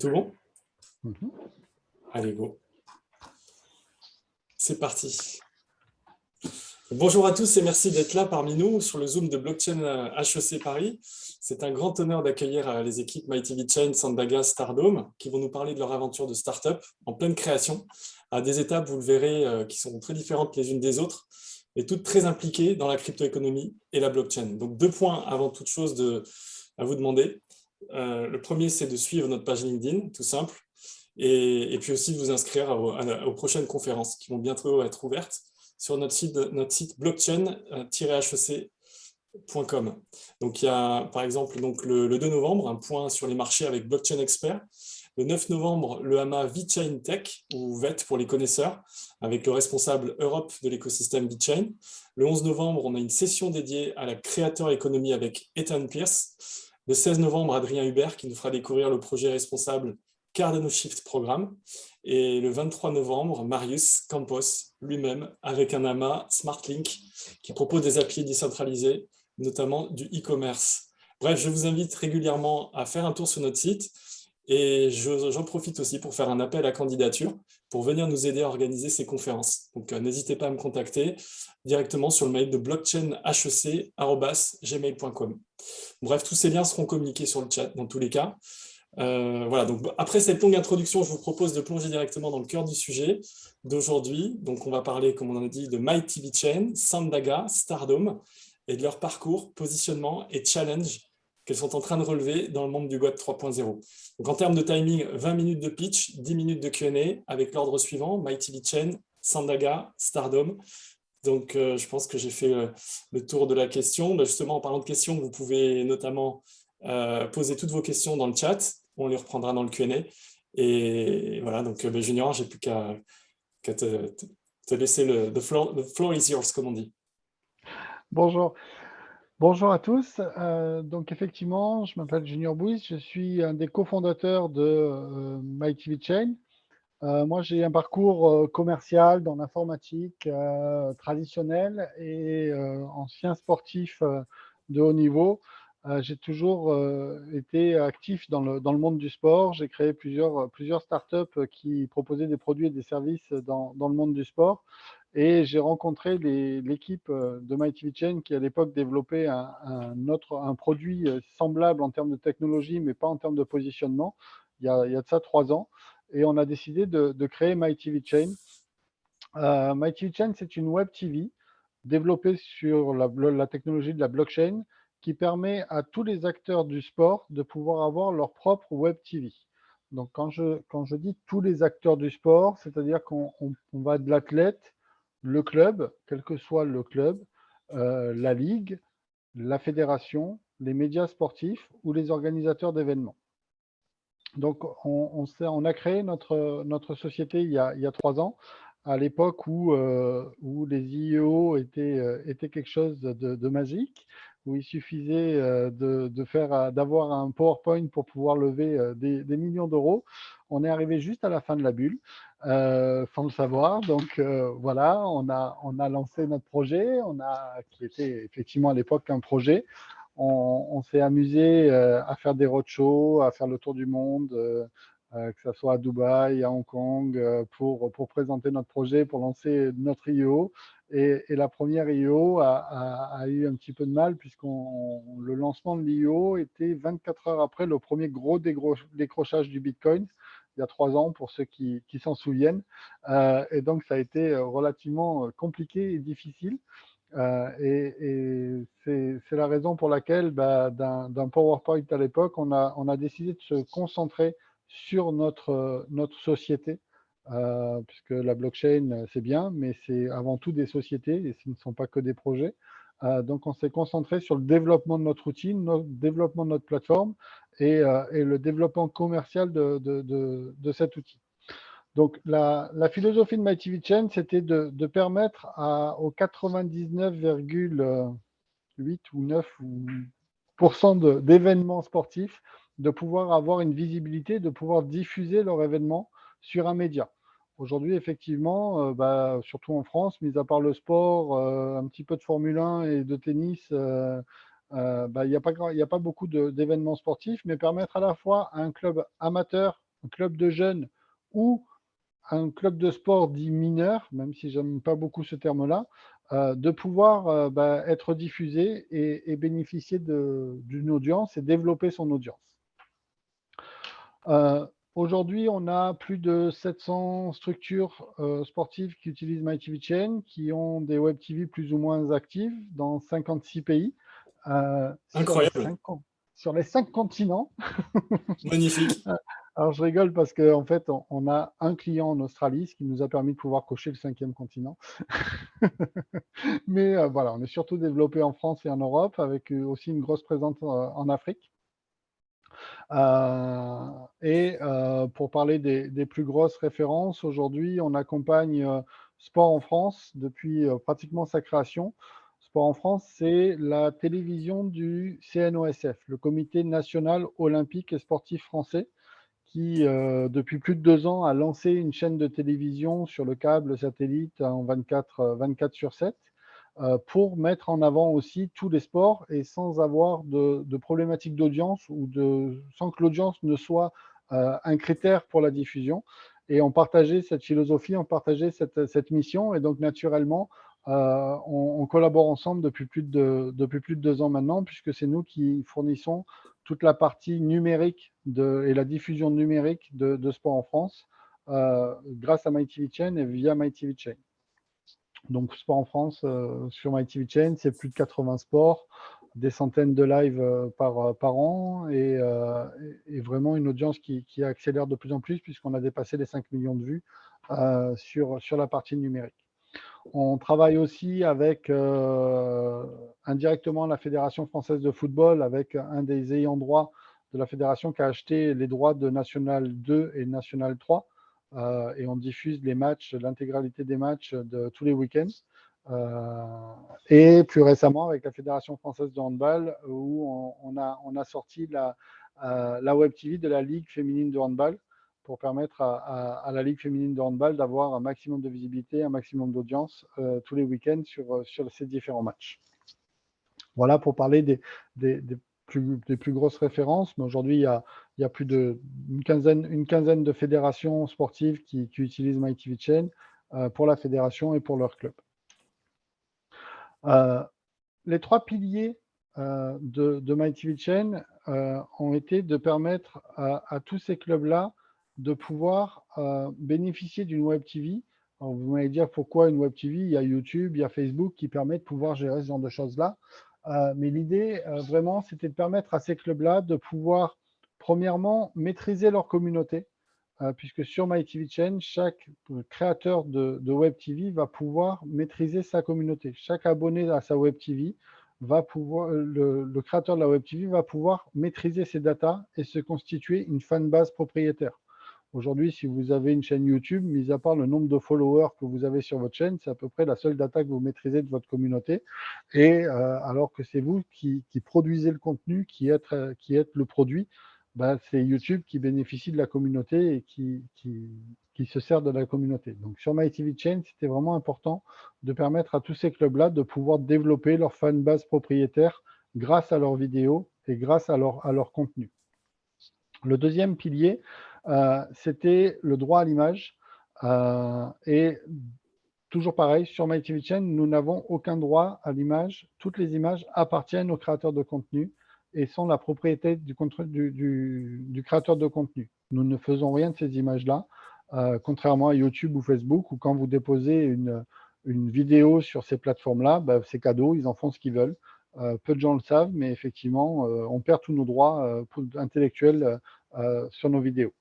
Tout bon? Mhm. Allez, go. C'est parti. Bonjour à tous et merci d'être là parmi nous sur le Zoom de Blockchain HEC Paris. C'est un grand honneur d'accueillir les équipes MightyVChain, Sandaga, Stardome qui vont nous parler de leur aventure de start-up en pleine création, à des étapes, vous le verrez, qui sont très différentes les unes des autres, et toutes très impliquées dans la crypto-économie et la blockchain. Donc 2 points avant toute chose à vous demander. Le premier, c'est de suivre notre page LinkedIn, tout simple. Et puis aussi de vous inscrire aux prochaines conférences qui vont bientôt être ouvertes sur notre site blockchain-hec.com. Donc il y a par exemple le 2 novembre un point sur les marchés avec Blockchain Expert. Le 9 novembre, le HAMA VeChain Tech, ou VET pour les connaisseurs, avec le responsable Europe de l'écosystème VeChain. Le 11 novembre, on a une session dédiée à la créateur économie avec Ethan Pierce. Le 16 novembre, Adrien Hubert qui nous fera découvrir le projet responsable Cardano Shift Programme. Et le 23 novembre, Marius Campos lui-même avec un AMA SmartLink qui propose des applis décentralisés, notamment du e-commerce. Bref, je vous invite régulièrement à faire un tour sur notre site et j'en profite aussi pour faire un appel à candidature pour venir nous aider à organiser ces conférences. Donc n'hésitez pas à me contacter directement sur le mail de blockchainhec@gmail.com. Bref, tous ces liens seront communiqués sur le chat dans tous les cas. Voilà, donc après cette longue introduction, je vous propose de plonger directement dans le cœur du sujet d'aujourd'hui. Donc on va parler, comme on en a dit, de MightyVChain, Sandaga, Stardome et de leur parcours, positionnement et challenge qu'elles sont en train de relever dans le monde du Web 3.0. Donc en termes de timing, 20 minutes de pitch, 10 minutes de Q&A avec l'ordre suivant, MightyVChain, Sandaga, Stardome. Donc je pense que j'ai fait le tour de la question. Justement, en parlant de questions, vous pouvez notamment poser toutes vos questions dans le chat. On les reprendra dans le Q&A. Et voilà, donc Junior, j'ai plus qu'à te laisser the floor is yours, comme on dit. Bonjour. Bonjour à tous. Donc effectivement, je m'appelle Junior Bouis, je suis un des cofondateurs de MightyVChain. Moi, j'ai un parcours commercial dans l'informatique traditionnelle et ancien sportif de haut niveau. J'ai toujours été actif dans le monde du sport. J'ai créé plusieurs startups qui proposaient des produits et des services dans le monde du sport. Et j'ai rencontré l'équipe de MightyVChain qui, à l'époque, développait un produit semblable en termes de technologie, mais pas en termes de positionnement, il y a de ça 3 ans. Et on a décidé de créer MightyVChain. MightyVChain, c'est une web TV développée sur la technologie de la blockchain qui permet à tous les acteurs du sport de pouvoir avoir leur propre web TV. Donc, quand je dis tous les acteurs du sport, c'est-à-dire qu'on va de l'athlète, le club, quel que soit le club, la ligue, la fédération, les médias sportifs ou les organisateurs d'événements. Donc, on a créé notre société il y a 3 ans, à l'époque où les IEO étaient quelque chose de magique, où il suffisait d'avoir un PowerPoint pour pouvoir lever des millions d'euros. On est arrivé juste à la fin de la bulle, sans le savoir. Donc, voilà, on a lancé notre projet, qui était effectivement à l'époque un projet. On s'est amusé à faire des roadshows, à faire le tour du monde, que ce soit à Dubaï, à Hong Kong, pour présenter notre projet, pour lancer notre IEO. Et la première IEO a eu un petit peu de mal puisque le lancement de l'IEO était 24 heures après le premier gros décrochage du Bitcoin, il y a 3 ans, pour ceux qui s'en souviennent. Et donc, ça a été relativement compliqué et difficile. Et c'est la raison pour laquelle, d'un PowerPoint à l'époque, on a décidé de se concentrer sur notre société, puisque la blockchain, c'est bien, mais c'est avant tout des sociétés et ce ne sont pas que des projets. Donc, on s'est concentré sur le développement de notre outil, le développement de notre plateforme et le développement commercial de cet outil. Donc, la philosophie de MightyVChain, c'était de permettre aux 99,8 ou 9% d'événements sportifs de pouvoir avoir une visibilité, de pouvoir diffuser leur événement sur un média. Aujourd'hui, effectivement, surtout en France, mis à part le sport, un petit peu de Formule 1 et de tennis, il n'y a pas beaucoup d'événements sportifs, mais permettre à la fois à un club amateur un club de jeunes ou un club de sport dit mineur, même si j'aime pas beaucoup ce terme-là, de pouvoir être diffusé et bénéficier d'une audience et développer son audience. Aujourd'hui, on a plus de 700 structures sportives qui utilisent MyTV Chain, qui ont des web TV plus ou moins actives dans 56 pays, sur les Incroyable, 5 continents. magnifique. Alors, je rigole parce qu'en fait, on a un client en Australie, ce qui nous a permis de pouvoir cocher le 5e continent. Mais voilà, on est surtout développé en France et en Europe, avec aussi une grosse présence en Afrique. Pour parler des plus grosses références, aujourd'hui, on accompagne Sport en France depuis pratiquement sa création. Sport en France, c'est la télévision du CNOSF, le Comité national olympique et sportif français, qui, depuis plus de 2 ans, a lancé une chaîne de télévision sur le câble satellite en 24/7 pour mettre en avant aussi tous les sports et sans avoir de problématique d'audience sans que l'audience ne soit un critère pour la diffusion. Et on partageait cette philosophie, on partageait cette mission. Et donc, naturellement, on collabore ensemble depuis plus de 2 ans maintenant, puisque c'est nous qui fournissons toute la partie numérique et la diffusion numérique de sport en France grâce à MyTV Chain et via MyTV Chain. Donc, Sport en France, sur MyTV Chain, c'est plus de 80 sports, des centaines de lives par an et vraiment une audience qui accélère de plus en plus puisqu'on a dépassé les 5 millions de vues sur la partie numérique. On travaille aussi avec indirectement la Fédération française de football, avec un des ayants droit de la fédération qui a acheté les droits de National 2 et National 3. Et on diffuse les matchs, l'intégralité des matchs de tous les week-ends. Et plus récemment avec la Fédération française de handball, où on a sorti la web TV de la Ligue féminine de handball pour permettre à la Ligue féminine de handball d'avoir un maximum de visibilité, un maximum d'audience tous les week-ends sur ces différents matchs. Voilà pour parler des plus grosses références, mais aujourd'hui, il y a plus une quinzaine de fédérations sportives qui utilisent MyTV Chain pour la fédération et pour leur club. Les 3 piliers de MyTV Chain ont été de permettre à tous ces clubs-là de pouvoir bénéficier d'une web TV. Alors, vous m'allez dire pourquoi une web TV? Il y a YouTube, il y a Facebook qui permet de pouvoir gérer ce genre de choses-là. Mais l'idée, vraiment, c'était de permettre à ces clubs-là de pouvoir, premièrement, maîtriser leur communauté, puisque sur MyTV Chain, chaque créateur de web TV va pouvoir maîtriser sa communauté. Chaque abonné à sa web TV va pouvoir, le créateur de la web TV va pouvoir maîtriser ses datas et se constituer une fanbase propriétaire. Aujourd'hui, si vous avez une chaîne YouTube, mis à part le nombre de followers que vous avez sur votre chaîne, c'est à peu près la seule data que vous maîtrisez de votre communauté. Et alors que c'est vous qui produisez le contenu, qui êtes le produit, c'est YouTube qui bénéficie de la communauté et qui se sert de la communauté. Donc sur MyTV Chain, c'était vraiment important de permettre à tous ces clubs-là de pouvoir développer leur fanbase propriétaire grâce à leurs vidéos et grâce à leur contenu. Le deuxième pilier, c'était le droit à l'image. Et toujours pareil, sur MyTV Chain, nous n'avons aucun droit à l'image. Toutes les images appartiennent aux créateurs de contenu et sont la propriété du créateur de contenu. Nous ne faisons rien de ces images-là, contrairement à YouTube ou Facebook, où quand vous déposez une vidéo sur ces plateformes-là, c'est cadeau, ils en font ce qu'ils veulent. Peu de gens le savent, mais effectivement, on perd tous nos droits intellectuels sur nos vidéos.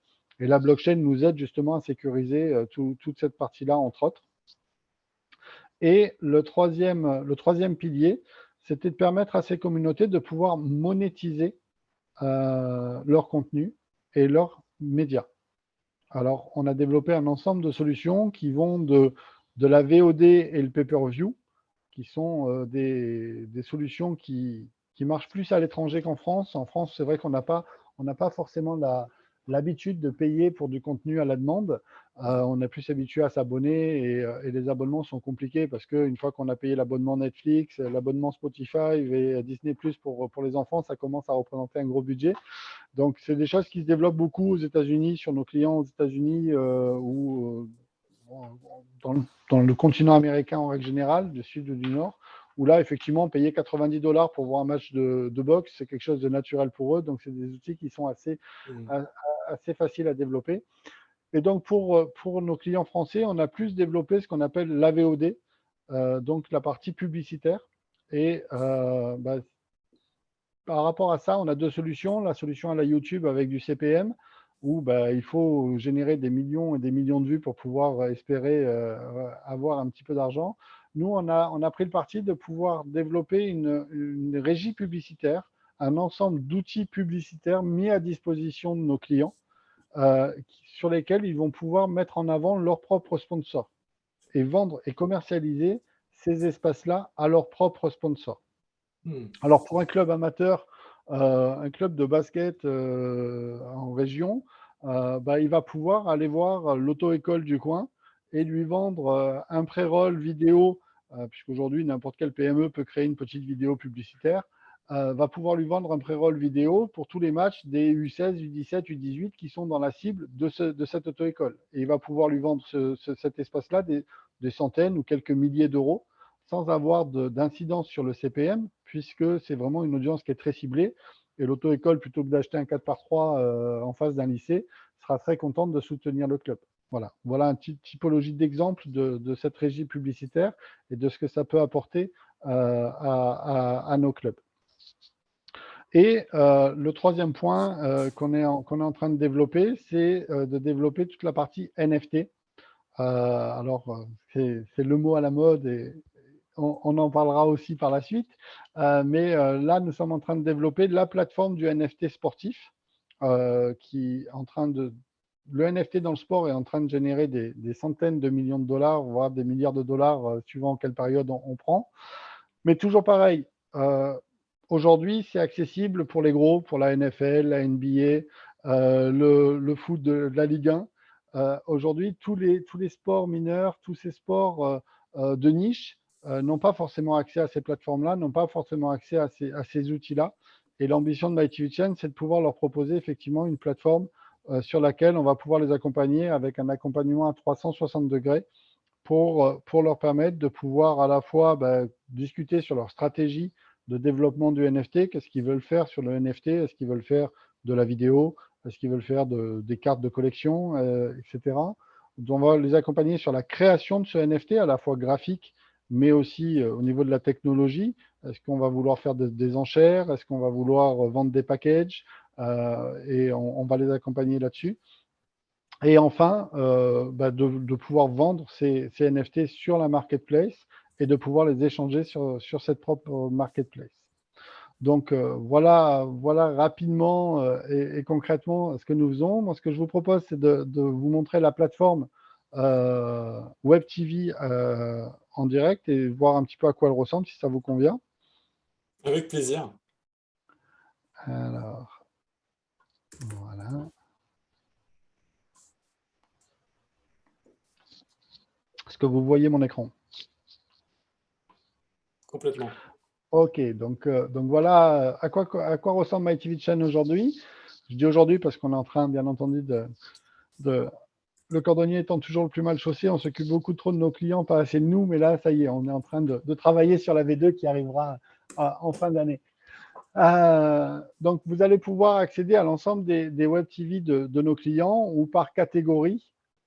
Et la blockchain nous aide justement à sécuriser toute cette partie-là, entre autres. Et le troisième pilier, c'était de permettre à ces communautés de pouvoir monétiser leur contenu et leurs médias. Alors, on a développé un ensemble de solutions qui vont de la VOD et le pay-per-view, qui sont des solutions qui marchent plus à l'étranger qu'en France. En France, c'est vrai qu'on n'a pas forcément l'habitude de payer pour du contenu à la demande. On est plus habitué à s'abonner et les abonnements sont compliqués parce qu'une fois qu'on a payé l'abonnement Netflix, l'abonnement Spotify et Disney Plus pour les enfants, ça commence à représenter un gros budget. Donc, c'est des choses qui se développent beaucoup aux États-Unis, sur nos clients aux États-Unis ou dans le continent américain en règle générale, du sud ou du nord, où là, effectivement, payer 90 $ pour voir un match de boxe, c'est quelque chose de naturel pour eux. Donc, c'est des outils qui sont assez faciles à développer. Et donc, pour nos clients français, on a plus développé ce qu'on appelle l'AVOD, donc la partie publicitaire. Et par rapport à ça, on a deux solutions. La solution à la YouTube avec du CPM, où il faut générer des millions et des millions de vues pour pouvoir espérer avoir un petit peu d'argent. Nous, on a pris le parti de pouvoir développer une régie publicitaire, un ensemble d'outils publicitaires mis à disposition de nos clients, sur lesquels ils vont pouvoir mettre en avant leurs propres sponsors et vendre et commercialiser ces espaces-là à leurs propres sponsors. Alors, pour un club amateur, un club de basket en région, il va pouvoir aller voir l'auto-école du coin et lui vendre un pré-roll vidéo, puisqu'aujourd'hui, n'importe quelle PME peut créer une petite vidéo publicitaire, va pouvoir lui vendre un pré-roll vidéo pour tous les matchs des U16, U17, U18 qui sont dans la cible de cette auto-école. Et il va pouvoir lui vendre cet espace-là des centaines ou quelques milliers d'euros sans avoir d'incidence sur le CPM, puisque c'est vraiment une audience qui est très ciblée. Et l'auto-école, plutôt que d'acheter un 4x3 en face d'un lycée, sera très contente de soutenir le club. Voilà une typologie d'exemple de cette régie publicitaire et de ce que ça peut apporter à nos clubs. Et le troisième point qu'on est en train de développer, c'est de développer toute la partie NFT. Alors, c'est le mot à la mode et on en parlera aussi par la suite. Mais là, nous sommes en train de développer la plateforme du NFT sportif qui est en train de… Le NFT dans le sport est en train de générer des centaines de millions de dollars, voire des milliards de dollars, suivant quelle période on prend. Mais toujours pareil, aujourd'hui, c'est accessible pour les gros, pour la NFL, la NBA, le foot de la Ligue 1. Aujourd'hui, tous les sports mineurs, tous ces sports de niche n'ont pas forcément accès à ces plateformes-là, n'ont pas forcément accès à ces outils-là. Et l'ambition de MyTV, c'est de pouvoir leur proposer effectivement une plateforme sur laquelle on va pouvoir les accompagner avec un accompagnement à 360 degrés pour leur permettre de pouvoir à la fois discuter sur leur stratégie de développement du NFT, qu'est-ce qu'ils veulent faire sur le NFT, est-ce qu'ils veulent faire de la vidéo, est-ce qu'ils veulent faire des cartes de collection, etc. Donc, on va les accompagner sur la création de ce NFT, à la fois graphique, mais aussi au niveau de la technologie. Est-ce qu'on va vouloir faire des enchères? Est-ce qu'on va vouloir vendre des packages? Et on va les accompagner là-dessus. Et enfin, de pouvoir vendre ces NFT sur la marketplace et de pouvoir les échanger sur cette propre marketplace. Donc, voilà rapidement et concrètement ce que nous faisons. Moi, ce que je vous propose, c'est de vous montrer la plateforme Web TV en direct et voir un petit peu à quoi elle ressemble, si ça vous convient. Avec plaisir. Alors, voilà. Est-ce que vous voyez mon écran? Complètement. Ok, donc voilà à quoi ressemble MyTV aujourd'hui. Je dis aujourd'hui parce qu'on est en train, bien entendu, le cordonnier étant toujours le plus mal chaussé, on s'occupe beaucoup trop de nos clients, pas assez de nous, mais là, ça y est, on est en train de travailler sur la V2 qui arrivera en fin d'année. Donc, vous allez pouvoir accéder à l'ensemble des Web TV de nos clients ou par catégorie,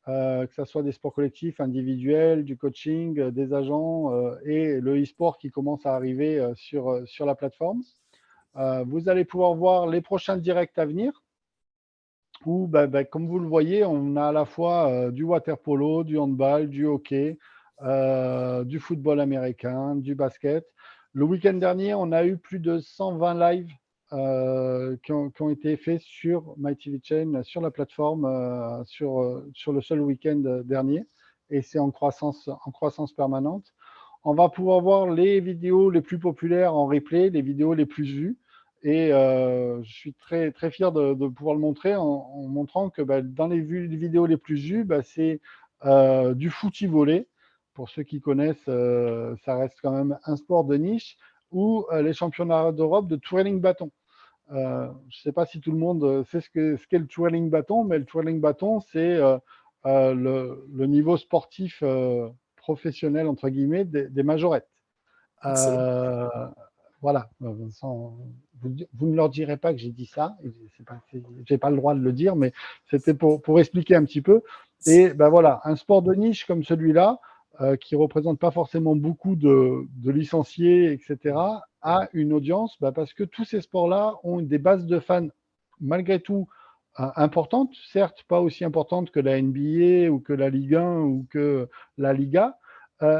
que ce soit des sports collectifs, individuels, du coaching, des agents et le e-sport qui commence à arriver sur la plateforme. Vous allez pouvoir voir les prochains directs à venir où, comme vous le voyez, on a à la fois du water polo, du handball, du hockey, du football américain, du basket. Le week-end dernier, on a eu plus de 120 lives qui ont été faits sur MyTV Chain, sur la plateforme, sur le seul week-end dernier. Et c'est en croissance permanente. On va pouvoir voir les vidéos les plus populaires en replay, les vidéos les plus vues. Et je suis très, très fier de pouvoir le montrer en montrant que dans les vidéos les plus vues, c'est du footy-volley. Pour ceux qui connaissent, ça reste quand même un sport de niche, ou les championnats d'Europe de twirling bâton. Je ne sais pas si tout le monde sait ce qu'est le twirling bâton, mais le twirling bâton, c'est le niveau sportif professionnel, entre guillemets, des majorettes. Excellent. Voilà. Vous ne leur direz pas que j'ai dit ça. Je n'ai pas le droit de le dire, mais c'était pour expliquer un petit peu. Et voilà, un sport de niche comme celui-là, qui ne représente pas forcément beaucoup de licenciés, etc., a une audience parce que tous ces sports-là ont des bases de fans malgré tout importantes, certes pas aussi importantes que la NBA ou que la Ligue 1 ou que la Liga,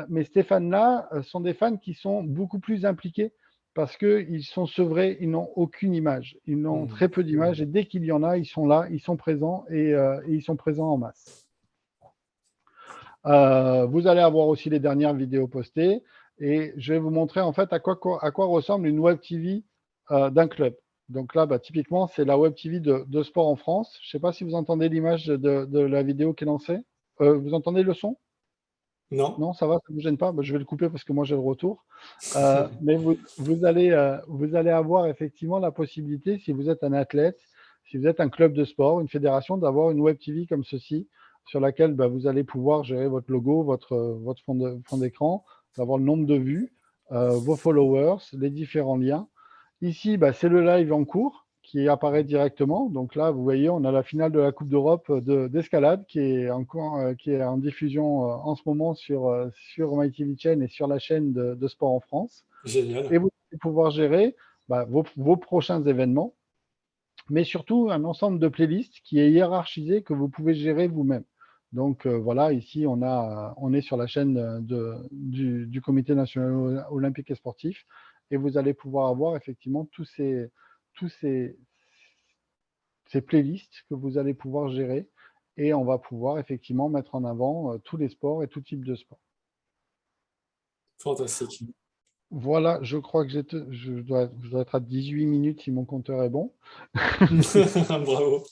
mais ces fans-là sont des fans qui sont beaucoup plus impliqués parce qu'ils sont sevrés, ils n'ont aucune image, ils n'ont très peu d'images et dès qu'il y en a, ils sont là, ils sont présents et ils sont présents en masse. Vous allez avoir aussi les dernières vidéos postées et je vais vous montrer en fait à quoi ressemble une web TV d'un club. Donc là, typiquement, c'est la web TV de sport en France. Je ne sais pas si vous entendez l'image de la vidéo qui est lancée. Vous entendez le son? Non. Non, ça va, ça ne vous gêne pas? Je vais le couper parce que moi j'ai le retour. Mais vous allez avoir effectivement la possibilité, si vous êtes un athlète, si vous êtes un club de sport, une fédération, d'avoir une web TV comme ceci, sur laquelle vous allez pouvoir gérer votre logo, votre fond d'écran, d'avoir le nombre de vues, vos followers, les différents liens. Ici, c'est le live en cours qui apparaît directement. Donc là, vous voyez, on a la finale de la Coupe d'Europe d'escalade qui est en diffusion en ce moment sur MyTV Chain et sur la chaîne de sport en France. Génial. Et vous allez pouvoir gérer vos prochains événements, mais surtout un ensemble de playlists qui est hiérarchisé que vous pouvez gérer vous-même. Donc voilà, ici, on est sur la chaîne du Comité national olympique et sportif et vous allez pouvoir avoir effectivement tous ces playlists que vous allez pouvoir gérer et on va pouvoir effectivement mettre en avant tous les sports et tout type de sport. Fantastique. Voilà, je crois que je dois être à 18 minutes si mon compteur est bon. Bravo.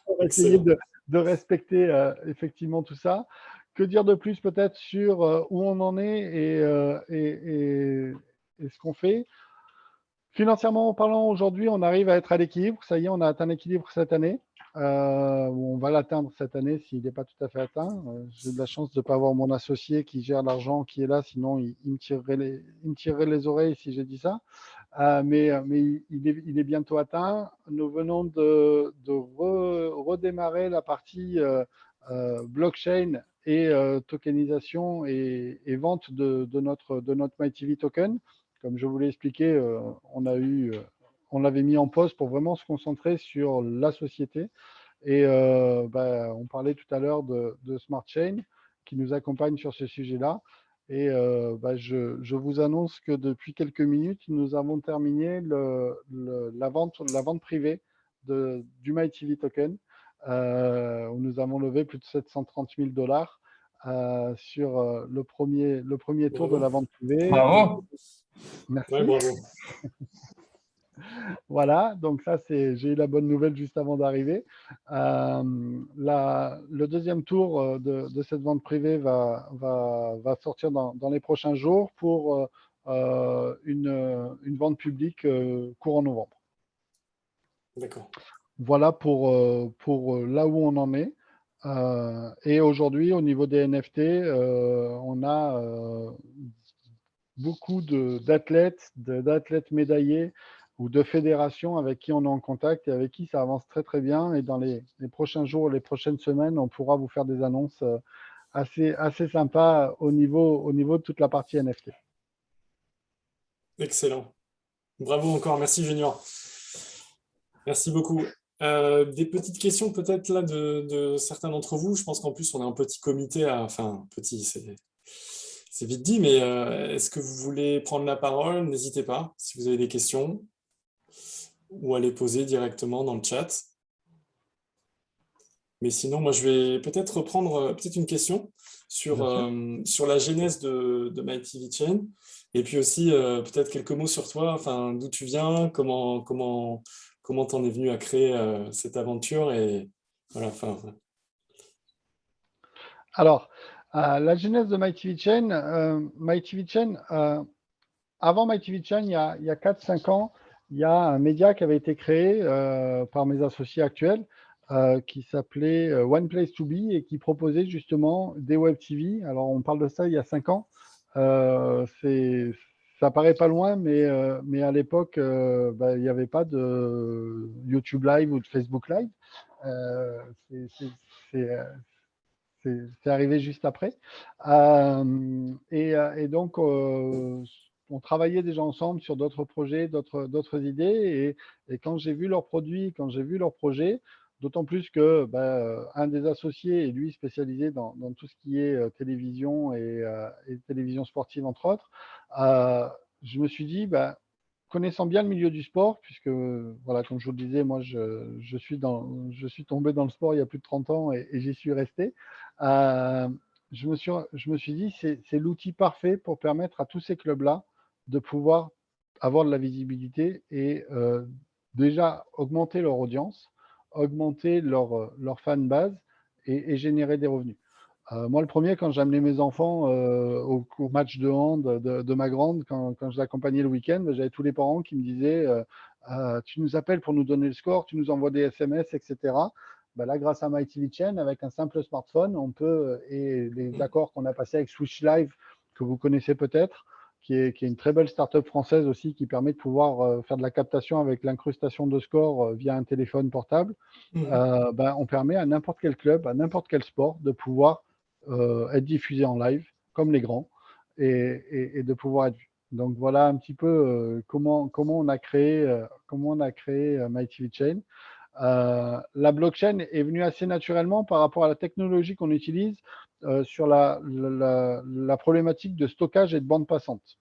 On va essayer Excellent. de respecter effectivement tout ça. Que dire de plus peut-être sur où on en est et ce qu'on fait? Financièrement parlant, aujourd'hui, on arrive à être à l'équilibre. Ça y est, on a atteint l'équilibre cette année. On va l'atteindre cette année s'il n'est pas tout à fait atteint. J'ai de la chance de ne pas avoir mon associé qui gère l'argent qui est là, sinon il me tirerait les oreilles si j'ai dit ça. Mais il est bientôt atteint. Nous venons de redémarrer la partie blockchain et tokenisation et vente de notre MyTV token. Comme je vous l'ai expliqué, on l'avait mis en pause pour vraiment se concentrer sur la société. Et on parlait tout à l'heure de Smart Chain qui nous accompagne sur ce sujet-là. Et je vous annonce que depuis quelques minutes, nous avons terminé la vente privée du MyTV Token, où nous avons levé plus de 730 000 dollars sur le premier tour de Bravo. la vente privée. Bravo. Ouais, Merci. bravo. Voilà, donc ça, j'ai eu la bonne nouvelle juste avant d'arriver. Le deuxième tour de cette vente privée va sortir dans les prochains jours pour une vente publique courant novembre. D'accord. Voilà pour là où on en est. Et aujourd'hui, au niveau des NFT, on a beaucoup d'athlètes médaillés ou de fédérations avec qui on est en contact et avec qui ça avance très très bien. Et dans les prochains jours, les prochaines semaines, on pourra vous faire des annonces assez sympas au niveau de toute la partie NFT. Excellent. Bravo encore. Merci, Junior. Merci beaucoup. Des petites questions peut-être là de certains d'entre vous. Je pense qu'en plus, on a un petit comité, enfin, petit, c'est vite dit, mais est-ce que vous voulez prendre la parole? N'hésitez pas si vous avez des questions ou à les poser directement dans le chat. Mais sinon, moi, je vais peut-être reprendre peut-être une question Bien sûr. sur la genèse de MyTV Chain. Et puis aussi, peut-être quelques mots sur toi, enfin, d'où tu viens, comment t'en es venu à créer cette aventure. Et voilà, enfin, Alors, la genèse de MyTV Chain, avant MyTV Chain, il y a 4-5 ans, il y a un média qui avait été créé par mes associés actuels qui s'appelait One Place to Be et qui proposait justement des web TV. Alors, on parle de ça il y a 5 ans. Ça paraît pas loin, mais à l'époque, il n'y avait pas de YouTube Live ou de Facebook Live. Euh, c'est c'est- c'est, euh, c'est arrivé juste après. Et donc, on travaillait déjà ensemble sur d'autres projets, d'autres idées. Et quand j'ai vu leurs produits, quand j'ai vu leurs projets, d'autant plus que un des associés est lui spécialisé dans tout ce qui est télévision et télévision sportive, entre autres, euh, je me suis dit, connaissant bien le milieu du sport, puisque, voilà, comme je vous le disais, moi, je suis tombé dans le sport il y a plus de 30 ans et j'y suis resté. Euh, je me suis dit, c'est l'outil parfait pour permettre à tous ces clubs-là de pouvoir avoir de la visibilité et déjà augmenter leur audience, augmenter leur fan base et générer des revenus. Moi, le premier, quand j'amenais mes enfants au match de hand de ma grande, quand je l'accompagnais le week-end, j'avais tous les parents qui me disaient tu nous appelles pour nous donner le score, tu nous envoies des SMS, etc. Là, grâce à MyTV Chain, avec un simple smartphone, on peut, et les accords qu'on a passés avec Switch Live, que vous connaissez peut-être, qui est une très belle start-up française aussi, qui permet de pouvoir faire de la captation avec l'incrustation de scores via un téléphone portable. mhm. On permet à n'importe quel club, à n'importe quel sport, de pouvoir être diffusé en live, comme les grands, et de pouvoir être vu. Donc voilà un petit peu comment on a créé MyTV Chain. La blockchain est venue assez naturellement par rapport à la technologie qu'on utilise sur la problématique de stockage et de bande passante.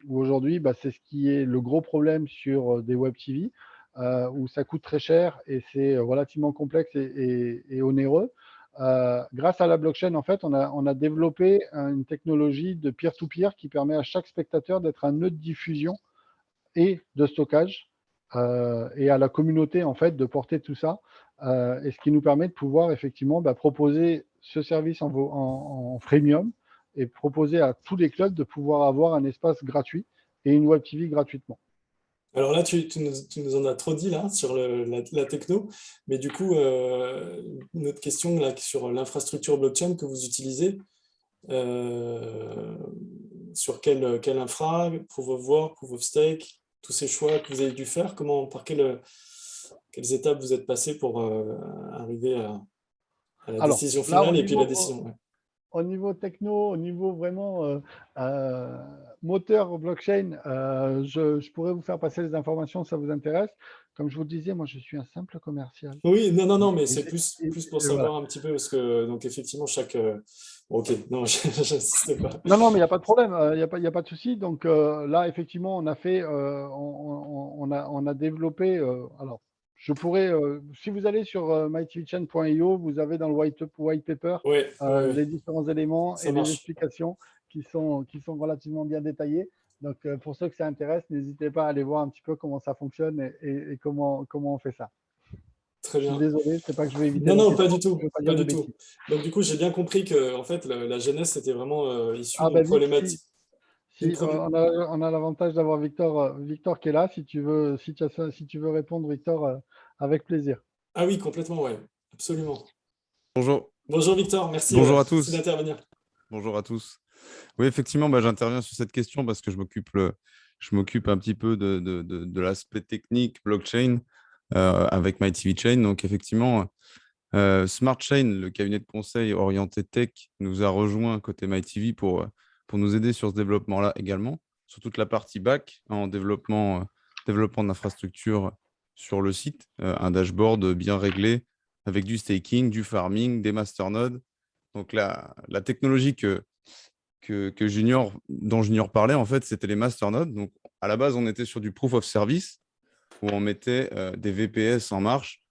Où aujourd'hui, c'est ce qui est le gros problème sur des web TV, où ça coûte très cher et c'est relativement complexe et onéreux. Grâce à la blockchain, en fait, on a développé une technologie de peer-to-peer qui permet à chaque spectateur d'être un nœud de diffusion et de stockage, et à la communauté, en fait, de porter tout ça. Et ce qui nous permet de pouvoir effectivement proposer ce service en freemium et proposer à tous les clubs de pouvoir avoir un espace gratuit et une web TV gratuitement. Alors là, tu nous en as trop dit là sur la techno, mais du coup, une autre question là, sur l'infrastructure blockchain que vous utilisez, euh, sur quelle infra, Proof of Work, Proof of Stake, tous ces choix que vous avez dû faire, quelles étapes vous êtes passé pour arriver à la Alors décision là, finale et puis la décision. Ouais. au niveau techno, au niveau vraiment euh, moteur blockchain, je pourrais vous faire passer les informations si ça vous intéresse. Comme je vous le disais, moi, je suis un simple commercial. Oui, non, non, non, mais Et c'est plus pour voilà. savoir un petit peu parce que donc effectivement chaque. Bon, ok, non, j'insiste pas. Non, non, mais il n'y a pas de problème, y a pas de souci. Donc là, effectivement, on a développé. Alors, je pourrais, si vous allez sur mytvchain.io, vous avez dans le white paper Ouais, ouais, ouais, les différents éléments ça et les marche. explications qui sont relativement bien détaillées. Donc, pour ceux que ça intéresse, n'hésitez pas à aller voir un petit peu comment ça fonctionne et comment on fait ça. Très Je suis bien. désolé, c'est pas que je vais éviter Non, la non, pas question, du mais je ne tout, veux pas pas dire de du tout. bêtises. Donc du coup, j'ai bien compris que en fait la genèse c'était vraiment issue Ah d'une ben vite, si, problématique, d'une Si, problème. on a l'avantage d'avoir Victor qui est là. Si tu veux répondre, Victor, avec plaisir. Ah oui, complètement, ouais, absolument. Bonjour, Bonjour Victor, merci, bonjour à merci tous. d'intervenir. Bonjour à tous. Oui, effectivement, j'interviens sur cette question parce que je m'occupe un petit peu de l'aspect technique blockchain avec MyTV Chain. Donc, effectivement, Smart Chain, le cabinet de conseil orienté tech, nous a rejoint côté MyTV pour nous aider sur ce développement-là également, sur toute la partie back, en développement d'infrastructures sur le site, un dashboard bien réglé avec du staking, du farming, des masternodes. Donc, la technologie dont Junior parlait, en fait, c'était les masternodes. Donc, à la base, on était sur du proof of service où on mettait des VPS en marche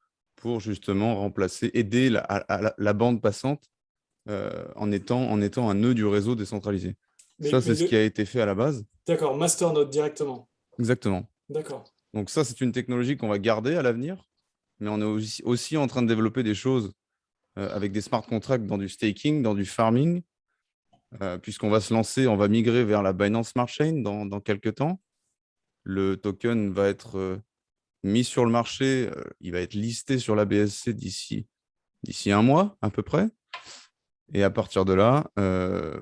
pour justement aider la bande passante en étant un nœud du réseau décentralisé. Ça, c'est ce qui a été fait à la base. D'accord, masternode directement. Exactement. D'accord. Donc ça, c'est une technologie qu'on va garder à l'avenir, mais on est aussi en train de développer des choses avec des smart contracts dans du staking, dans du farming, puisqu'on va on va migrer vers la Binance Smart Chain dans quelques temps. Le token va être mis sur le marché, il va être listé sur la BSC d'ici 1 mois à peu près. Et à partir de là,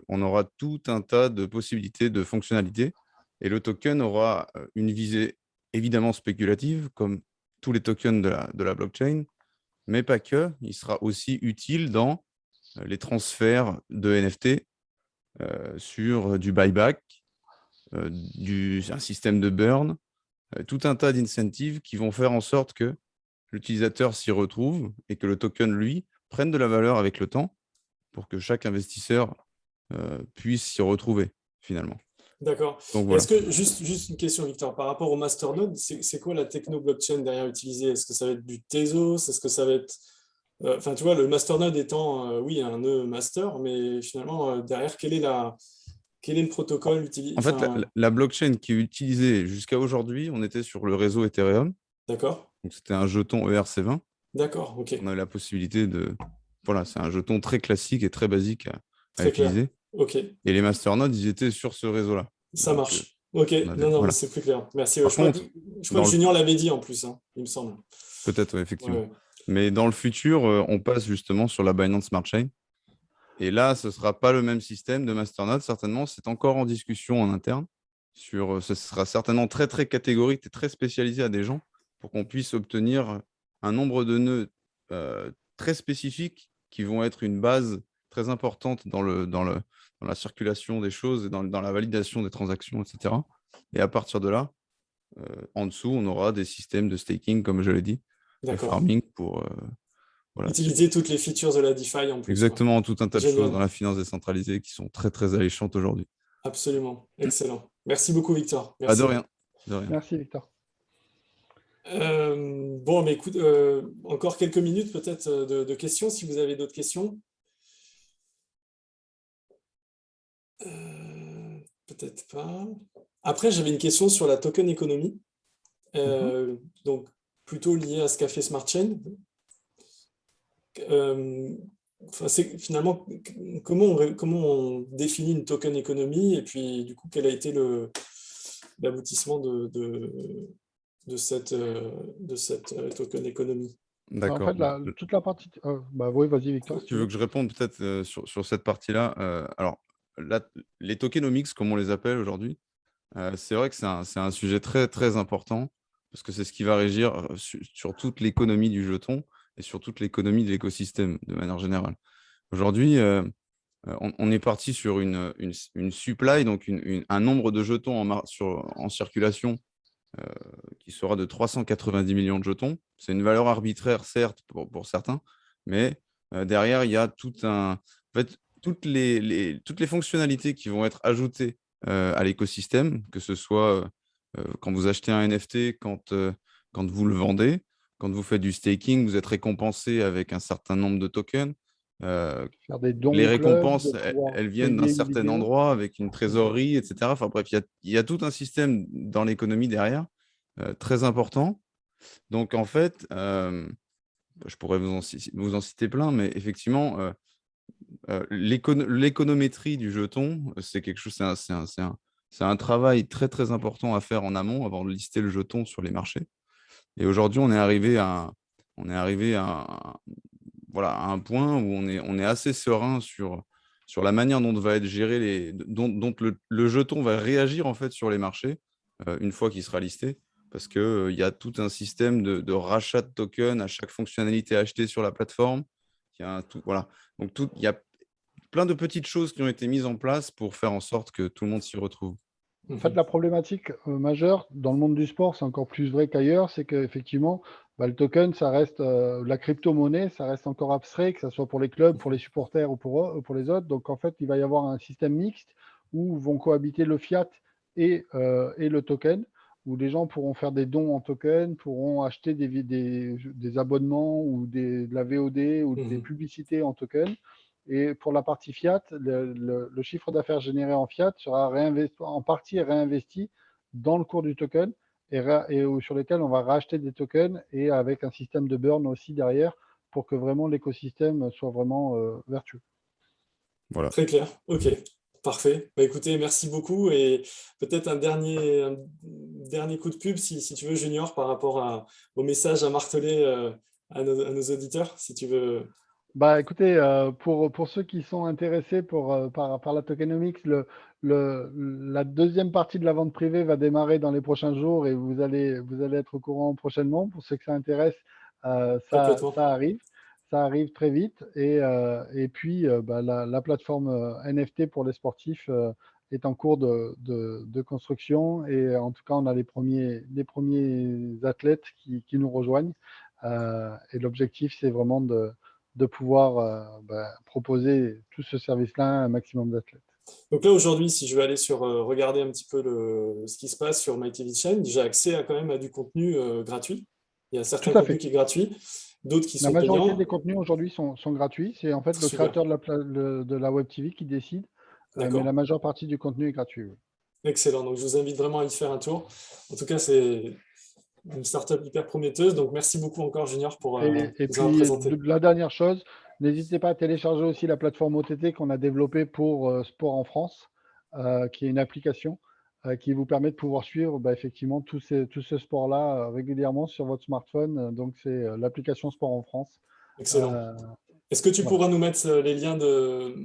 on aura tout un tas de possibilités, de fonctionnalités. Et le token aura une visée évidemment spéculative, comme tous les tokens de la blockchain, mais pas que. Il sera aussi utile dans les transferts de NFT sur du buyback, un système de burn, tout un tas d'incentives qui vont faire en sorte que l'utilisateur s'y retrouve et que le token, lui, prenne de la valeur avec le temps pour que chaque investisseur puisse s'y retrouver finalement. D'accord. Donc voilà. Est-ce que, juste une question, Victor, par rapport au masternode, c'est quoi la techno blockchain derrière utilisée? Est-ce que ça va être du Tezos? Est-ce que ça va être. Enfin, tu vois, le masternode étant, oui, un nœud master, mais finalement, derrière, quel est le protocole utilisé? En fait, la blockchain qui est utilisée jusqu'à aujourd'hui, on était sur le réseau Ethereum. D'accord. Donc c'était un jeton ERC20. D'accord, ok. On a eu la possibilité de. Voilà, c'est un jeton très classique et très basique à Très clair. utiliser. Ok, Et les masternodes, ils étaient sur ce réseau-là. ça Donc, marche. Ok, non, mais voilà. c'est plus clair. Merci. Par Je crois que, contre, je crois que Junior l'avait dit en plus, hein, il me semble. peut-être, effectivement. Ouais. Mais dans le futur, on passe justement sur la Binance Smart Chain. Et là, ce ne sera pas le même système de masternode, certainement. C'est encore en discussion en interne. Ce sera certainement très, très catégorique et très spécialisé à des gens pour qu'on puisse obtenir un nombre de nœuds très spécifiques qui vont être une base très importante dans la circulation des choses et dans la validation des transactions, etc. Et à partir de là, en dessous, on aura des systèmes de staking, comme je l'ai dit, de D'accord. farming pour voilà, Utiliser toutes les features de la DeFi en plus, quoi. exactement tout un tas de choses Génial. dans la finance décentralisée qui sont très, très alléchantes aujourd'hui. Absolument. Excellent. Merci beaucoup, Victor. Pas de Merci. rien. De rien. Merci, Victor. Bon, mais écoute, encore quelques minutes peut-être de questions, si vous avez d'autres questions. Peut-être pas. Après, j'avais une question sur la token économie, donc plutôt liée à ce qu'a fait Smart Chain. Enfin, finalement, comment on définit une token économie et puis du coup, quel a été l'aboutissement de cette token économie? En D'accord. fait, toute la partie. Oui, vas-y, Victor. Si Tu veux que je réponde peut-être sur cette partie-là alors, les tokenomics, comme on les appelle aujourd'hui, c'est vrai que c'est un sujet très, très important parce que c'est ce qui va régir sur toute l'économie du jeton et sur toute l'économie de l'écosystème de manière générale. Aujourd'hui, on est parti sur une supply, donc un nombre de jetons en circulation qui sera de 390 millions de jetons. C'est une valeur arbitraire, certes, pour certains, mais derrière, il y a en fait, toutes les fonctionnalités qui vont être ajoutées à l'écosystème, que ce soit quand vous achetez un NFT, quand vous le vendez, quand vous faites du staking, vous êtes récompensé avec un certain nombre de tokens. faire des dons Les au club, récompenses, de pouvoir elles viennent d'un payer une certain vidéo. endroit avec une trésorerie, etc. Enfin bref, il y a tout un système dans l'économie derrière, très important. Donc en fait, je pourrais vous en citer plein, mais effectivement, l'économétrie du jeton, c'est quelque chose, c'est un travail très très important à faire en amont avant de lister le jeton sur les marchés. Et aujourd'hui, voilà, à un point où on est assez serein sur la manière dont va être géré dont le jeton va réagir en fait sur les marchés une fois qu'il sera listé, parce que il y a tout un système de rachat de tokens à chaque fonctionnalité achetée sur la plateforme. Voilà. Donc il y a plein de petites choses qui ont été mises en place pour faire en sorte que tout le monde s'y retrouve. En fait, la problématique majeure dans le monde du sport, c'est encore plus vrai qu'ailleurs, c'est qu'effectivement, le token, ça reste la crypto-monnaie, ça reste encore abstrait, que ce soit pour les clubs, pour les supporters ou pour les autres. Donc, en fait, il va y avoir un système mixte où vont cohabiter le fiat et le token. où les gens pourront faire des dons en token, pourront acheter des abonnements ou de la VOD ou des Mhm. publicités en token. Et pour la partie fiat, le chiffre d'affaires généré en fiat sera en partie réinvesti dans le cours du token sur lesquels on va racheter des tokens et avec un système de burn aussi derrière pour que vraiment l'écosystème soit vraiment vertueux. Voilà. Très clair. Ok, parfait. Bah, écoutez, merci beaucoup. Et peut-être un dernier coup de pub, si tu veux, Junior, par rapport au message à marteler à nos auditeurs, si tu veux. Bah, écoutez, pour ceux qui sont intéressés par la tokenomics, la deuxième partie de la vente privée va démarrer dans les prochains jours et vous allez être au courant prochainement. Pour ceux que ça intéresse, ça, Complètement. ça arrive. Ça arrive très vite. Et puis, bah, la plateforme NFT pour les sportifs est en cours de construction. Et en tout cas, on a les premiers athlètes qui nous rejoignent. Et l'objectif, c'est vraiment de pouvoir proposer tout ce service-là à un maximum d'athlètes. Donc là, aujourd'hui, si je veux aller regarder un petit peu ce qui se passe sur MyTV j'ai accès quand même à du contenu gratuit. Il y a Tout certains à contenus fait. qui sont gratuits, d'autres qui La sont majorité des payants. contenus aujourd'hui sont gratuits. C'est en fait le Super, créateur de la Web TV qui décide, mais la d'accord. majeure partie du contenu est gratuit. Oui. Excellent. Donc je vous invite vraiment à y faire un tour. En tout cas, c'est une startup hyper prometteuse. Donc merci beaucoup encore, Junior, pour Et nous avoir puis, présenté. la dernière chose, n'hésitez pas à télécharger aussi la plateforme OTT qu'on a développée pour Sport en France, qui est une application qui vous permet de pouvoir suivre effectivement tout ce sport-là régulièrement sur votre smartphone. Donc, c'est l'application Sport en France. Excellent. Euh, Est-ce que tu voilà. pourras nous mettre les liens de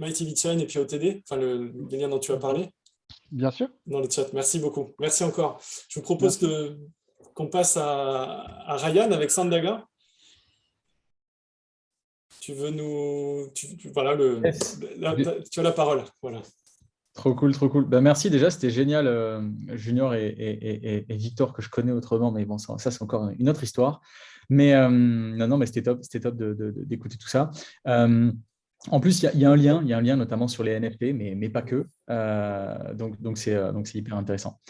MyTV Chain et puis OTD, enfin les liens dont tu as parlé Bien sûr. dans le chat? Merci beaucoup. Merci encore. Je vous propose Merci. qu'on passe à Ryan avec Sandaga. Tu veux nous. Voilà, Yes. tu as la parole. Voilà. Trop cool, trop cool. Ben, merci déjà, c'était génial, Junior et Victor, que je connais autrement, mais bon, ça c'est encore une autre histoire. Mais non, mais c'était top d'écouter tout ça. En plus, il y a un lien notamment sur les NFT, mais pas que. Donc c'est hyper intéressant.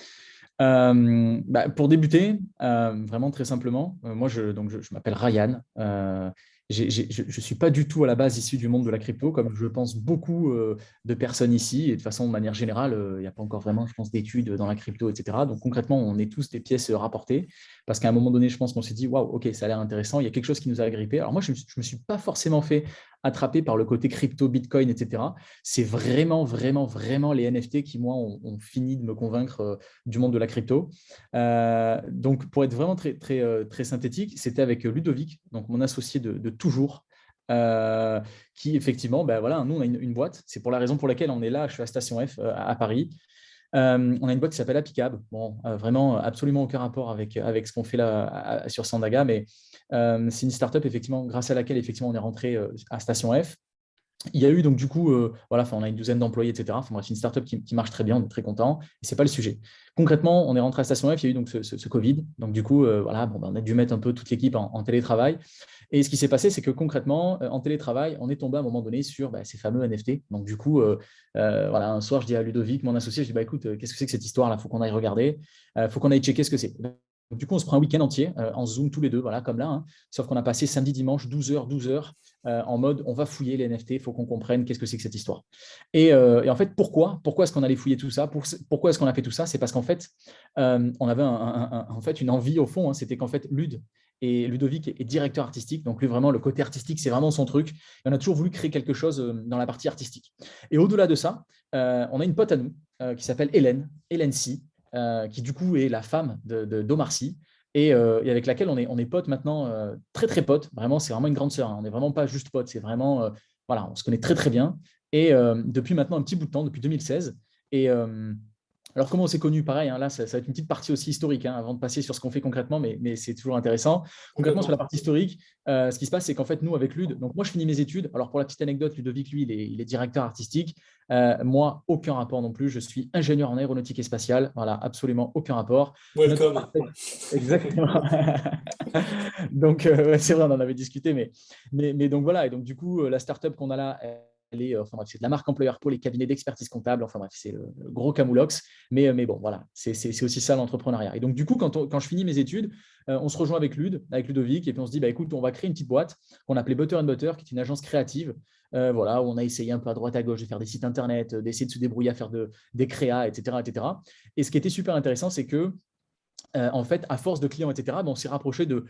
Pour débuter, vraiment très simplement, moi je m'appelle Ryan. Je ne suis pas du tout à la base issu du monde de la crypto, comme je pense beaucoup de personnes ici. Et de façon, de manière générale, il n'y a pas encore vraiment, je pense, d'études dans la crypto, etc. Donc concrètement, on est tous des pièces rapportées. Parce qu'à un moment donné, je pense qu'on s'est dit, waouh, ok, ça a l'air intéressant, il y a quelque chose qui nous a agrippé. Alors moi, je ne me suis pas forcément fait attraper par le côté crypto, Bitcoin, etc. C'est vraiment, vraiment, vraiment les NFT qui, moi, ont fini de me convaincre du monde de la crypto. Donc, pour être vraiment très, très, très synthétique, c'était avec Ludovic, donc mon associé de toujours, qui effectivement, voilà, nous, on a une boîte. C'est pour la raison pour laquelle on est là. Je suis à Station F à Paris. On a une boîte qui s'appelle Appicab. Bon, vraiment, absolument aucun rapport avec ce qu'on fait là sur Sandaga, mais c'est une startup, effectivement, grâce à laquelle effectivement, on est rentré à Station F. Il y a eu donc du coup, voilà, on a une douzaine d'employés, etc. Enfin, bref, c'est une startup qui marche très bien, on est très content. Et c'est pas le sujet. Concrètement, on est rentré à Station F, il y a eu donc ce Covid. Donc du coup, voilà, on a dû mettre un peu toute l'équipe en télétravail. Et ce qui s'est passé, c'est que concrètement, en télétravail, on est tombé à un moment donné sur ces fameux NFT. Donc du coup, voilà, un soir, je dis à Ludovic, mon associé, je dis écoute, qu'est-ce que c'est que cette histoire-là? Il faut qu'on aille regarder, il faut qu'on aille checker ce que c'est. Du coup, on se prend un week-end entier en Zoom tous les deux, voilà, comme là. Hein. Sauf qu'on a passé samedi, dimanche, 12 heures, en mode on va fouiller les NFT, il faut qu'on comprenne qu'est-ce que c'est que cette histoire. Et en fait, pourquoi est-ce qu'on allait fouiller tout ça? Pourquoi est-ce qu'on a fait tout ça? C'est parce qu'en fait, on avait en fait une envie au fond, hein, c'était qu'en fait, Ludovic est directeur artistique, donc lui vraiment le côté artistique, c'est vraiment son truc. Et on a toujours voulu créer quelque chose dans la partie artistique. Et au-delà de ça, on a une pote à nous qui s'appelle Hélène C, qui du coup est la femme d'Omar Sy et avec laquelle on est potes maintenant, très très potes. Vraiment, c'est vraiment une grande sœur. Hein. On n'est vraiment pas juste potes, c'est vraiment, voilà, on se connaît très très bien. Et depuis maintenant un petit bout de temps, depuis 2016. Et alors, comment on s'est connus? Pareil, hein, là, ça va être une petite partie aussi historique hein, avant de passer sur ce qu'on fait concrètement, mais c'est toujours intéressant. Concrètement, sur la Complètement. partie historique, ce qui se passe, c'est qu'en fait, nous, avec Lud, donc moi, je finis mes études. Alors, pour la petite anecdote, Ludovic, lui, il est directeur artistique. Moi, aucun rapport non plus. Je suis ingénieur en aéronautique et spatiale. Voilà, absolument aucun rapport. Notre Welcome. startup- Exactement. Donc, c'est vrai, on en avait discuté, mais donc voilà. Et donc, du coup, la startup qu'on a là, enfin bref, c'est de la marque employeur pour les cabinets d'expertise comptable. Enfin bref, c'est le gros camoulox. Mais bon, voilà, c'est aussi ça l'entrepreneuriat. Et donc, du coup, quand je finis mes études, on se rejoint avec Ludovic, et puis on se dit, bah, écoute, on va créer une petite boîte qu'on appelait Butter and Butter, qui est une agence créative. Voilà, où on a essayé un peu à droite à gauche de faire des sites internet, d'essayer de se débrouiller à faire des créas, etc., etc. Et ce qui était super intéressant, c'est que en fait, à force de clients, etc., on s'est rapproché de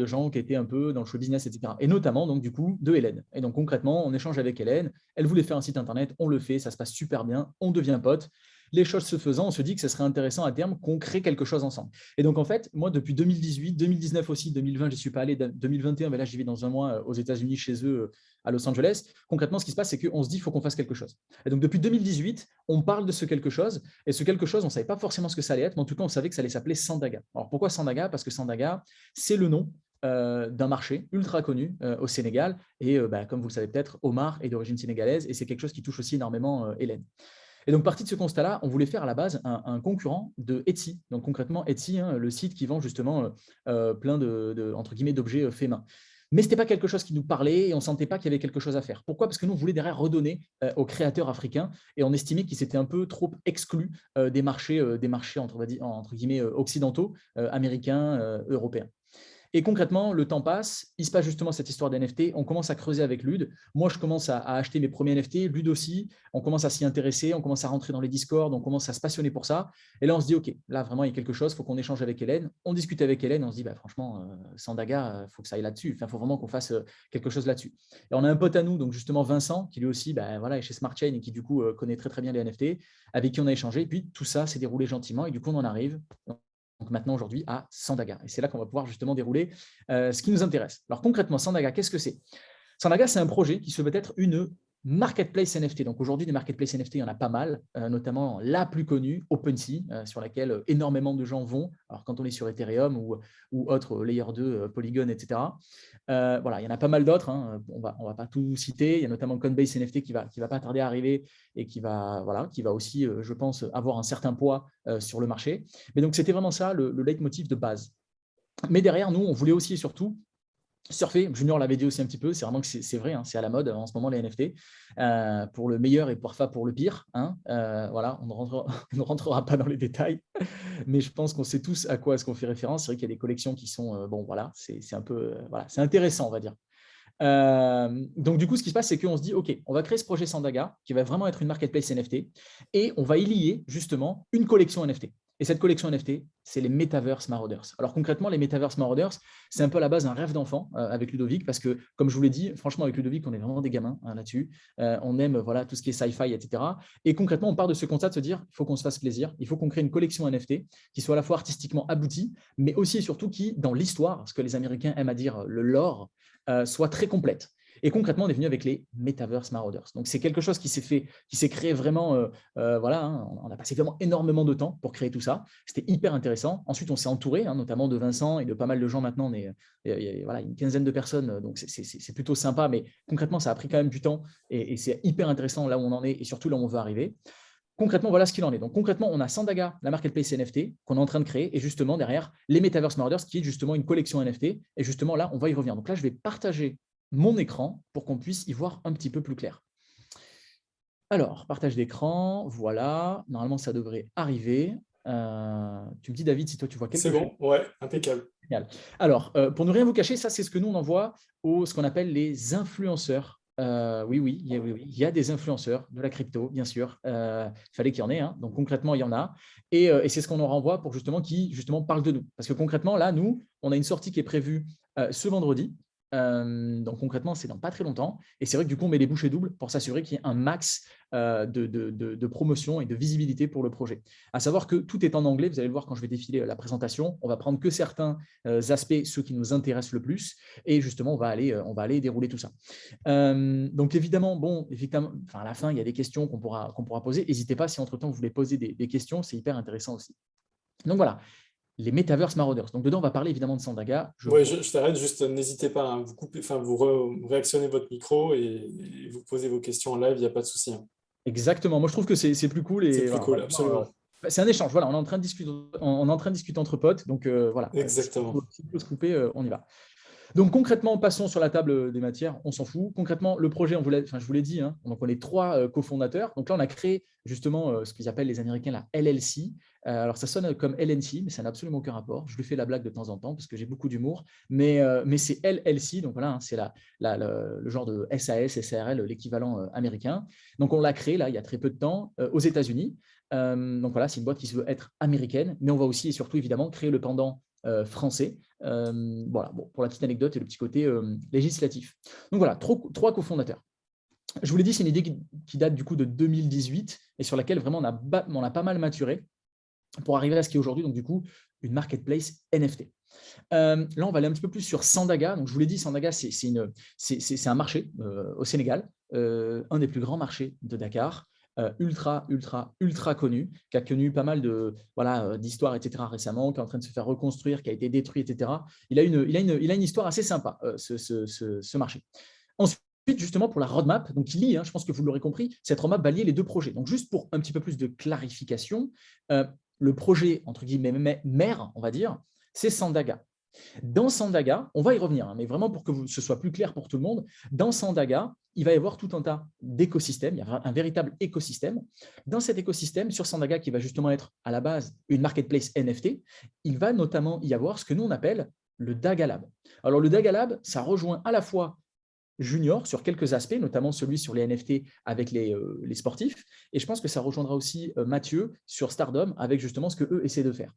gens qui étaient un peu dans le show business, etc. Et notamment, donc, du coup, de Hélène. Et donc, concrètement, on échange avec Hélène. Elle voulait faire un site internet, on le fait, ça se passe super bien, on devient potes. Les choses se faisant, on se dit que ce serait intéressant à terme qu'on crée quelque chose ensemble. Et donc, en fait, moi, depuis 2018, 2019 aussi, 2020, je n'y suis pas allé, 2021, mais là, j'y vais dans un mois aux États-Unis, chez eux, à Los Angeles. Concrètement, ce qui se passe, c'est qu'on se dit qu'il faut qu'on fasse quelque chose. Et donc, depuis 2018, on parle de ce quelque chose. Et ce quelque chose, on ne savait pas forcément ce que ça allait être, mais en tout cas, on savait que ça allait s'appeler Sandaga. Alors, pourquoi Sandaga? Parce que Sandaga, c'est le nom d'un marché ultra connu au Sénégal. Et comme vous le savez peut-être, Omar est d'origine sénégalaise et c'est quelque chose qui touche aussi énormément Hélène. Et donc, parti de ce constat-là, on voulait faire à la base un concurrent de Etsy. Donc, concrètement, Etsy, le site qui vend justement plein entre guillemets, d'objets faits main. Mais ce n'était pas quelque chose qui nous parlait et on ne sentait pas qu'il y avait quelque chose à faire. Pourquoi? Parce que nous, on voulait derrière redonner aux créateurs africains et on estimait qu'ils s'étaient un peu trop exclus des marchés entre guillemets, occidentaux, américains, européens. Et concrètement, le temps passe, il se passe justement cette histoire d'NFT, on commence à creuser avec Lude, moi je commence à acheter mes premiers NFT, Lude aussi, on commence à s'y intéresser, on commence à rentrer dans les Discords, on commence à se passionner pour ça, et là on se dit ok, là vraiment il y a quelque chose, il faut qu'on échange avec Hélène, on discute avec Hélène, on se dit bah, franchement, Sandaga, il faut que ça aille là-dessus, il faut vraiment qu'on fasse quelque chose là-dessus. Et on a un pote à nous, donc justement Vincent, qui lui aussi est chez Smart Chain et qui du coup connaît très très bien les NFT, avec qui on a échangé, et puis tout ça s'est déroulé gentiment, et du coup on en arrive donc maintenant aujourd'hui à Sandaga. Et c'est là qu'on va pouvoir justement dérouler ce qui nous intéresse. Alors concrètement, Sandaga, qu'est-ce que c'est? Sandaga, c'est un projet qui se veut être une marketplace NFT. Donc aujourd'hui, des marketplaces NFT, il y en a pas mal, notamment la plus connue, OpenSea, sur laquelle énormément de gens vont. Alors quand on est sur Ethereum ou autres Layer 2, Polygon, etc. Voilà, il y en a pas mal d'autres. Hein. On va pas tout citer. Il y a notamment Coinbase NFT qui va pas tarder à arriver et qui va aussi, je pense, avoir un certain poids sur le marché. Mais donc c'était vraiment ça le leitmotiv de base. Mais derrière, nous, on voulait aussi et surtout surfer. Junior l'avait dit aussi un petit peu, c'est vraiment que c'est vrai, hein, c'est à la mode en ce moment les NFT, pour le meilleur et parfois pour le pire. Hein, voilà, on ne rentrera pas dans les détails, mais je pense qu'on sait tous à quoi est-ce qu'on fait référence. C'est vrai qu'il y a des collections qui sont, c'est un peu, c'est intéressant, on va dire. Donc du coup, ce qui se passe, c'est qu'on se dit, OK, on va créer ce projet Sandaga, qui va vraiment être une marketplace NFT, et on va y lier justement une collection NFT. Et cette collection NFT, c'est les Metaverse Marauders. Alors concrètement, les Metaverse Marauders, c'est un peu à la base un rêve d'enfant avec Ludovic, parce que comme je vous l'ai dit, franchement, avec Ludovic, on est vraiment des gamins là-dessus. On aime tout ce qui est sci-fi, etc. Et concrètement, on part de ce constat de se dire, il faut qu'on se fasse plaisir, il faut qu'on crée une collection NFT qui soit à la fois artistiquement aboutie, mais aussi et surtout qui, dans l'histoire, ce que les Américains aiment à dire, le lore, soit très complète. Et concrètement, on est venu avec les Metaverse Marauders. Donc, c'est quelque chose qui s'est créé vraiment, hein, on a passé vraiment énormément de temps pour créer tout ça. C'était hyper intéressant. Ensuite, on s'est entouré, hein, notamment de Vincent et de pas mal de gens maintenant. Il y a une quinzaine de personnes, donc c'est plutôt sympa. Mais concrètement, ça a pris quand même du temps et c'est hyper intéressant là où on en est et surtout là où on veut arriver. Concrètement, voilà ce qu'il en est. Donc, concrètement, on a Sandaga, la marketplace NFT, qu'on est en train de créer, et justement, derrière, les Metaverse Marauders, qui est justement une collection NFT. Et justement, là, on va y revenir. Donc là, je vais partager mon écran pour qu'on puisse y voir un petit peu plus clair. Alors, partage d'écran, voilà. Normalement, ça devrait arriver. Tu me dis, David, si toi, tu vois quelque chose. C'est bon, ouais, impeccable. Génial. Alors, pour ne rien vous cacher, ça, c'est ce que nous, on envoie ce qu'on appelle les influenceurs. Oui, il y a des influenceurs de la crypto, bien sûr. Il fallait qu'il y en ait. Hein. Donc, concrètement, il y en a. Et c'est ce qu'on leur envoie pour qui parle de nous. Parce que concrètement, là, nous, on a une sortie qui est prévue ce vendredi. Donc concrètement, c'est dans pas très longtemps. Et c'est vrai que du coup, on met les bouchées doubles pour s'assurer qu'il y ait un max de promotion et de visibilité pour le projet. À savoir que tout est en anglais. Vous allez le voir quand je vais défiler la présentation. On va prendre que certains aspects, ceux qui nous intéressent le plus. Et justement, on va aller dérouler tout ça. Donc évidemment, à la fin, il y a des questions qu'on pourra poser. N'hésitez pas si entre-temps, vous voulez poser des questions. C'est hyper intéressant aussi. Donc voilà. Les Metaverse Marauders. Donc, dedans, on va parler évidemment de Sandaga. Je t'arrête, juste n'hésitez pas, hein, vous réactionnez votre micro et vous posez vos questions en live, il n'y a pas de souci. Hein. Exactement. Moi, je trouve que c'est plus cool. C'est plus cool, absolument. C'est un échange. Voilà, on est en train de discuter entre potes. Donc, voilà. Exactement. Si on peut se couper, on y va. Donc concrètement, passons sur la table des matières, on s'en fout. Concrètement, le projet, je vous l'ai dit, hein, donc on est 3 cofondateurs. Donc là, on a créé justement ce qu'ils appellent les Américains la LLC. Alors ça sonne comme LNC, mais ça n'a absolument aucun rapport. Je lui fais la blague de temps en temps parce que j'ai beaucoup d'humour, mais c'est LLC, donc voilà, hein, c'est le genre de SAS, SARL, l'équivalent américain. Donc on l'a créé là, il y a très peu de temps, aux États-Unis. Donc voilà, c'est une boîte qui se veut être américaine, mais on va aussi et surtout évidemment créer le pendant français. Voilà, bon, pour la petite anecdote et le petit côté législatif. Donc voilà, 3 cofondateurs. Je vous l'ai dit, c'est une idée qui date du coup de 2018 et sur laquelle vraiment on a pas mal maturé pour arriver à ce qui est aujourd'hui, donc du coup, une marketplace NFT. Là, on va aller un petit peu plus sur Sandaga. Donc, je vous l'ai dit, Sandaga, c'est un marché au Sénégal, un des plus grands marchés de Dakar. Ultra connu, qui a connu pas mal d'histoires, etc. récemment, qui est en train de se faire reconstruire, qui a été détruit, etc. Il a une histoire assez sympa, ce marché. Ensuite, justement, pour la roadmap, donc il lie, je pense que vous l'aurez compris, cette roadmap va lier les 2 projets. Donc, juste pour un petit peu plus de clarification, le projet, entre guillemets, mère, on va dire, c'est Sandaga. Dans Sandaga, on va y revenir, mais vraiment pour que ce soit plus clair pour tout le monde, dans Sandaga, il va y avoir tout un tas d'écosystèmes, il y a un véritable écosystème. Dans cet écosystème, sur Sandaga, qui va justement être à la base une marketplace NFT, il va notamment y avoir ce que nous on appelle le Daga Lab. Alors le Daga Lab, ça rejoint à la fois Junior sur quelques aspects, notamment celui sur les NFT avec les sportifs. Et je pense que ça rejoindra aussi Mathieu sur Stardom avec justement ce qu'eux essaient de faire.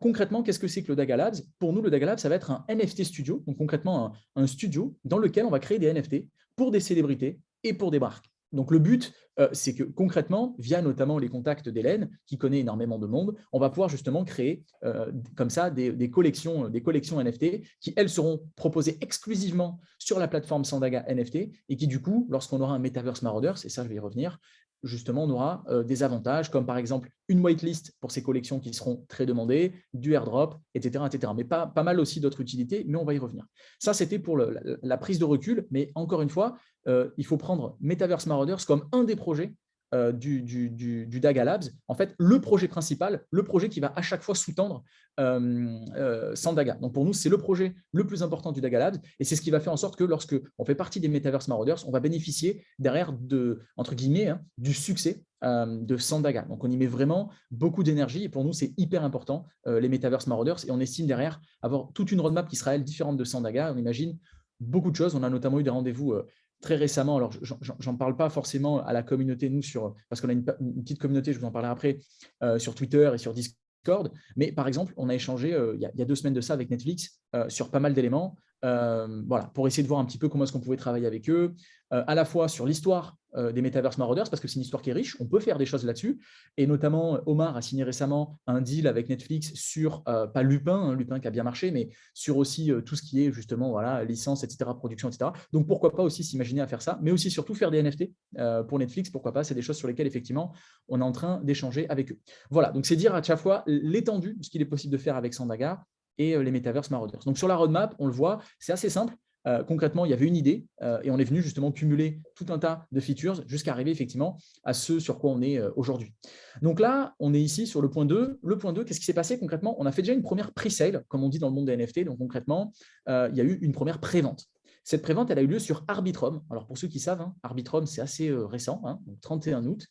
Concrètement, qu'est-ce que c'est que le Daga Labs? Pour nous, le Daga Labs, ça va être un NFT studio, donc concrètement un studio dans lequel on va créer des NFT pour des célébrités et pour des marques. Donc, le but, c'est que concrètement, via notamment les contacts d'Hélène, qui connaît énormément de monde, on va pouvoir justement créer comme ça des collections NFT qui, elles, seront proposées exclusivement sur la plateforme Sandaga NFT et qui, du coup, lorsqu'on aura un Metaverse Marauders, et ça, je vais y revenir, justement, on aura des avantages comme par exemple une whitelist pour ces collections qui seront très demandées, du airdrop, etc. Mais pas mal aussi d'autres utilités, mais on va y revenir. Ça, c'était pour la prise de recul, mais encore une fois, il faut prendre Metaverse Marauders comme un des projets du Daga Labs. En fait, le projet principal, le projet qui va à chaque fois sous-tendre Sandaga. Donc pour nous, c'est le projet le plus important du Daga Labs et c'est ce qui va faire en sorte que lorsque on fait partie des Metaverse Marauders, on va bénéficier derrière entre guillemets, du succès de Sandaga. Donc on y met vraiment beaucoup d'énergie et pour nous, c'est hyper important, les Metaverse Marauders, et on estime derrière avoir toute une roadmap qui sera, elle, différente de Sandaga. On imagine beaucoup de choses. On a notamment eu des rendez-vous très récemment. Alors, j'en parle pas forcément à la communauté, nous, parce qu'on a une petite communauté, je vous en parlerai après, sur Twitter et sur Discord. Mais par exemple, on a échangé il y a 2 semaines de ça avec Netflix sur pas mal d'éléments. Voilà, pour essayer de voir un petit peu comment est-ce qu'on pouvait travailler avec eux, à la fois sur l'histoire des Metaverse Marauders, parce que c'est une histoire qui est riche, on peut faire des choses là-dessus, et notamment Omar a signé récemment un deal avec Netflix sur, pas Lupin, Lupin qui a bien marché, mais sur aussi tout ce qui est justement licence, etc., production, etc. Donc pourquoi pas aussi s'imaginer à faire ça, mais aussi surtout faire des NFT pour Netflix, pourquoi pas, c'est des choses sur lesquelles effectivement on est en train d'échanger avec eux. Voilà, donc c'est dire à chaque fois l'étendue de ce qu'il est possible de faire avec Sandaga et les Metaverse Marauders. Donc sur la roadmap, on le voit, c'est assez simple. Concrètement, il y avait une idée et on est venu justement cumuler tout un tas de features jusqu'à arriver effectivement à ce sur quoi on est aujourd'hui. Donc là, on est ici sur le point 2. Le point 2, qu'est-ce qui s'est passé concrètement? On a fait déjà une première pre-sale, comme on dit dans le monde des NFT. Donc concrètement, il y a eu une première pré-vente. Cette pré-vente, elle a eu lieu sur Arbitrum. Alors pour ceux qui savent, Arbitrum, c'est assez récent, donc 31 août.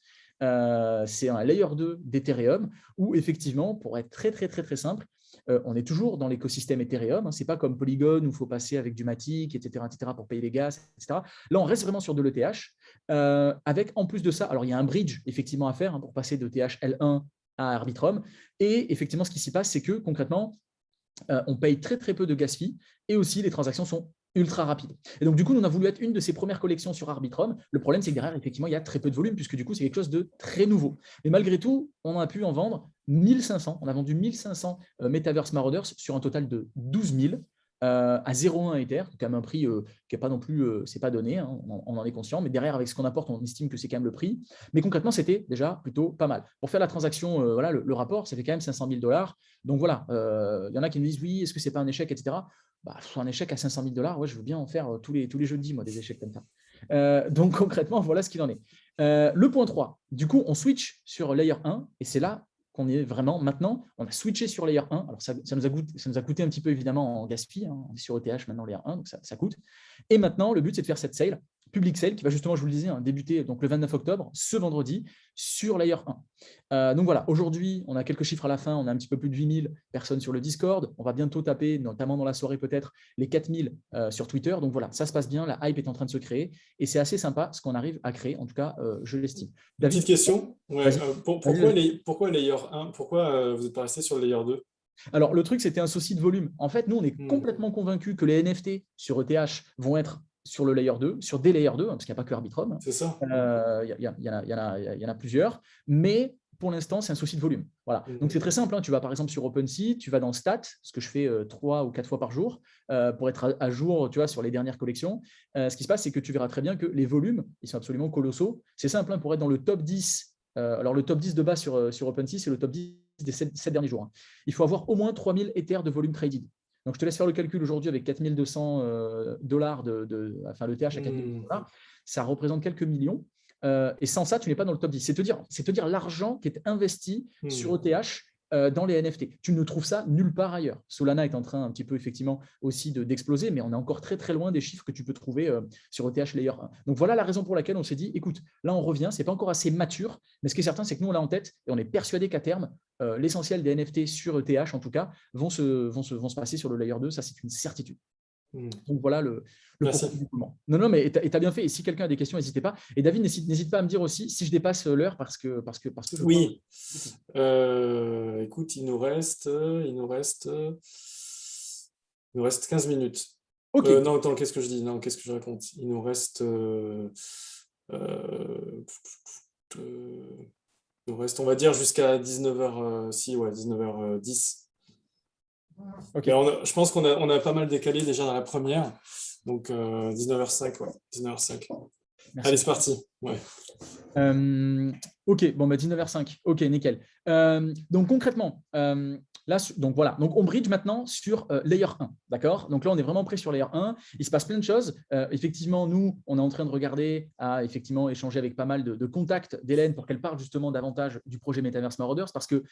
C'est un layer 2 d'Ethereum où effectivement, pour être très, très, très, très simple, on est toujours dans l'écosystème Ethereum. Ce n'est pas comme Polygon où il faut passer avec du Matic, etc., pour payer les gaz, etc. Là, on reste vraiment sur de l'ETH. Avec en plus de ça, alors il y a un bridge effectivement à faire pour passer de THL1 à Arbitrum. Et effectivement, ce qui s'y passe, c'est que concrètement, on paye très, très peu de gas fee et aussi les transactions sont ultra rapide. Et donc, du coup, on a voulu être une de ces premières collections sur Arbitrum. Le problème, c'est que derrière, effectivement, il y a très peu de volume puisque du coup, c'est quelque chose de très nouveau. Mais malgré tout, on a pu en vendre 1500. On a vendu 1500 Metaverse Marauders sur un total de 12 000 à 0,1 Ether, quand même un prix qui n'est pas non plus, c'est pas donné, on en est conscient, mais derrière, avec ce qu'on apporte, on estime que c'est quand même le prix. Mais concrètement, c'était déjà plutôt pas mal. Pour faire la transaction, le rapport, ça fait quand même 500 000 $. Donc voilà, il y en a qui me disent, oui, est-ce que c'est pas un échec, etc. Un échec à 500 000 $, ouais, je veux bien en faire tous les jeudis, moi, des échecs comme ça. Donc concrètement, voilà ce qu'il en est. Le point 3, du coup, on switch sur Layer 1, et c'est là qu'on est vraiment maintenant, on a switché sur Layer 1. Alors, ça nous a coûté un petit peu évidemment en gaspille. Hein. On est sur ETH maintenant Layer 1, donc ça coûte. Et maintenant, le but, c'est de faire cette sale, public sale, qui va justement, je vous le disais, hein, débuter donc, le 29 octobre, ce vendredi, sur Layer 1. Donc voilà, aujourd'hui, on a quelques chiffres à la fin. On a un petit peu plus de 8000 personnes sur le Discord. On va bientôt taper, notamment dans la soirée peut-être, les 4000 sur Twitter. Donc voilà, ça se passe bien. La hype est en train de se créer. Et c'est assez sympa ce qu'on arrive à créer. En tout cas, je l'estime. Petite question. Ouais, pourquoi Layer 1 ? Pourquoi vous n'êtes pas resté sur le Layer 2 ? Alors, le truc, c'était un souci de volume. En fait, nous, on est complètement convaincus que les NFT sur ETH vont être sur le Layer 2, sur des Layer 2, hein, parce qu'il n'y a pas que Arbitrum. C'est ça. Il y en a plusieurs. Mais pour l'instant, c'est un souci de volume. Voilà. Donc, c'est très simple. Hein. Tu vas par exemple sur OpenSea, tu vas dans Stats, ce que je fais 3 ou 4 fois par jour, pour être à jour, tu vois, sur les dernières collections. Ce qui se passe, c'est que tu verras très bien que les volumes, ils sont absolument colossaux. C'est simple, hein, pour être dans le top 10. Alors, le top 10 de base sur OpenSea, c'est le top 10 des 7 derniers jours. Hein. Il faut avoir au moins 3000 Ethers de volume traded. Donc, je te laisse faire le calcul aujourd'hui avec 4200 $, enfin l'ETH à 4200 $. Ça représente quelques millions. Et sans ça, tu n'es pas dans le top 10. C'est te dire l'argent qui est investi sur ETH dans les NFT. Tu ne trouves ça nulle part ailleurs. Solana est en train un petit peu effectivement aussi d'exploser, mais on est encore très très loin des chiffres que tu peux trouver sur ETH Layer 1. Donc voilà la raison pour laquelle on s'est dit, écoute, là on revient, ce n'est pas encore assez mature, mais ce qui est certain, c'est que nous on l'a en tête et on est persuadé qu'à terme, l'essentiel des NFT sur ETH en tout cas vont se passer sur le Layer 2, ça c'est une certitude. Donc voilà le pourquoi du mouvement. Non, mais tu as bien fait. Et si quelqu'un a des questions, n'hésitez pas. Et David, n'hésite pas à me dire aussi si je dépasse l'heure parce que je oui. Écoute, il nous reste 15 minutes. Okay. Non, attends, qu'est-ce que je dis ? Non, qu'est-ce que je raconte ? Il nous reste, on va dire, jusqu'à 19h, 19h10. Okay. Je pense qu'on a pas mal décalé déjà dans la première. Donc 19h05, ouais. 19h05. Merci. Allez, c'est parti. Ouais. Ok, bon, 19h05. Ok, nickel. Donc concrètement, là, donc voilà. Donc on bridge maintenant sur Layer 1. D'accord ? Donc là, on est vraiment prêt sur Layer 1. Il se passe plein de choses. Effectivement, nous, on est en train de regarder à effectivement échanger avec pas mal de contacts d'Hélène pour qu'elle parle justement davantage du projet Metaverse Marauders parce que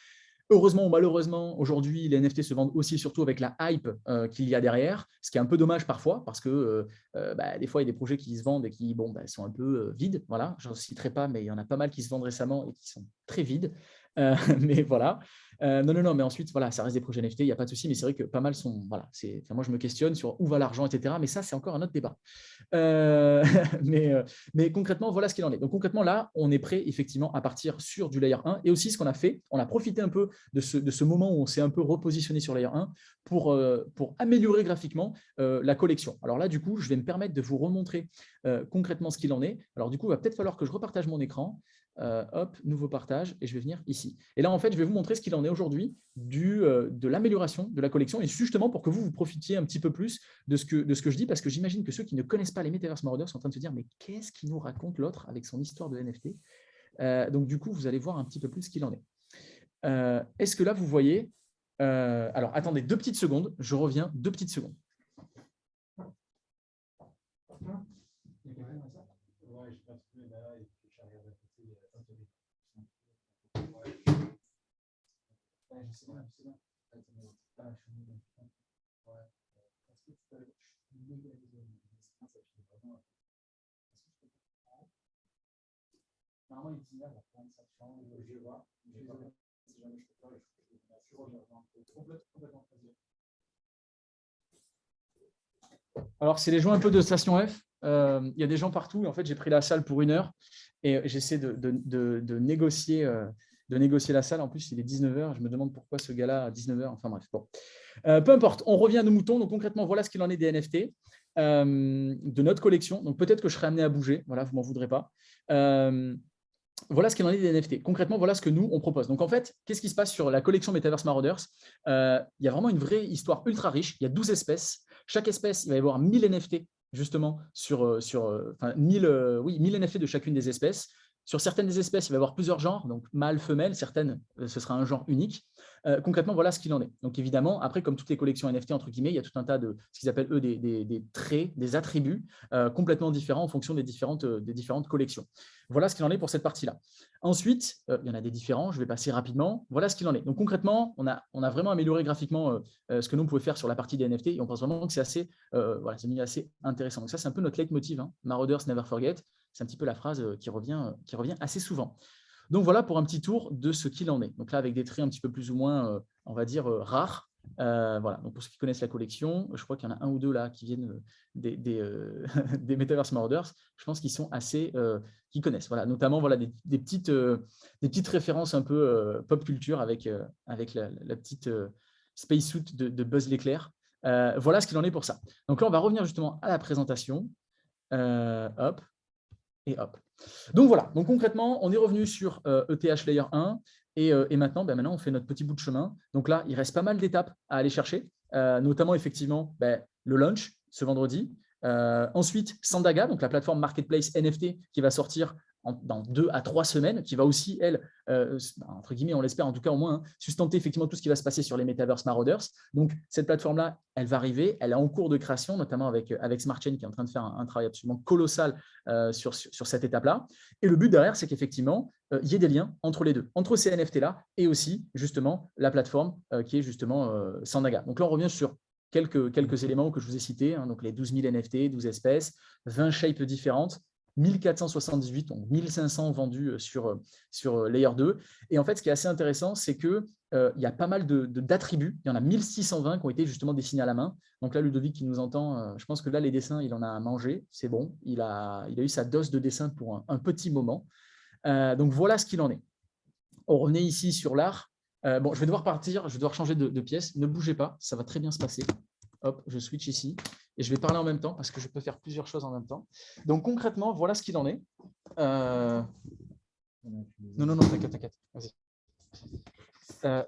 heureusement ou malheureusement, aujourd'hui, les NFT se vendent aussi et surtout avec la hype qu'il y a derrière, ce qui est un peu dommage parfois parce que des fois, il y a des projets qui se vendent et qui sont un peu vides. Voilà, je ne citerai pas, mais il y en a pas mal qui se vendent récemment et qui sont très vides. Mais voilà. Non, mais ensuite, voilà, ça reste des projets NFT, il n'y a pas de souci, mais c'est vrai que pas mal sont… Voilà, moi, je me questionne sur où va l'argent, etc. Mais ça, c'est encore un autre débat. Mais concrètement, voilà ce qu'il en est. Donc concrètement, là, on est prêt effectivement à partir sur du Layer 1. Et aussi, ce qu'on a fait, on a profité un peu de ce moment où on s'est un peu repositionné sur Layer 1 pour améliorer graphiquement la collection. Alors là, du coup, je vais me permettre de vous remontrer concrètement ce qu'il en est. Alors du coup, il va peut-être falloir que je repartage mon écran. Hop, nouveau partage, et je vais venir ici. Et là, en fait, je vais vous montrer ce qu'il en est aujourd'hui de l'amélioration de la collection, et justement pour que vous profitiez un petit peu plus de ce que je dis, parce que j'imagine que ceux qui ne connaissent pas les Metaverse Marauders sont en train de se dire, mais qu'est-ce qu'il nous raconte l'autre avec son histoire de NFT ? Donc, du coup, vous allez voir un petit peu plus ce qu'il en est. Est-ce que là, vous voyez… alors, attendez 2 petites secondes, je reviens 2 petites secondes. Alors, c'est les joints un peu de Station F. Il y a des gens partout. En fait, j'ai pris la salle pour 1 heure et j'essaie de négocier la salle. En plus, il est 19h. Je me demande pourquoi ce gars-là à 19h. Enfin bref, bon. Peu importe, on revient à nos moutons. Donc concrètement, voilà ce qu'il en est des NFT de notre collection. Donc peut-être que je serai amené à bouger. Voilà, vous ne m'en voudrez pas. Voilà ce qu'il en est des NFT. Concrètement, voilà ce que nous, on propose. Donc en fait, qu'est-ce qui se passe sur la collection Metaverse Marauders ? Il y a vraiment une vraie histoire ultra riche. Il y a 12 espèces. Chaque espèce, il va y avoir 1000 NFT justement 1000 NFT de chacune des espèces. Sur certaines des espèces, il va y avoir plusieurs genres, donc mâle, femelle, certaines, ce sera un genre unique. Concrètement, voilà ce qu'il en est. Donc évidemment, après, comme toutes les collections NFT, entre guillemets, il y a tout un tas de ce qu'ils appellent, eux, des traits, des attributs complètement différents en fonction des différentes collections. Voilà ce qu'il en est pour cette partie-là. Ensuite, il y en a des différents, je vais passer rapidement. Voilà ce qu'il en est. Donc concrètement, on a vraiment amélioré graphiquement ce que nous, on pouvait faire sur la partie des NFT et on pense vraiment que c'est assez, assez intéressant. Donc ça, c'est un peu notre leitmotiv, hein. Marauders never forget. C'est un petit peu la phrase qui revient assez souvent. Donc voilà pour un petit tour de ce qu'il en est. Donc là, avec des traits un petit peu plus ou moins, on va dire, rares. Voilà. Donc pour ceux qui connaissent la collection, je crois qu'il y en a un ou deux là qui viennent des Metaverse Marauders. Je pense qu'ils sont assez, qui connaissent. Voilà. Notamment voilà, des petites références un peu pop culture avec la petite spacesuit de Buzz l'éclair. Voilà ce qu'il en est pour ça. Donc là, on va revenir justement à la présentation. Hop. Et hop. Donc voilà, donc concrètement, on est revenu sur ETH Layer 1 et maintenant, on fait notre petit bout de chemin. Donc là, il reste pas mal d'étapes à aller chercher, notamment effectivement le launch ce vendredi. Ensuite, Sandaga, donc la plateforme marketplace NFT qui va sortir dans 2 à 3 semaines, qui va aussi, elle, entre guillemets, on l'espère en tout cas au moins, hein, sustenter effectivement tout ce qui va se passer sur les Metaverse Marauders. Donc, cette plateforme-là, elle va arriver, elle est en cours de création, notamment avec SmartChain qui est en train de faire un travail absolument colossal sur cette étape-là. Et le but derrière, c'est qu'effectivement, il y ait des liens entre les deux, entre ces NFT-là et aussi, justement, la plateforme qui est justement Sandaga. Donc là, on revient sur quelques éléments que je vous ai cités, hein, donc les 12 000 NFT, 12 espèces, 20 shapes différentes, 1478, donc 1500 vendus sur Layer 2. Et en fait, ce qui est assez intéressant, c'est qu'il y a pas mal d'attributs. Il y en a 1620 qui ont été justement dessinés à la main. Donc là, Ludovic qui nous entend, je pense que là, les dessins, il en a à manger. C'est bon. Il a eu sa dose de dessin pour un petit moment. Donc voilà ce qu'il en est. On revenait ici sur l'art. Bon, je vais devoir partir, je vais devoir changer de pièce. Ne bougez pas, ça va très bien se passer. Hop, je switch ici. Et je vais parler en même temps parce que je peux faire plusieurs choses en même temps. Donc concrètement, voilà ce qu'il en est. Non, t'inquiète. Vas-y.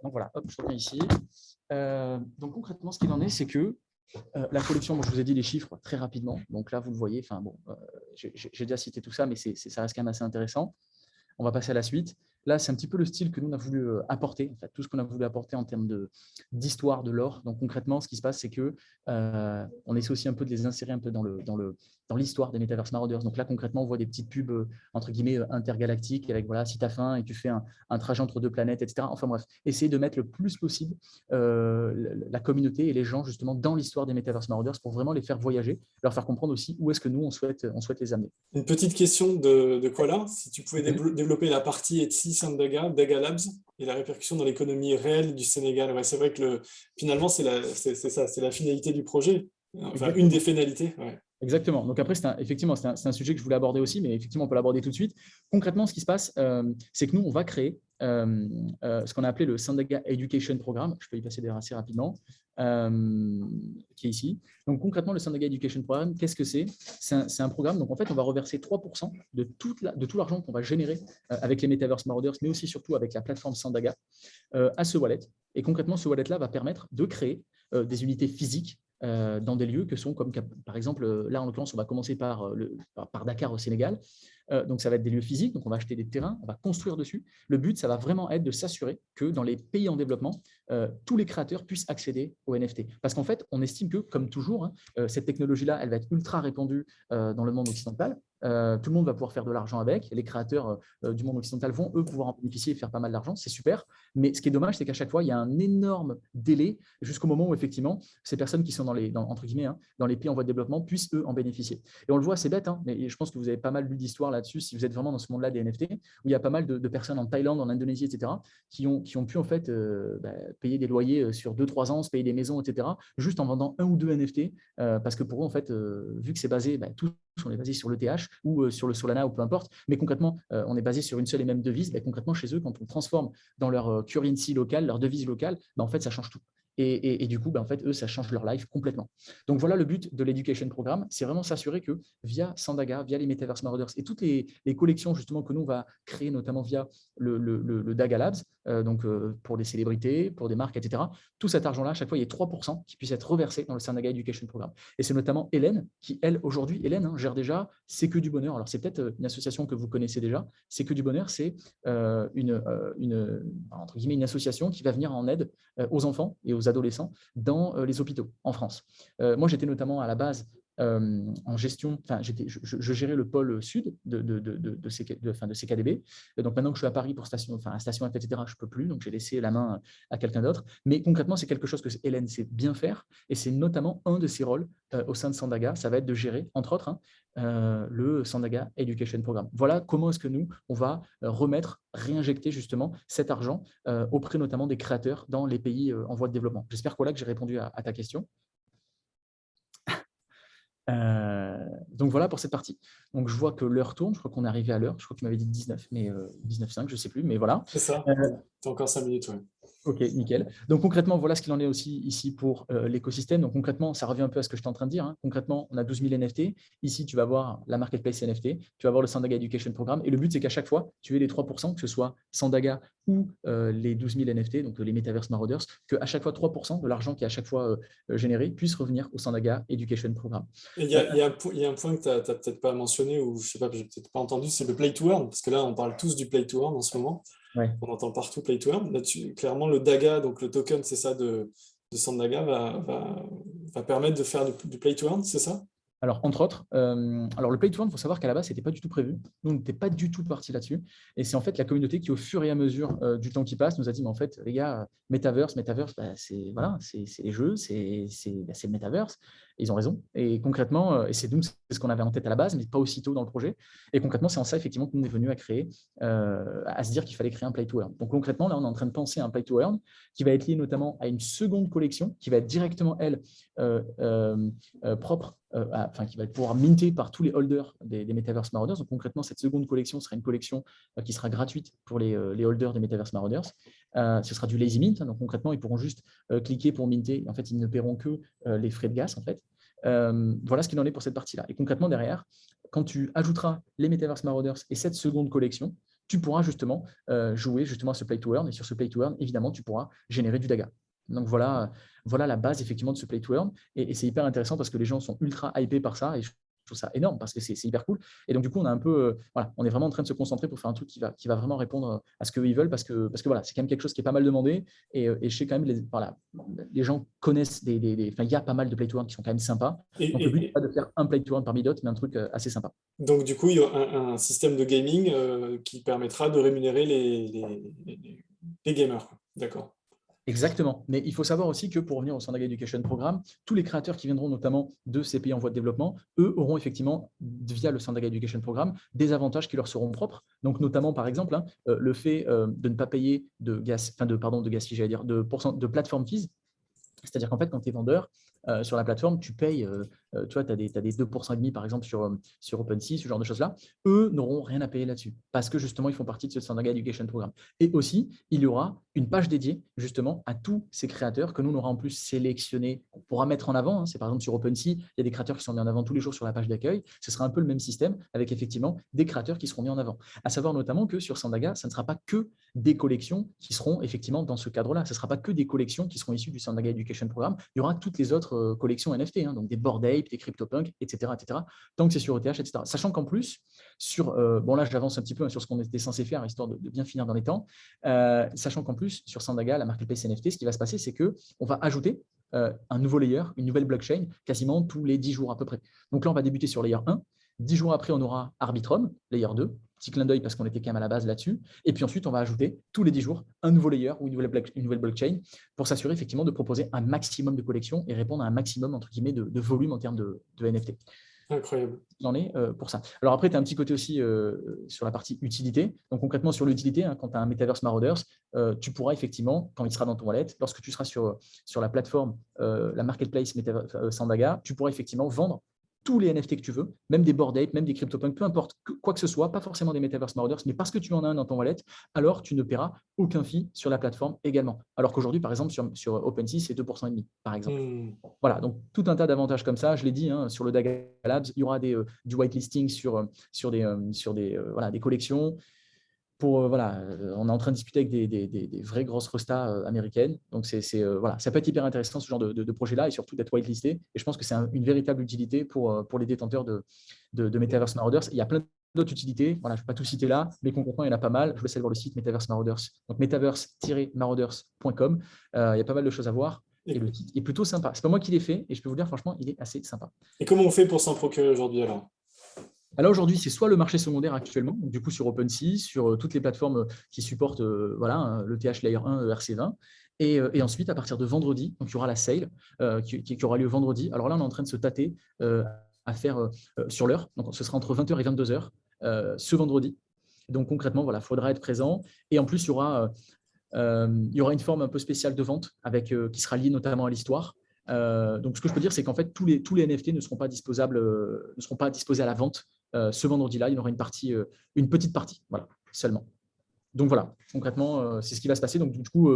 Donc voilà, hop, je reviens ici. Donc concrètement, ce qu'il en est, c'est que la collection, bon, je vous ai dit les chiffres très rapidement. Donc là, vous le voyez. Enfin bon, j'ai déjà cité tout ça, mais ça reste quand même assez intéressant. On va passer à la suite. Là, c'est un petit peu le style que nous, on a voulu apporter, en fait, tout ce qu'on a voulu apporter en termes d'histoire de l'or. Donc, concrètement, ce qui se passe, c'est qu'on essaie aussi un peu de les insérer un peu dans l'histoire des Metaverse Marauders. Donc là, concrètement, on voit des petites pubs, entre guillemets, intergalactiques, avec, voilà, si tu as faim et tu fais un trajet entre 2 planètes, etc. Enfin bref, essayer de mettre le plus possible la communauté et les gens, justement, dans l'histoire des Metaverse Marauders pour vraiment les faire voyager, leur faire comprendre aussi où est-ce que nous, on souhaite les amener. Une petite question de Koala, si tu pouvais développer la partie Etsy Sandaga, Daga Labs et la répercussion dans l'économie réelle du Sénégal. Ouais, c'est vrai que finalement, c'est ça, c'est la finalité du projet. Enfin, une des finalités. Ouais. Exactement. Donc après, effectivement, c'est un sujet que je voulais aborder aussi, mais effectivement, on peut l'aborder tout de suite. Concrètement, ce qui se passe, c'est que nous, on va créer ce qu'on a appelé le Sandaga Education Programme. Je peux y passer assez rapidement, qui est ici. Donc concrètement, le Sandaga Education Programme, qu'est-ce que c'est ? C'est un programme. Donc en fait, on va reverser 3% de tout l'argent qu'on va générer avec les Metaverse Marauders, mais aussi surtout avec la plateforme Sandaga, à ce wallet. Et concrètement, ce wallet-là va permettre de créer des unités physiques dans des lieux que sont comme, par exemple, là en l'occurrence, on va commencer par Dakar au Sénégal. Donc, ça va être des lieux physiques. Donc, on va acheter des terrains, on va construire dessus. Le but, ça va vraiment être de s'assurer que dans les pays en développement, tous les créateurs puissent accéder aux NFT. Parce qu'en fait, on estime que, comme toujours, hein, cette technologie-là, elle va être ultra répandue dans le monde occidental. Tout le monde va pouvoir faire de l'argent avec. Les créateurs du monde occidental vont, eux, pouvoir en bénéficier et faire pas mal d'argent. C'est super. Mais ce qui est dommage, c'est qu'à chaque fois, il y a un énorme délai jusqu'au moment où, effectivement, ces personnes qui sont entre guillemets, hein, dans les pays en voie de développement puissent, eux, en bénéficier. Et on le voit, c'est bête, hein, mais je pense que vous avez pas mal lu d'histoires là-dessus, si vous êtes vraiment dans ce monde-là des NFT, où il y a pas mal de personnes en Thaïlande, en Indonésie, etc., qui ont pu, en fait, payer des loyers sur 2-3 ans, se payer des maisons, etc., juste en vendant 1 ou 2 NFT, parce que pour eux, en fait, vu que c'est basé, tout on est basé sur l'ETH ou sur le Solana ou peu importe, mais concrètement, on est basé sur une seule et même devise. Concrètement, chez eux, quand on transforme dans leur currency locale, leur devise locale, en fait, ça change tout. Et du coup, en fait, eux, ça change leur life complètement. Donc, voilà le but de l'Education Programme, c'est vraiment s'assurer que via Sandaga, via les Metaverse Marauders et toutes les collections justement que nous, on va créer, notamment via le Daga Labs, pour des célébrités, pour des marques, etc. Tout cet argent-là, à chaque fois, il y a 3% qui puissent être reversés dans le Sandaga Education Programme. Et c'est notamment Hélène qui, elle, aujourd'hui, gère déjà C'est que du bonheur. Alors, c'est peut-être une association que vous connaissez déjà. C'est que du bonheur, c'est entre guillemets, une association qui va venir en aide aux enfants et aux adolescents dans les hôpitaux en France. Moi, j'étais notamment à la base en gestion, je gérais le pôle sud de CKDB. Donc maintenant que je suis à Paris pour Station F, etc., je ne peux plus, donc j'ai laissé la main à quelqu'un d'autre. Mais concrètement, c'est quelque chose que Hélène sait bien faire, et c'est notamment un de ses rôles au sein de Sandaga, ça va être de gérer, entre autres, le Sandaga Education Programme. Voilà comment est-ce que nous, on va réinjecter justement cet argent auprès notamment des créateurs dans les pays en voie de développement. J'espère que j'ai répondu à ta question. Donc voilà pour cette partie. Donc je vois que l'heure tourne, je crois qu'on est arrivé à l'heure. Je crois que tu m'avais dit 19, mais 19,5, je ne sais plus, mais voilà. C'est ça, tu as encore 5 minutes. Ouais. Ok, nickel. Donc concrètement, voilà ce qu'il en est aussi ici pour l'écosystème. Donc concrètement, ça revient un peu à ce que je suis en train de dire. Concrètement, on a 12 000 NFT. Ici, tu vas voir la marketplace NFT, tu vas voir le Sandaga Education Programme. Et le but, c'est qu'à chaque fois, tu aies les 3%, que ce soit Sandaga ou les 12 000 NFT, donc les Metaverse Marauders, qu'à chaque fois, 3% de l'argent qui est à chaque fois généré puisse revenir au Sandaga Education Programme. Et il y a un point que tu n'as peut-être pas mentionné, ou je ne sais pas, j'ai peut-être pas entendu, c'est le Play to Earn, parce que là, on parle tous du Play to Earn en ce moment. Ouais. On entend partout Play to Earn. Là, clairement, le DAGA, donc le token, c'est ça, de Sandaga, va permettre de faire du Play to Earn, c'est ça? Alors, entre autres, le Play to Earn, il faut savoir qu'à la base, ce n'était pas du tout prévu. Nous, on n'était pas du tout parti là-dessus. Et c'est en fait la communauté qui, au fur et à mesure du temps qui passe, nous a dit, mais en fait, les gars, Metaverse, c'est les jeux, c'est le Metaverse. Et ils ont raison. Et concrètement, et c'est ce qu'on avait en tête à la base, mais pas aussitôt dans le projet. Et concrètement, c'est en ça, effectivement, que nous est venu à se dire qu'il fallait créer un Play to Earn. Donc, concrètement, là, on est en train de penser à un Play to Earn qui va être lié notamment à une seconde collection qui va être directement, elle, propre, qui va pouvoir minter par tous les holders des Metaverse Marauders. Donc concrètement, cette seconde collection sera une collection qui sera gratuite pour les holders des Metaverse Marauders. Ce sera du lazy mint, donc concrètement, ils pourront juste cliquer pour minter. En fait, ils ne paieront que les frais de gaz, en fait. Voilà ce qu'il en est pour cette partie-là. Et concrètement, derrière, quand tu ajouteras les Metaverse Marauders et cette seconde collection, tu pourras justement jouer justement à ce Play to Earn. Et sur ce Play to Earn, évidemment, tu pourras générer du DAGA. Donc voilà la base effectivement de ce Play to Earn. Et c'est hyper intéressant parce que les gens sont ultra hypés par ça. Et je trouve ça énorme parce que c'est hyper cool. Et donc du coup, on a un peu, on est vraiment en train de se concentrer pour faire un truc qui va vraiment répondre à ce qu'ils veulent parce que voilà, c'est quand même quelque chose qui est pas mal demandé. Et je sais quand même, les gens connaissent il y a pas mal de Play to Earn qui sont quand même sympas. Donc le but, n'est pas de faire un Play to Earn parmi d'autres, mais un truc assez sympa. Donc du coup, il y a un système de gaming qui permettra de rémunérer les gamers. D'accord. Exactement. Mais il faut savoir aussi que pour revenir au Sandaga Education Programme, tous les créateurs qui viendront notamment de ces pays en voie de développement, eux auront effectivement, via le Sandaga Education Programme, des avantages qui leur seront propres. Donc notamment, par exemple, le fait de ne pas payer de plateforme fees. C'est-à-dire qu'en fait, quand tu es vendeur sur la plateforme, tu payes, tu as des 2,5% par exemple sur OpenSea, ce genre de choses-là. Eux n'auront rien à payer là-dessus parce que justement, ils font partie de ce Sandaga Education Programme. Et aussi, il y aura une page dédiée justement à tous ces créateurs que nous, on aura en plus sélectionnés, qu'on pourra mettre en avant. C'est par exemple sur OpenSea, il y a des créateurs qui sont mis en avant tous les jours sur la page d'accueil. Ce sera un peu le même système avec effectivement des créateurs qui seront mis en avant. À savoir notamment que sur Sandaga, ça ne sera pas que des collections qui seront effectivement dans ce cadre-là. Ce ne sera pas que des collections qui seront issues du Sandaga Education Programme. Il y aura toutes les autres collections NFT, donc des Bored Ape, des CryptoPunk, etc., tant que c'est sur ETH, etc. Sachant qu'en plus, là j'avance un petit peu sur ce qu'on était censé faire, histoire de bien finir dans les temps, sachant qu'en plus, sur Sandaga, la marketplace NFT, ce qui va se passer, c'est qu'on va ajouter un nouveau layer, une nouvelle blockchain, quasiment tous les 10 jours à peu près. Donc là, on va débuter sur layer 1. 10 jours après, on aura Arbitrum, layer 2. Petit clin d'œil parce qu'on était quand même à la base là-dessus. Et puis ensuite, on va ajouter tous les 10 jours un nouveau layer ou une nouvelle blockchain pour s'assurer effectivement de proposer un maximum de collections et répondre à un maximum entre guillemets de volume en termes de NFT. Incroyable. J'en ai pour ça. Alors après, tu as un petit côté aussi sur la partie utilité. Donc concrètement, sur l'utilité, quand tu as un Metaverse Marauders, tu pourras effectivement, quand il sera dans ton wallet, lorsque tu seras sur la plateforme, la marketplace Sandaga, tu pourras effectivement vendre tous les NFT que tu veux, même des Bored Ape, même des CryptoPunk, peu importe quoi que ce soit, pas forcément des Metaverse Marauders, mais parce que tu en as un dans ton wallet, alors tu ne paieras aucun fee sur la plateforme également. Alors qu'aujourd'hui, par exemple, sur OpenSea, c'est 2,5%, par exemple. Voilà, donc tout un tas d'avantages comme ça. Je l'ai dit, sur le DAGA Labs, il y aura du whitelisting sur des collections. voilà, on est en train de discuter avec des vraies grosses restas américaines. Donc, voilà, ça peut être hyper intéressant ce genre de projet-là et surtout d'être whitelisté. Et je pense que c'est une véritable utilité pour les détenteurs de Metaverse Marauders. Il y a plein d'autres utilités. Voilà, je ne vais pas tout citer là, mais concrètement, il y en a pas mal. Je vous laisse aller voir le site Metaverse Marauders. Donc, metaverse-marauders.com. Il y a pas mal de choses à voir. Et le site est plutôt sympa. Ce n'est pas moi qui l'ai fait et je peux vous dire, franchement, il est assez sympa. Et comment on fait pour s'en procurer aujourd'hui alors? Alors aujourd'hui, c'est soit le marché secondaire actuellement, donc du coup sur OpenSea, sur toutes les plateformes qui supportent voilà, le TH Layer 1, ERC20. Et ensuite, à partir de vendredi, donc il y aura la sale qui aura lieu vendredi. Alors là, on est en train de se tâter à faire sur l'heure. Donc ce sera entre 20h et 22h ce vendredi. Donc concrètement, voilà, il faudra être présent. Et en plus, il y aura une forme un peu spéciale de vente qui sera liée notamment à l'histoire. Donc, ce que je peux dire, c'est qu'en fait, tous les NFT ne seront pas disposés à la vente ce vendredi-là. Il y aura une petite partie, voilà, seulement. Donc voilà, concrètement, c'est ce qui va se passer. Donc du coup,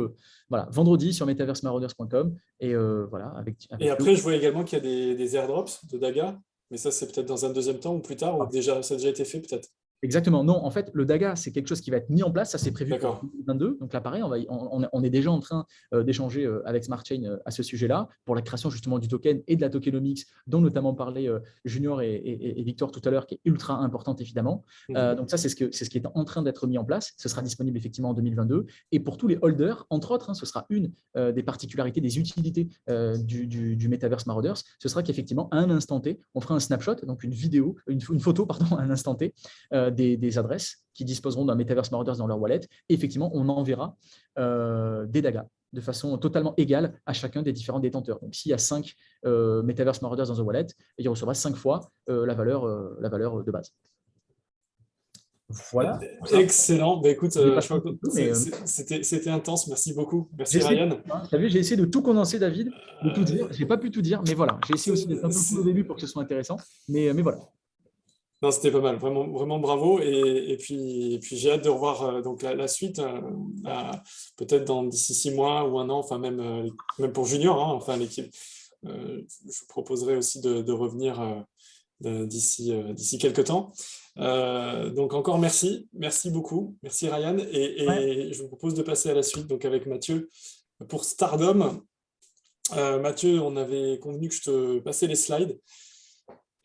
voilà, vendredi sur metaversemarauders.com et voilà. Et après, je vois également qu'il y a des airdrops de Daga, mais ça, c'est peut-être dans un deuxième temps ou plus tard, ou déjà, ça a déjà été fait peut-être. Exactement. Non, en fait, le DAGA, c'est quelque chose qui va être mis en place. Ça, c'est prévu pour 2022. Donc là, pareil, on est déjà en train d'échanger avec Smart Chain à ce sujet-là pour la création justement du token et de la tokenomics, dont notamment parlait Junior et Victor tout à l'heure, qui est ultra importante évidemment. Donc ça, c'est ce qui est en train d'être mis en place. Ce sera disponible effectivement en 2022. Et pour tous les holders, entre autres, ce sera une des particularités, des utilités du Metaverse Marauders. Ce sera qu'effectivement, à un instant T, on fera un snapshot, donc une photo, pardon, à un instant T, des adresses qui disposeront d'un Metaverse Marauders dans leur wallet. Et effectivement, on enverra des DAGA de façon totalement égale à chacun des différents détenteurs. Donc, s'il y a 5 Metaverse Marauders dans un wallet, il recevra 5 fois la valeur de base. Voilà. Excellent. Bah, écoute, c'était intense. Merci beaucoup. Merci Ryan. Tu as vu, j'ai essayé de tout condenser, David, de tout dire. Je n'ai pas pu tout dire, mais voilà. J'ai essayé aussi d'être un peu cool au début pour que ce soit intéressant. Mais voilà. Non, c'était pas mal, vraiment, vraiment bravo. Et puis j'ai hâte de revoir donc la suite, peut-être d'ici 6 mois ou un an, enfin même pour Junior, hein, enfin l'équipe. Je vous proposerai aussi de revenir d'ici quelques temps. Donc encore merci beaucoup, merci Ryan. Et je vous propose de passer à la suite donc avec Mathieu pour Stardom. Mathieu, on avait convenu que je te passais les slides.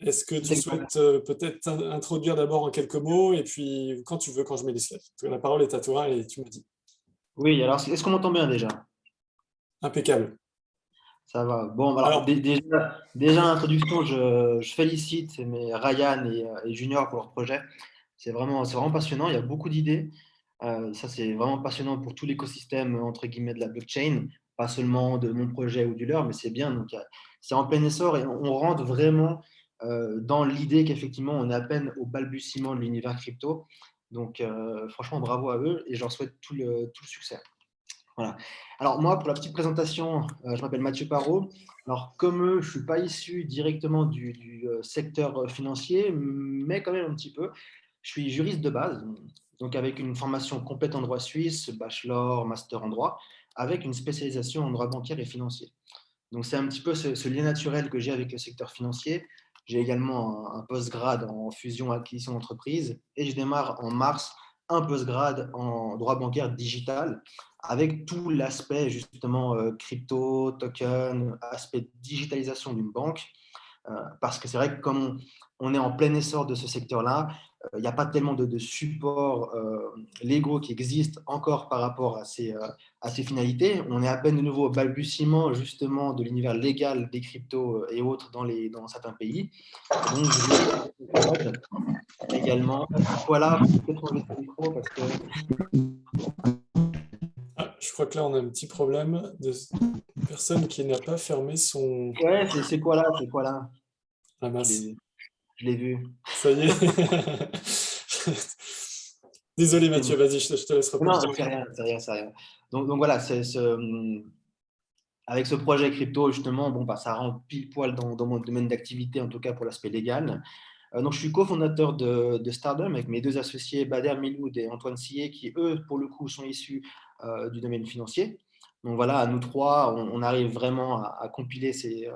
Est-ce que tu souhaites peut-être introduire d'abord en quelques mots et puis quand tu veux, quand je mets les slides. La parole est à toi et tu me dis. Oui, alors est-ce qu'on m'entend bien déjà? Impeccable. Ça va. Bon, alors déjà l'introduction, je félicite Ryan et Junior pour leur projet. C'est vraiment passionnant, il y a beaucoup d'idées. Ça, c'est vraiment passionnant pour tout l'écosystème, entre guillemets, de la blockchain, pas seulement de mon projet ou du leur, mais c'est bien. Donc, c'est en plein essor et on rentre vraiment dans l'idée qu'effectivement, on est à peine au balbutiement de l'univers crypto. Donc, franchement, bravo à eux et je leur souhaite tout le succès. Voilà. Alors, moi, pour la petite présentation, je m'appelle Mathieu Parot. Alors, comme eux, je ne suis pas issu directement du secteur financier, mais quand même un petit peu. Je suis juriste de base, donc avec une formation complète en droit suisse, bachelor, master en droit, avec une spécialisation en droit bancaire et financier. Donc, c'est un petit peu ce lien naturel que j'ai avec le secteur financier. J'ai également un postgrad en fusion-acquisition d'entreprise et je démarre en mars un postgrad en droit bancaire digital avec tout l'aspect justement crypto, token, aspect digitalisation d'une banque. Parce que c'est vrai que comme on est en plein essor de ce secteur-là, il n'y a pas tellement de supports légaux qui existent encore par rapport à ces finalités. On est à peine de nouveau au balbutiement justement de l'univers légal des cryptos et autres dans certains pays. Donc, également. Voilà, peut-être enlever le micro parce que... je crois que là, on a un petit problème de personne qui n'a pas fermé son... Ouais, c'est quoi là? Ah mince. Je l'ai vu. Ça y est. Désolé Mathieu, vas-y, je te laisse reprendre. Non, c'est rien. Donc voilà, avec ce projet crypto, justement, ça rentre pile poil dans mon domaine d'activité, en tout cas pour l'aspect légal. Donc, je suis cofondateur de Stardom avec mes deux associés, Bader Miloud et Antoine Sillet, qui, eux, pour le coup, sont issus du domaine financier. Donc, voilà, à nous trois, on arrive vraiment à compiler ces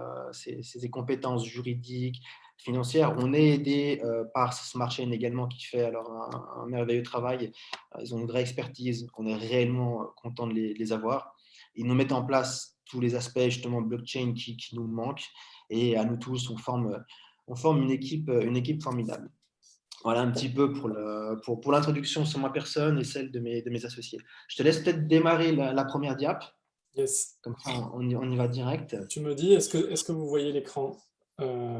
compétences juridiques, financière. On est aidé par Smart Chain également, qui fait alors un merveilleux travail. Ils ont une vraie expertise. On est réellement content de les avoir. Ils nous mettent en place tous les aspects justement blockchain qui nous manquent. Et à nous tous, on forme une équipe formidable. Voilà un petit peu pour l'introduction sur ma personne et celle de mes associés. Je te laisse peut-être démarrer la première diap. Yes. Comme ça, on y va direct. Tu me dis, est-ce que vous voyez l'écran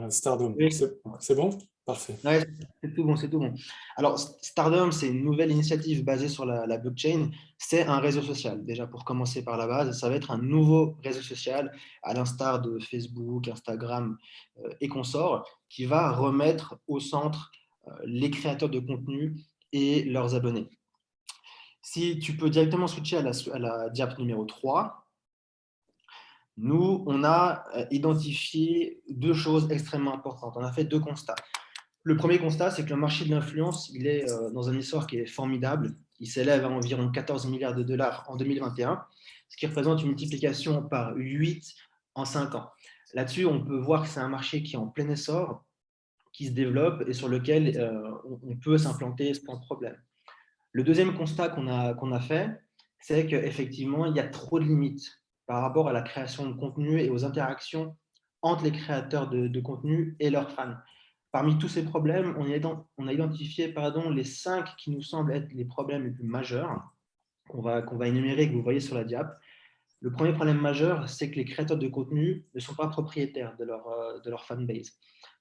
Stardom? Oui. C'est bon? Parfait. Ouais, c'est tout bon, c'est tout bon. Alors, Stardom, c'est une nouvelle initiative basée sur la blockchain. C'est un réseau social, déjà pour commencer par la base. Ça va être un nouveau réseau social, à l'instar de Facebook, Instagram et consorts, qui va remettre au centre les créateurs de contenu et leurs abonnés. Si tu peux directement switcher à la diap numéro 3, nous, on a identifié deux choses extrêmement importantes. On a fait deux constats. Le premier constat, c'est que le marché de l'influence, il est dans un essor qui est formidable. Il s'élève à environ 14 milliards de dollars en 2021, ce qui représente une multiplication par 8 en 5 ans. Là-dessus, on peut voir que c'est un marché qui est en plein essor, qui se développe et sur lequel on peut s'implanter sans problème. Le deuxième constat qu'on a fait, c'est qu'effectivement, il y a trop de limites par rapport à la création de contenu et aux interactions entre les créateurs de contenu et leurs fans. Parmi tous ces problèmes, on a identifié les 5 qui nous semblent être les problèmes les plus majeurs qu'on va énumérer, que vous voyez sur la diap. Le premier problème majeur, c'est que les créateurs de contenu ne sont pas propriétaires de leur fanbase.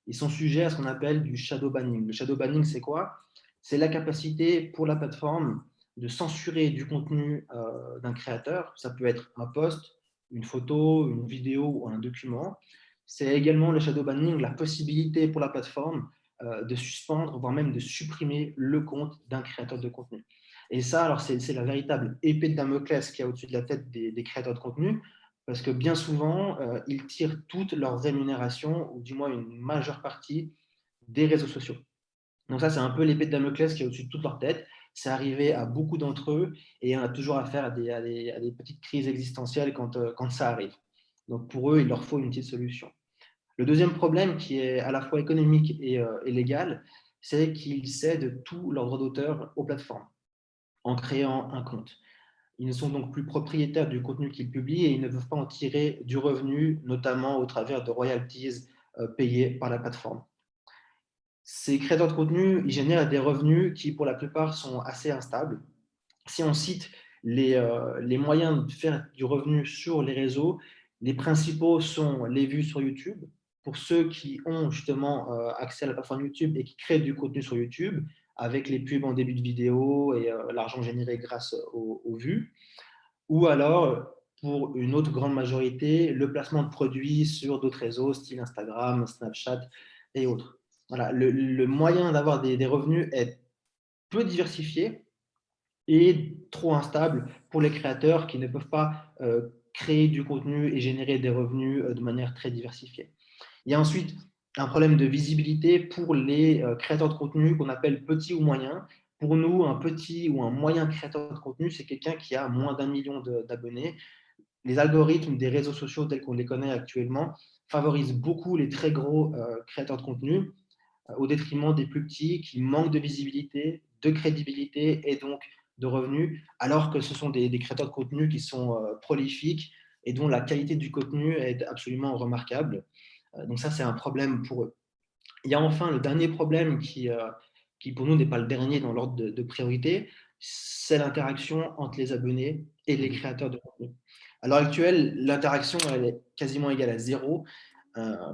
Ils sont sujets à ce qu'on appelle du shadow banning. Le shadow banning, c'est quoi? C'est la capacité pour la plateforme de censurer du contenu d'un créateur. Ça peut être un post, une photo, une vidéo ou un document. C'est également le shadow banning, la possibilité pour la plateforme de suspendre, voire même de supprimer le compte d'un créateur de contenu. Et ça, alors c'est la véritable épée de Damoclès qui est au-dessus de la tête des créateurs de contenu, parce que bien souvent, ils tirent toute leur rémunération, ou du moins une majeure partie, des réseaux sociaux. Donc ça, c'est un peu l'épée de Damoclès qui est au-dessus de toute leur tête. C'est arrivé à beaucoup d'entre eux et on a toujours affaire à des petites crises existentielles quand ça arrive. Donc pour eux, il leur faut une petite solution. Le deuxième problème, qui est à la fois économique et légal, c'est qu'ils cèdent tous leurs droits d'auteur aux plateformes en créant un compte. Ils ne sont donc plus propriétaires du contenu qu'ils publient et ils ne peuvent pas en tirer du revenu, notamment au travers de royalties payées par la plateforme. Ces créateurs de contenu, ils génèrent des revenus qui, pour la plupart, sont assez instables. Si on cite les moyens de faire du revenu sur les réseaux, les principaux sont les vues sur YouTube. Pour ceux qui ont justement accès à la plateforme YouTube et qui créent du contenu sur YouTube, avec les pubs en début de vidéo et l'argent généré grâce aux vues. Ou alors, pour une autre grande majorité, le placement de produits sur d'autres réseaux, style Instagram, Snapchat et autres. Voilà, le moyen d'avoir des revenus est peu diversifié et trop instable pour les créateurs qui ne peuvent pas créer du contenu et générer des revenus de manière très diversifiée. Il y a ensuite un problème de visibilité pour les créateurs de contenu qu'on appelle petits ou moyens. Pour nous, un petit ou un moyen créateur de contenu, c'est quelqu'un qui a moins d'1 million d'abonnés. Les algorithmes des réseaux sociaux tels qu'on les connaît actuellement favorisent beaucoup les très gros créateurs de contenu au détriment des plus petits qui manquent de visibilité, de crédibilité et donc de revenus, alors que ce sont des créateurs de contenu qui sont prolifiques et dont la qualité du contenu est absolument remarquable. Donc ça, c'est un problème pour eux. Il y a enfin le dernier problème qui pour nous n'est pas le dernier dans l'ordre de priorité, c'est l'interaction entre les abonnés et les créateurs de contenu. À l'heure actuelle, l'interaction elle est quasiment égale à 0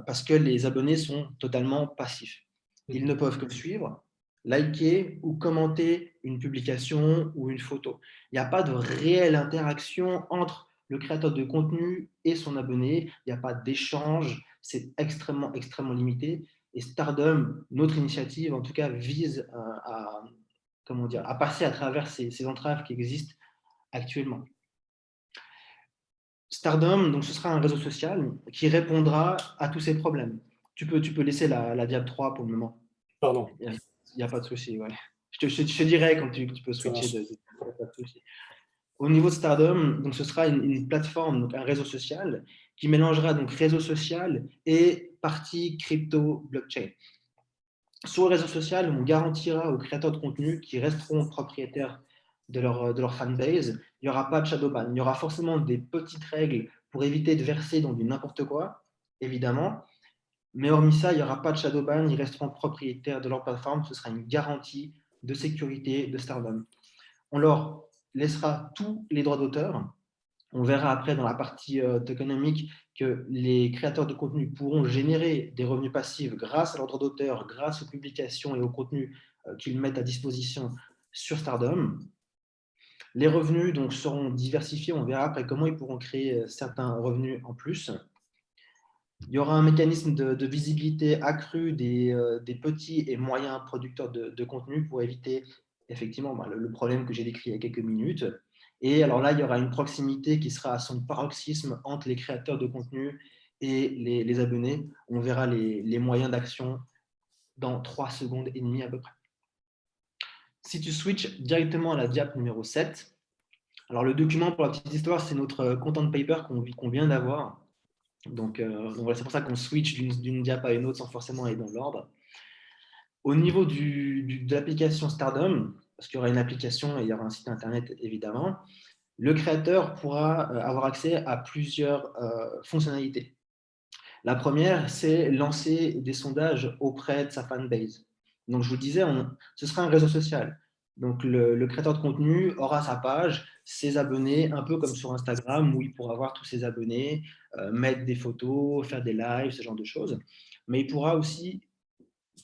parce que les abonnés sont totalement passifs. Ils ne peuvent que suivre, liker ou commenter une publication ou une photo. Il n'y a pas de réelle interaction entre le créateur de contenu et son abonné. Il n'y a pas d'échange. C'est extrêmement, extrêmement limité. Et Stardom, notre initiative, en tout cas, vise à passer à travers ces entraves qui existent actuellement. Stardom, donc, ce sera un réseau social qui répondra à tous ces problèmes. Tu peux laisser la diap 3 pour le moment. Pardon. Il n'y a pas de souci. Ouais. Je te dirai quand tu peux switcher. Pas de souci. Au niveau de Stardom, donc, ce sera une plateforme, donc un réseau social, qui mélangera donc réseau social et partie crypto blockchain. Sur le réseau social, on garantira aux créateurs de contenu qui resteront propriétaires de leur fanbase, il n'y aura pas de shadow ban. Il y aura forcément des petites règles pour éviter de verser dans du n'importe quoi, évidemment. Mais hormis ça, il n'y aura pas de shadow ban, ils resteront propriétaires de leur plateforme. Ce sera une garantie de sécurité de Stardom. On leur laissera tous les droits d'auteur. On verra après dans la partie tokenomique que les créateurs de contenu pourront générer des revenus passifs grâce à leurs droits d'auteur, grâce aux publications et au contenu qu'ils mettent à disposition sur Stardom. Les revenus donc, seront diversifiés. On verra après comment ils pourront créer certains revenus en plus. Il y aura un mécanisme de visibilité accrue des petits et moyens producteurs de contenu pour éviter effectivement le problème que j'ai décrit il y a quelques minutes. Et alors là, il y aura une proximité qui sera à son paroxysme entre les créateurs de contenu et les abonnés. On verra les moyens d'action dans 3 secondes et demie à peu près. Si tu switches directement à la diap numéro 7, alors le document, pour la petite histoire, c'est notre content paper qu'on vient d'avoir. Donc voilà, c'est pour ça qu'on switch d'une diap à une autre sans forcément aller dans l'ordre. Au niveau de l'application Stardom, parce qu'il y aura une application et il y aura un site internet évidemment, le créateur pourra avoir accès à plusieurs fonctionnalités. La première, c'est lancer des sondages auprès de sa fanbase. Donc, je vous le disais, ce sera un réseau social. Donc, le créateur de contenu aura sa page, ses abonnés, un peu comme sur Instagram, où il pourra voir tous ses abonnés, mettre des photos, faire des lives, ce genre de choses. Mais il pourra aussi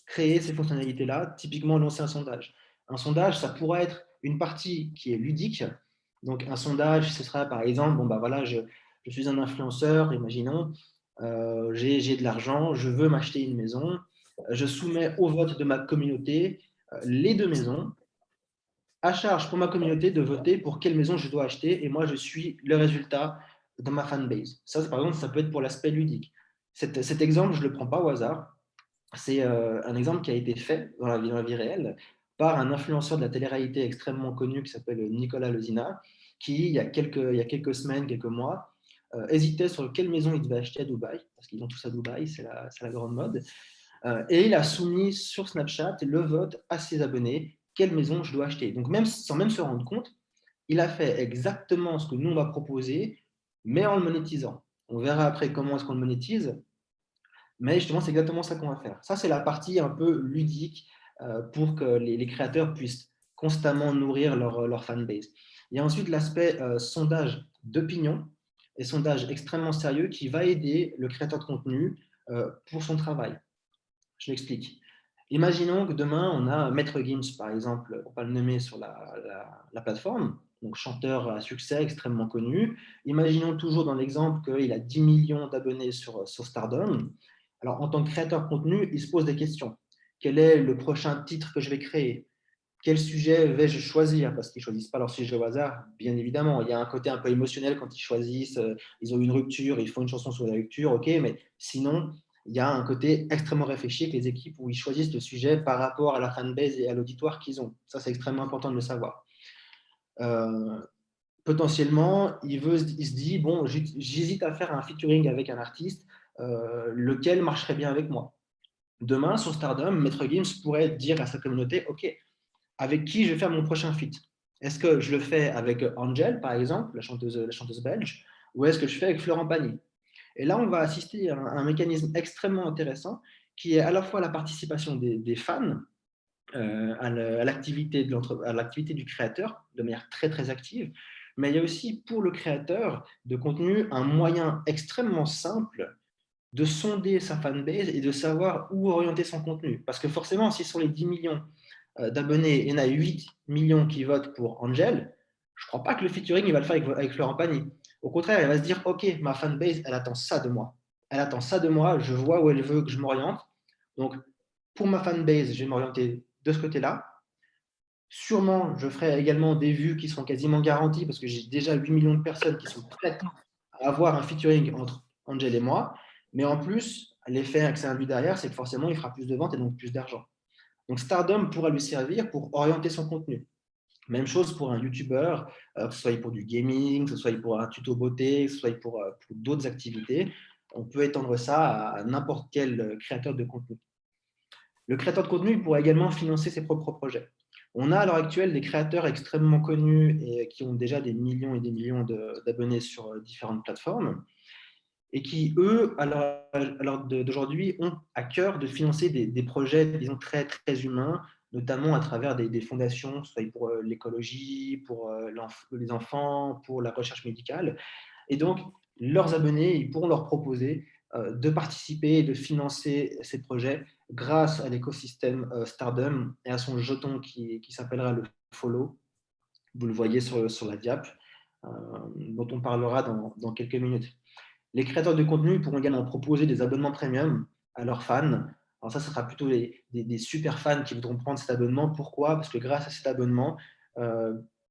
créer ces fonctionnalités-là, typiquement lancer un sondage. Un sondage, ça pourra être une partie qui est ludique. Donc, un sondage, ce sera par exemple, bon, bah voilà, je suis un influenceur, imaginons, j'ai de l'argent, je veux m'acheter une maison, je soumets au vote de ma communauté les 2 maisons, à charge pour ma communauté de voter pour quelle maison je dois acheter, et moi je suis le résultat de ma fanbase. Ça, par exemple, ça peut être pour l'aspect ludique. Cet exemple, je ne le prends pas au hasard. C'est un exemple qui a été fait dans la vie réelle par un influenceur de la télé-réalité extrêmement connu qui s'appelle Nicolas Lezina, qui, il y a quelques semaines, quelques mois, hésitait sur quelle maison il devait acheter à Dubaï, parce qu'ils ont tous à Dubaï, c'est la grande mode. Et il a soumis sur Snapchat le vote à ses abonnés, quelle maison je dois acheter. Donc, sans même se rendre compte, il a fait exactement ce que nous, on va proposer, mais en le monétisant. On verra après comment est-ce qu'on le monétise, mais justement, c'est exactement ça qu'on va faire. Ça, c'est la partie un peu ludique pour que les créateurs puissent constamment nourrir leur fanbase. Il y a ensuite l'aspect sondage d'opinion et sondage extrêmement sérieux qui va aider le créateur de contenu pour son travail. Je m'explique. Imaginons que demain, on a Maître Gims, par exemple, on va le nommer sur la plateforme, donc chanteur à succès extrêmement connu. Imaginons toujours dans l'exemple qu'il a 10 millions d'abonnés sur Stardom. Alors, en tant que créateur de contenu, il se pose des questions. Quel est le prochain titre que je vais créer? Quel sujet vais-je choisir? Parce qu'ils ne choisissent pas leur sujet au hasard, bien évidemment. Il y a un côté un peu émotionnel quand ils choisissent, ils ont une rupture, ils font une chanson sur la rupture, ok, mais sinon, il y a un côté extrêmement réfléchi avec les équipes où ils choisissent le sujet par rapport à la fanbase et à l'auditoire qu'ils ont. Ça, c'est extrêmement important de le savoir. Potentiellement, il se dit, bon, j'hésite à faire un featuring avec un artiste, lequel marcherait bien avec moi. Demain, sur Stardom, Maître Gims pourrait dire à sa communauté, ok, avec qui je vais faire mon prochain feat? Est-ce que je le fais avec Angel, par exemple, la chanteuse belge, ou est-ce que je fais avec Florent Pagny? Et là, on va assister à un mécanisme extrêmement intéressant qui est à la fois la participation des fans à l'activité du créateur de manière très, très active, mais il y a aussi pour le créateur de contenu un moyen extrêmement simple de sonder sa fanbase et de savoir où orienter son contenu. Parce que forcément, si sur les 10 millions d'abonnés, il y en a 8 millions qui votent pour Angel, je ne crois pas que le featuring, il va le faire avec Florent Pagny. Au contraire, elle va se dire, OK, ma fanbase, elle attend ça de moi. Elle attend ça de moi, je vois où elle veut que je m'oriente. Donc, pour ma fanbase, je vais m'orienter de ce côté-là. Sûrement, je ferai également des vues qui seront quasiment garanties parce que j'ai déjà 8 millions de personnes qui sont prêtes à avoir un featuring entre Angel et moi. Mais en plus, l'effet que ça induit derrière, c'est que forcément, il fera plus de ventes et donc plus d'argent. Donc, Stardom pourra lui servir pour orienter son contenu. Même chose pour un YouTuber, que ce soit pour du gaming, que ce soit pour un tuto beauté, que ce soit pour d'autres activités. on peut étendre ça à n'importe quel créateur de contenu. Le créateur de contenu pourra également financer ses propres projets. On a à l'heure actuelle des créateurs extrêmement connus et qui ont déjà des millions et des millions d'abonnés sur différentes plateformes et qui, eux, à l'heure d'aujourd'hui, ont à cœur de financer des projets, disons, très, très humains, notamment à travers des fondations, soit pour l'écologie, pour les enfants, pour la recherche médicale. Et donc, leurs abonnés, ils pourront leur proposer de participer et de financer ces projets grâce à l'écosystème Stardom et à son jeton qui s'appellera le Follow. Vous le voyez sur la diap, dont on parlera dans quelques minutes. Les créateurs de contenu pourront également proposer des abonnements premium à leurs fans. Alors ça, ce sera plutôt des super fans qui voudront prendre cet abonnement. Pourquoi? Parce que grâce à cet abonnement,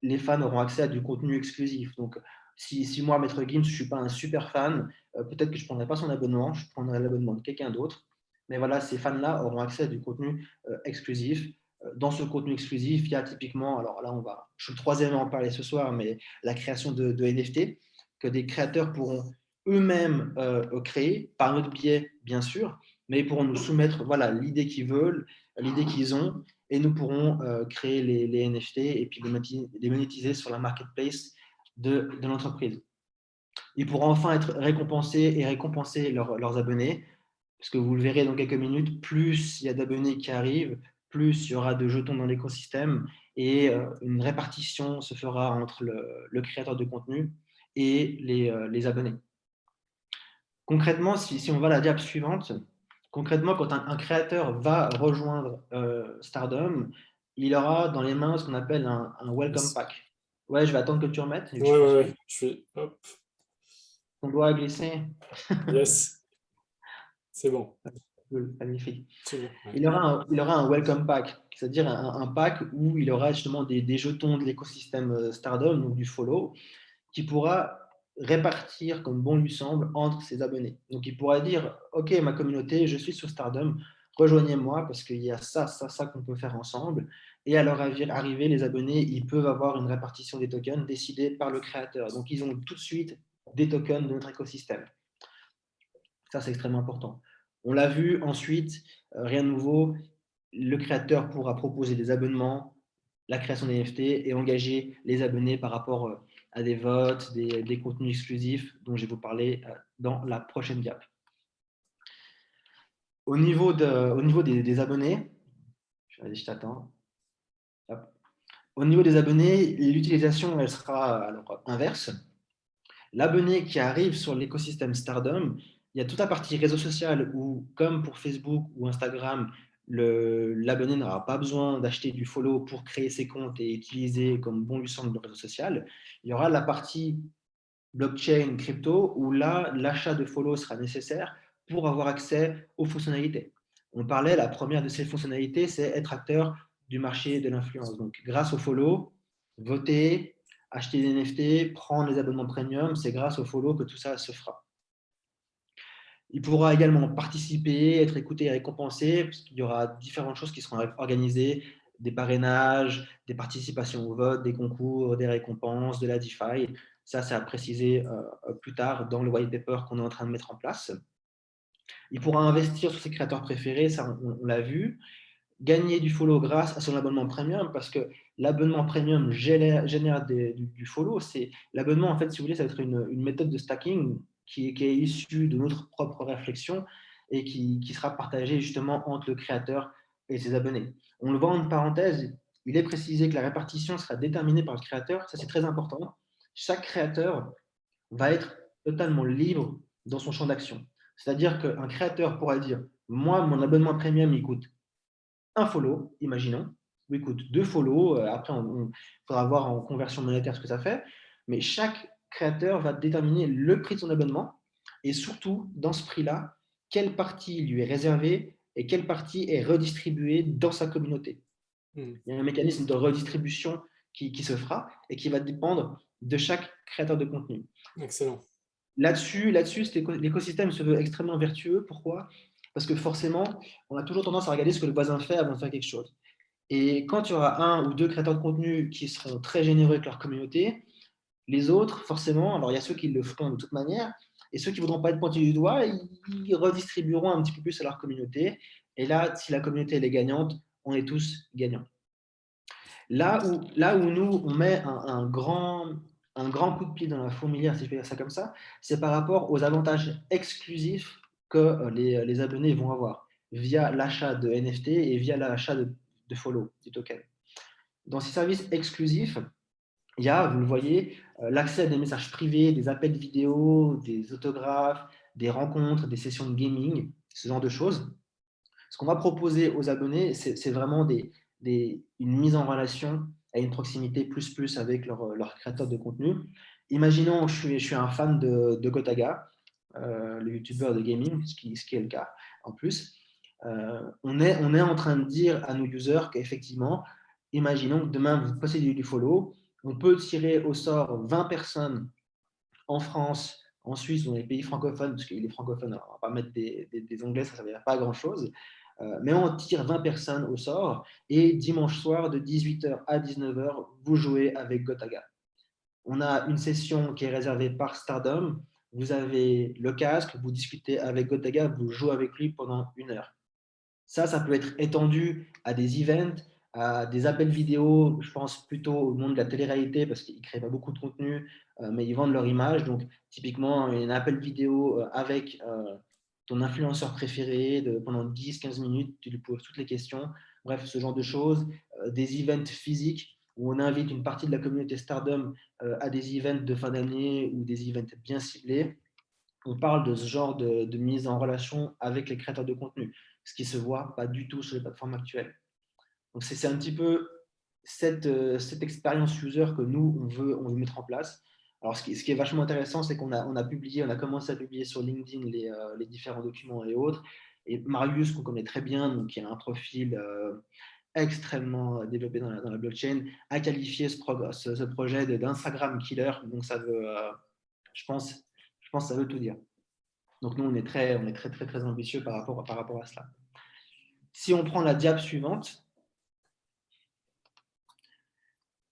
les fans auront accès à du contenu exclusif. Donc, si moi, Maître Gims, je ne suis pas un super fan, peut-être que je ne prendrai pas son abonnement, je prendrai l'abonnement de quelqu'un d'autre. Mais voilà, ces fans-là auront accès à du contenu exclusif. Dans ce contenu exclusif, il y a typiquement, alors là, je suis le troisième à en parler ce soir, mais la création de NFT, que des créateurs pourront eux-mêmes créer, par notre biais, bien sûr, mais ils pourront nous soumettre l'idée qu'ils veulent, l'idée qu'ils ont, et nous pourrons créer les NFT et puis les monétiser sur la marketplace de l'entreprise. Ils pourront enfin être récompensés et récompenser leurs abonnés, parce que vous le verrez dans quelques minutes, plus il y a d'abonnés qui arrivent, plus il y aura de jetons dans l'écosystème et une répartition se fera entre le créateur de contenu et les abonnés. Concrètement, si on va à la diapo suivante, concrètement, quand un créateur va rejoindre Stardom, il aura dans les mains ce qu'on appelle un welcome pack. Ouais, je vais attendre que tu remettes. Ouais. Je fais hop. On doit glisser. Yes. C'est bon. Magnifique. C'est bon, ouais. Il aura un welcome pack, c'est-à-dire un pack où il aura justement des jetons de l'écosystème Stardom, donc du follow, qui pourra répartir comme bon lui semble entre ses abonnés. Donc il pourra dire, OK, ma communauté, je suis sur Stardom, rejoignez-moi parce qu'il y a ça qu'on peut faire ensemble. Et à leur arrivée, les abonnés, ils peuvent avoir une répartition des tokens décidée par le créateur. Donc ils ont tout de suite des tokens de notre écosystème. Ça, c'est extrêmement important. On l'a vu ensuite, rien de nouveau, le créateur pourra proposer des abonnements, la création des NFT et engager les abonnés par rapport à des votes, des contenus exclusifs dont je vais vous parler dans la prochaine diapo. Au niveau des abonnés, je t'attends. Au niveau des abonnés, l'utilisation elle sera alors inverse. L'abonné qui arrive sur l'écosystème Stardom, il y a toute la partie réseau social où, comme pour Facebook ou Instagram, l'abonné n'aura pas besoin d'acheter du follow pour créer ses comptes et utiliser comme bon lui semble le réseau social. Il y aura la partie blockchain crypto où là, l'achat de follow sera nécessaire pour avoir accès aux fonctionnalités. On parlait, la première de ces fonctionnalités, c'est être acteur du marché de l'influence. Donc, grâce au follow, voter, acheter des NFT, prendre les abonnements premium, c'est grâce au follow que tout ça se fera. Il pourra également participer, être écouté et récompensé, parce qu'il y aura différentes choses qui seront organisées, des parrainages, des participations au vote, des concours, des récompenses, de la DeFi. Ça, c'est à préciser plus tard dans le white paper qu'on est en train de mettre en place. Il pourra investir sur ses créateurs préférés, ça on l'a vu. Gagner du follow grâce à son abonnement premium, parce que l'abonnement premium génère du follow. L'abonnement, en fait, si vous voulez, ça va être une méthode de stacking qui est issue de notre propre réflexion et qui sera partagée justement entre le créateur et ses abonnés. On le voit en parenthèse, il est précisé que la répartition sera déterminée par le créateur. Ça, c'est très important. Chaque créateur va être totalement libre dans son champ d'action. C'est-à-dire qu'un créateur pourra dire « Moi, mon abonnement premium, il coûte un follow, imaginons, ou écoute, 2 follow, après on faudra voir en conversion monétaire ce que ça fait, mais chaque créateur va déterminer le prix de son abonnement et surtout, dans ce prix-là, quelle partie lui est réservée et quelle partie est redistribuée dans sa communauté. Il y a un mécanisme de redistribution qui se fera et qui va dépendre de chaque créateur de contenu. Excellent. Là-dessus, l'écosystème se veut extrêmement vertueux. Pourquoi ? Parce que forcément, on a toujours tendance à regarder ce que le voisin fait avant de faire quelque chose. Et quand il y aura 1 ou 2 créateurs de contenu qui seront très généreux avec leur communauté, les autres, forcément, alors il y a ceux qui le feront de toute manière, Et ceux qui ne voudront pas être pointés du doigt, ils redistribueront un petit peu plus à leur communauté. Et là, si la communauté elle est gagnante, on est tous gagnants. Là où nous, on met un grand coup de pied dans la fourmilière, si je peux dire ça comme ça, c'est par rapport aux avantages exclusifs que les abonnés vont avoir via l'achat de NFT et via l'achat de follow, du token. Dans ces services exclusifs, il y a, vous le voyez, l'accès à des messages privés, des appels vidéo, des autographes, des rencontres, des sessions de gaming, ce genre de choses. Ce qu'on va proposer aux abonnés, c'est vraiment une mise en relation et une proximité plus avec leur créateur de contenu. Imaginons que je suis un fan de Gotaga, le youtubeur de gaming, ce qui est le cas en plus. On est en train de dire à nos users qu'effectivement, imaginons que demain vous possédez du follow, on peut tirer au sort 20 personnes en France, en Suisse, dans les pays francophones, parce qu'il est francophone, alors on ne va pas mettre des anglais, ça ne veut dire pas grand-chose, mais on tire 20 personnes au sort et dimanche soir, de 18h à 19h, vous jouez avec Gotaga. On a une session qui est réservée par Stardom, vous avez le casque, vous discutez avec Gotaga, vous jouez avec lui pendant 1 heure. Ça peut être étendu à des events, à des appels vidéo, je pense plutôt au monde de la télé-réalité parce qu'ils ne créent pas beaucoup de contenu, mais ils vendent leur image. Donc, typiquement, un appel vidéo avec ton influenceur préféré pendant 10-15 minutes, tu lui poses toutes les questions. Bref, ce genre de choses. Des events physiques où on invite une partie de la communauté Stardom à des events de fin d'année ou des events bien ciblés. On parle de ce genre de mise en relation avec les créateurs de contenu, ce qui ne se voit pas du tout sur les plateformes actuelles. Donc, c'est un petit peu cette expérience user que nous, on veut mettre en place. Alors, ce qui est vachement intéressant, c'est qu'on a commencé à publier sur LinkedIn les différents documents et autres. Et Marius, qu'on connaît très bien, donc qui a un profil extrêmement développé dans la blockchain, a qualifié ce projet d'Instagram killer. Donc, ça veut, je pense que ça veut tout dire. Donc, nous, on est très ambitieux par rapport à cela. Si on prend la diapo suivante,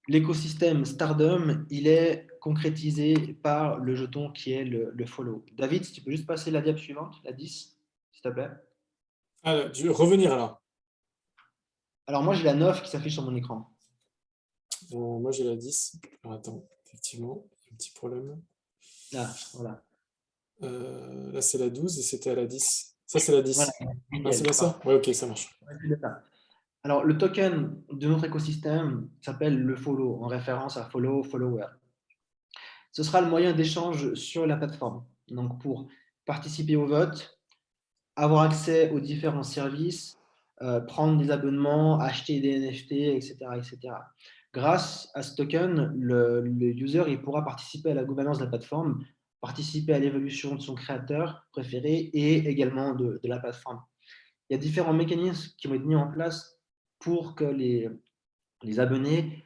l'écosystème Stardom, il est concrétisé par le jeton qui est le follow. David, si tu peux juste passer la diapo suivante, la 10, s'il te plaît. Revenir là. Alors, moi, j'ai la 9 qui s'affiche sur mon écran. Moi, j'ai la 10. Alors, attends, effectivement, il y a un petit problème. Ah, voilà. Là, c'est la 12 et c'était à la 10. Ça, c'est la 10. Voilà. Ah, c'est bien ça? Oui, ok, ça marche. Alors, le token de notre écosystème s'appelle le follow, en référence à follower. Ce sera le moyen d'échange sur la plateforme. Donc, pour participer au vote, avoir accès aux différents services, prendre des abonnements, acheter des NFT, etc. etc. Grâce à ce token, le user il pourra participer à la gouvernance de la plateforme, participer à l'évolution de son créateur préféré et également de la plateforme. Il y a différents mécanismes qui vont être mis en place pour que les abonnés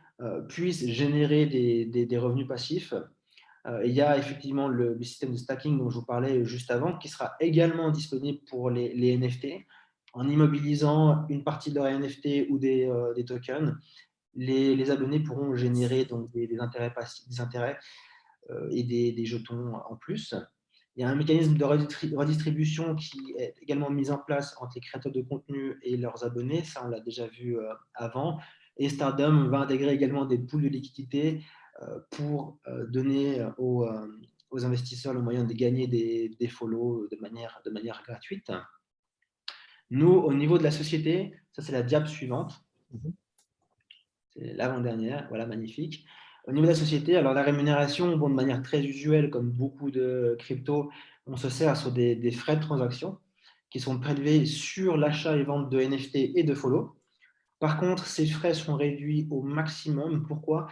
puissent générer des revenus passifs. Il y a effectivement le système de stacking dont je vous parlais juste avant, qui sera également disponible pour les NFT. En immobilisant une partie de leur NFT ou des tokens, les abonnés pourront générer donc des intérêts passifs, des intérêts et des jetons en plus. Il y a un mécanisme de redistribution qui est également mis en place entre les créateurs de contenu et leurs abonnés. Ça, on l'a déjà vu avant. Et Stardom va intégrer également des pools de liquidité pour donner aux investisseurs le moyen de gagner des follow de manière gratuite. Nous, au niveau de la société, ça c'est la diapo suivante. C'est l'avant-dernière, voilà, magnifique. Au niveau de la société, alors la rémunération, bon, de manière très usuelle, comme beaucoup de crypto, on se sert sur des frais de transaction qui sont prélevés sur l'achat et vente de NFT et de follow. Par contre, ces frais sont réduits au maximum. Pourquoi ?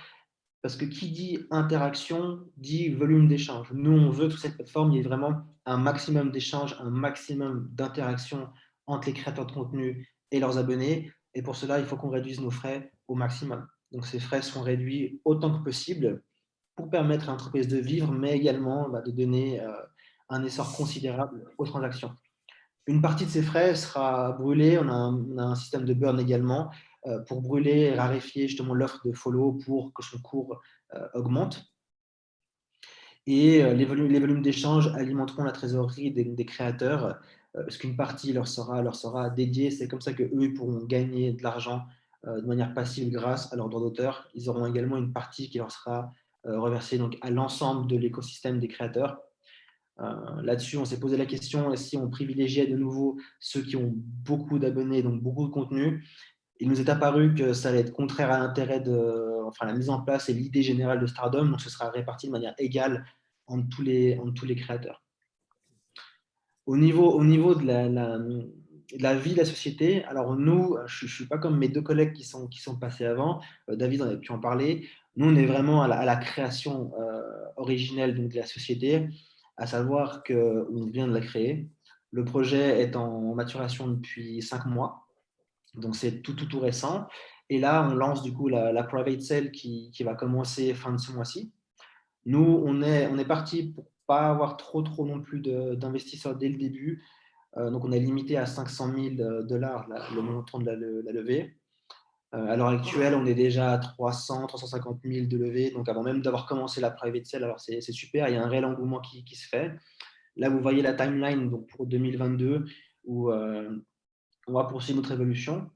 Parce que qui dit interaction dit volume d'échange. Nous, on veut que sur cette plateforme, il y ait vraiment un maximum d'échanges, un maximum d'interaction entre les créateurs de contenu et leurs abonnés. Et pour cela, il faut qu'on réduise nos frais au maximum. Donc, ces frais sont réduits autant que possible pour permettre à l'entreprise de vivre, mais également de donner un essor considérable aux transactions. Une partie de ces frais sera brûlée. On a un système de burn également pour brûler et raréfier justement l'offre de follow pour que son cours augmente. Et les volumes d'échange alimenteront la trésorerie des créateurs, parce qu'une partie leur sera dédiée. C'est comme ça qu'eux pourront gagner de l'argent de manière passive grâce à leurs droits d'auteur. Ils auront également une partie qui leur sera reversée donc, à l'ensemble de l'écosystème des créateurs. Là-dessus, on s'est posé la question, si on privilégiait de nouveau ceux qui ont beaucoup d'abonnés, donc beaucoup de contenu. Il nous est apparu que ça allait être contraire à l'intérêt la mise en place et l'idée générale de Stardom, donc ce sera réparti de manière égale entre tous les créateurs. Au niveau de la vie de la société, alors nous, je ne suis pas comme mes deux collègues qui sont passés avant, David en avait pu en parler, nous on est vraiment à la création originelle donc, de la société, à savoir qu'on vient de la créer. Le projet est en maturation depuis 5 mois, donc c'est tout récent. Et là, on lance du coup la private sale qui va commencer fin de ce mois-ci. Nous, on est parti pour pas avoir trop non plus d'investisseurs dès le début. Donc, on est limité à 500 000 dollars le montant de la levée. À l'heure actuelle, on est déjà à 350 000 de levée. Donc, avant même d'avoir commencé la private sale, alors c'est super, il y a un réel engouement qui se fait. Là, vous voyez la timeline donc pour 2022 où on va poursuivre notre évolution.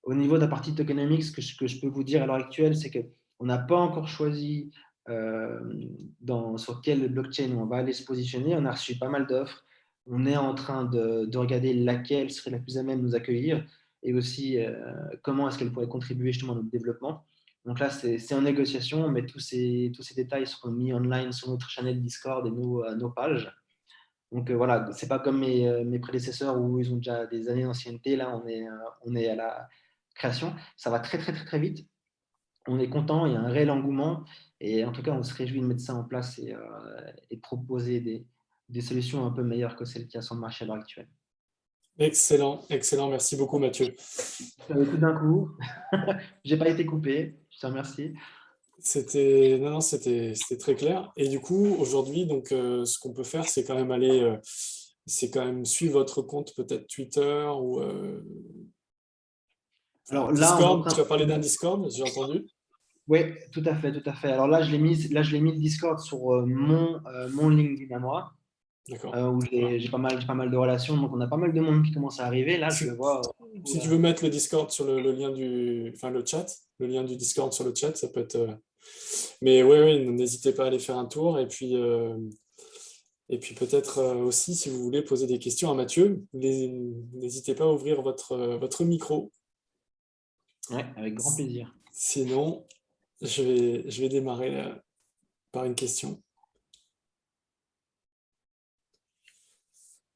Au niveau de la partie tokenomics, ce que je peux vous dire à l'heure actuelle, c'est qu'on n'a pas encore choisi sur quelle blockchain on va aller se positionner. On a reçu pas mal d'offres. On est en train de regarder laquelle serait la plus à même de nous accueillir et aussi comment est-ce qu'elle pourrait contribuer justement à notre développement. Donc là, c'est en négociation, mais tous ces détails seront mis online sur notre channel Discord et nos pages. Donc voilà, c'est pas comme mes prédécesseurs où ils ont déjà des années d'ancienneté. Là, on est à la création. Ça va très vite. On est content, il y a un réel engouement. Et en tout cas, on se réjouit de mettre ça en place et de proposer des solutions un peu meilleures que celles qu'il y a sur le marché à l'heure actuelle. Excellent, excellent. Merci beaucoup, Mathieu. Tout d'un coup, j'ai pas été coupé. Je te remercie. C'était très clair. Et du coup, aujourd'hui, donc, ce qu'on peut faire, c'est quand même suivre votre compte, peut-être Twitter ou Alors là, Discord. Tu as parlé d'un Discord, j'ai entendu. Oui, tout à fait. Alors là, je l'ai mis le Discord sur mon LinkedIn à moi. D'accord. Où j'ai pas mal de relations, donc on a pas mal de monde qui commence à arriver. Là, je le vois. Si tu veux mettre le Discord sur le lien le chat, le lien du Discord sur le chat, ça peut être. Mais oui, n'hésitez pas à aller faire un tour. Et puis peut-être aussi, si vous voulez poser des questions à Mathieu, n'hésitez pas à ouvrir votre micro. Ouais, avec grand plaisir. Sinon, je vais démarrer par une question.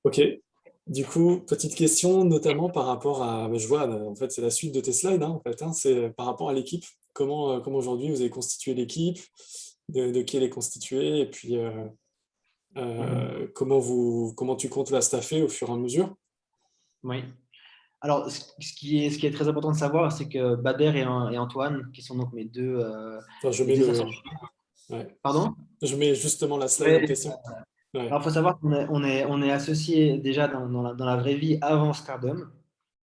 Ok. Du coup, petite question, notamment par rapport à, je vois, en fait, c'est la suite de tes slides, en fait, c'est par rapport à l'équipe. Comment aujourd'hui vous avez constitué l'équipe, de qui elle est constituée, et puis comment tu comptes la staffer au fur et à mesure? Oui. Alors, ce qui est très important de savoir, c'est que Bader et Antoine, qui sont donc mes deux, Enfin, je mes mets deux associés. ouais. Pardon? Je mets justement la slide en Ouais. question. Ouais. Alors, il faut savoir qu'on est associés déjà dans la vraie vie avant Stardom.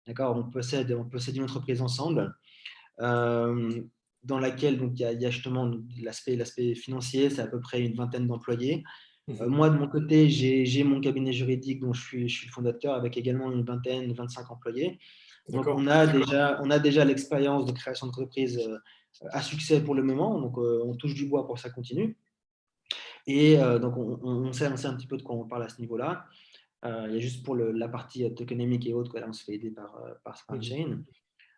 D'accord? On possède une entreprise ensemble. Dans laquelle donc, il y a justement l'aspect financier, c'est à peu près une vingtaine d'employés. Moi, de mon côté, j'ai mon cabinet juridique dont je suis le fondateur avec également une 25 employés. Donc, on a déjà l'expérience de création d'entreprise à succès pour le moment. Donc, on touche du bois pour que ça continue. Et donc, on sait un petit peu de quoi on parle à ce niveau-là. Il y a juste pour la partie tokenomique et autres, là, on se fait aider par SmartChain.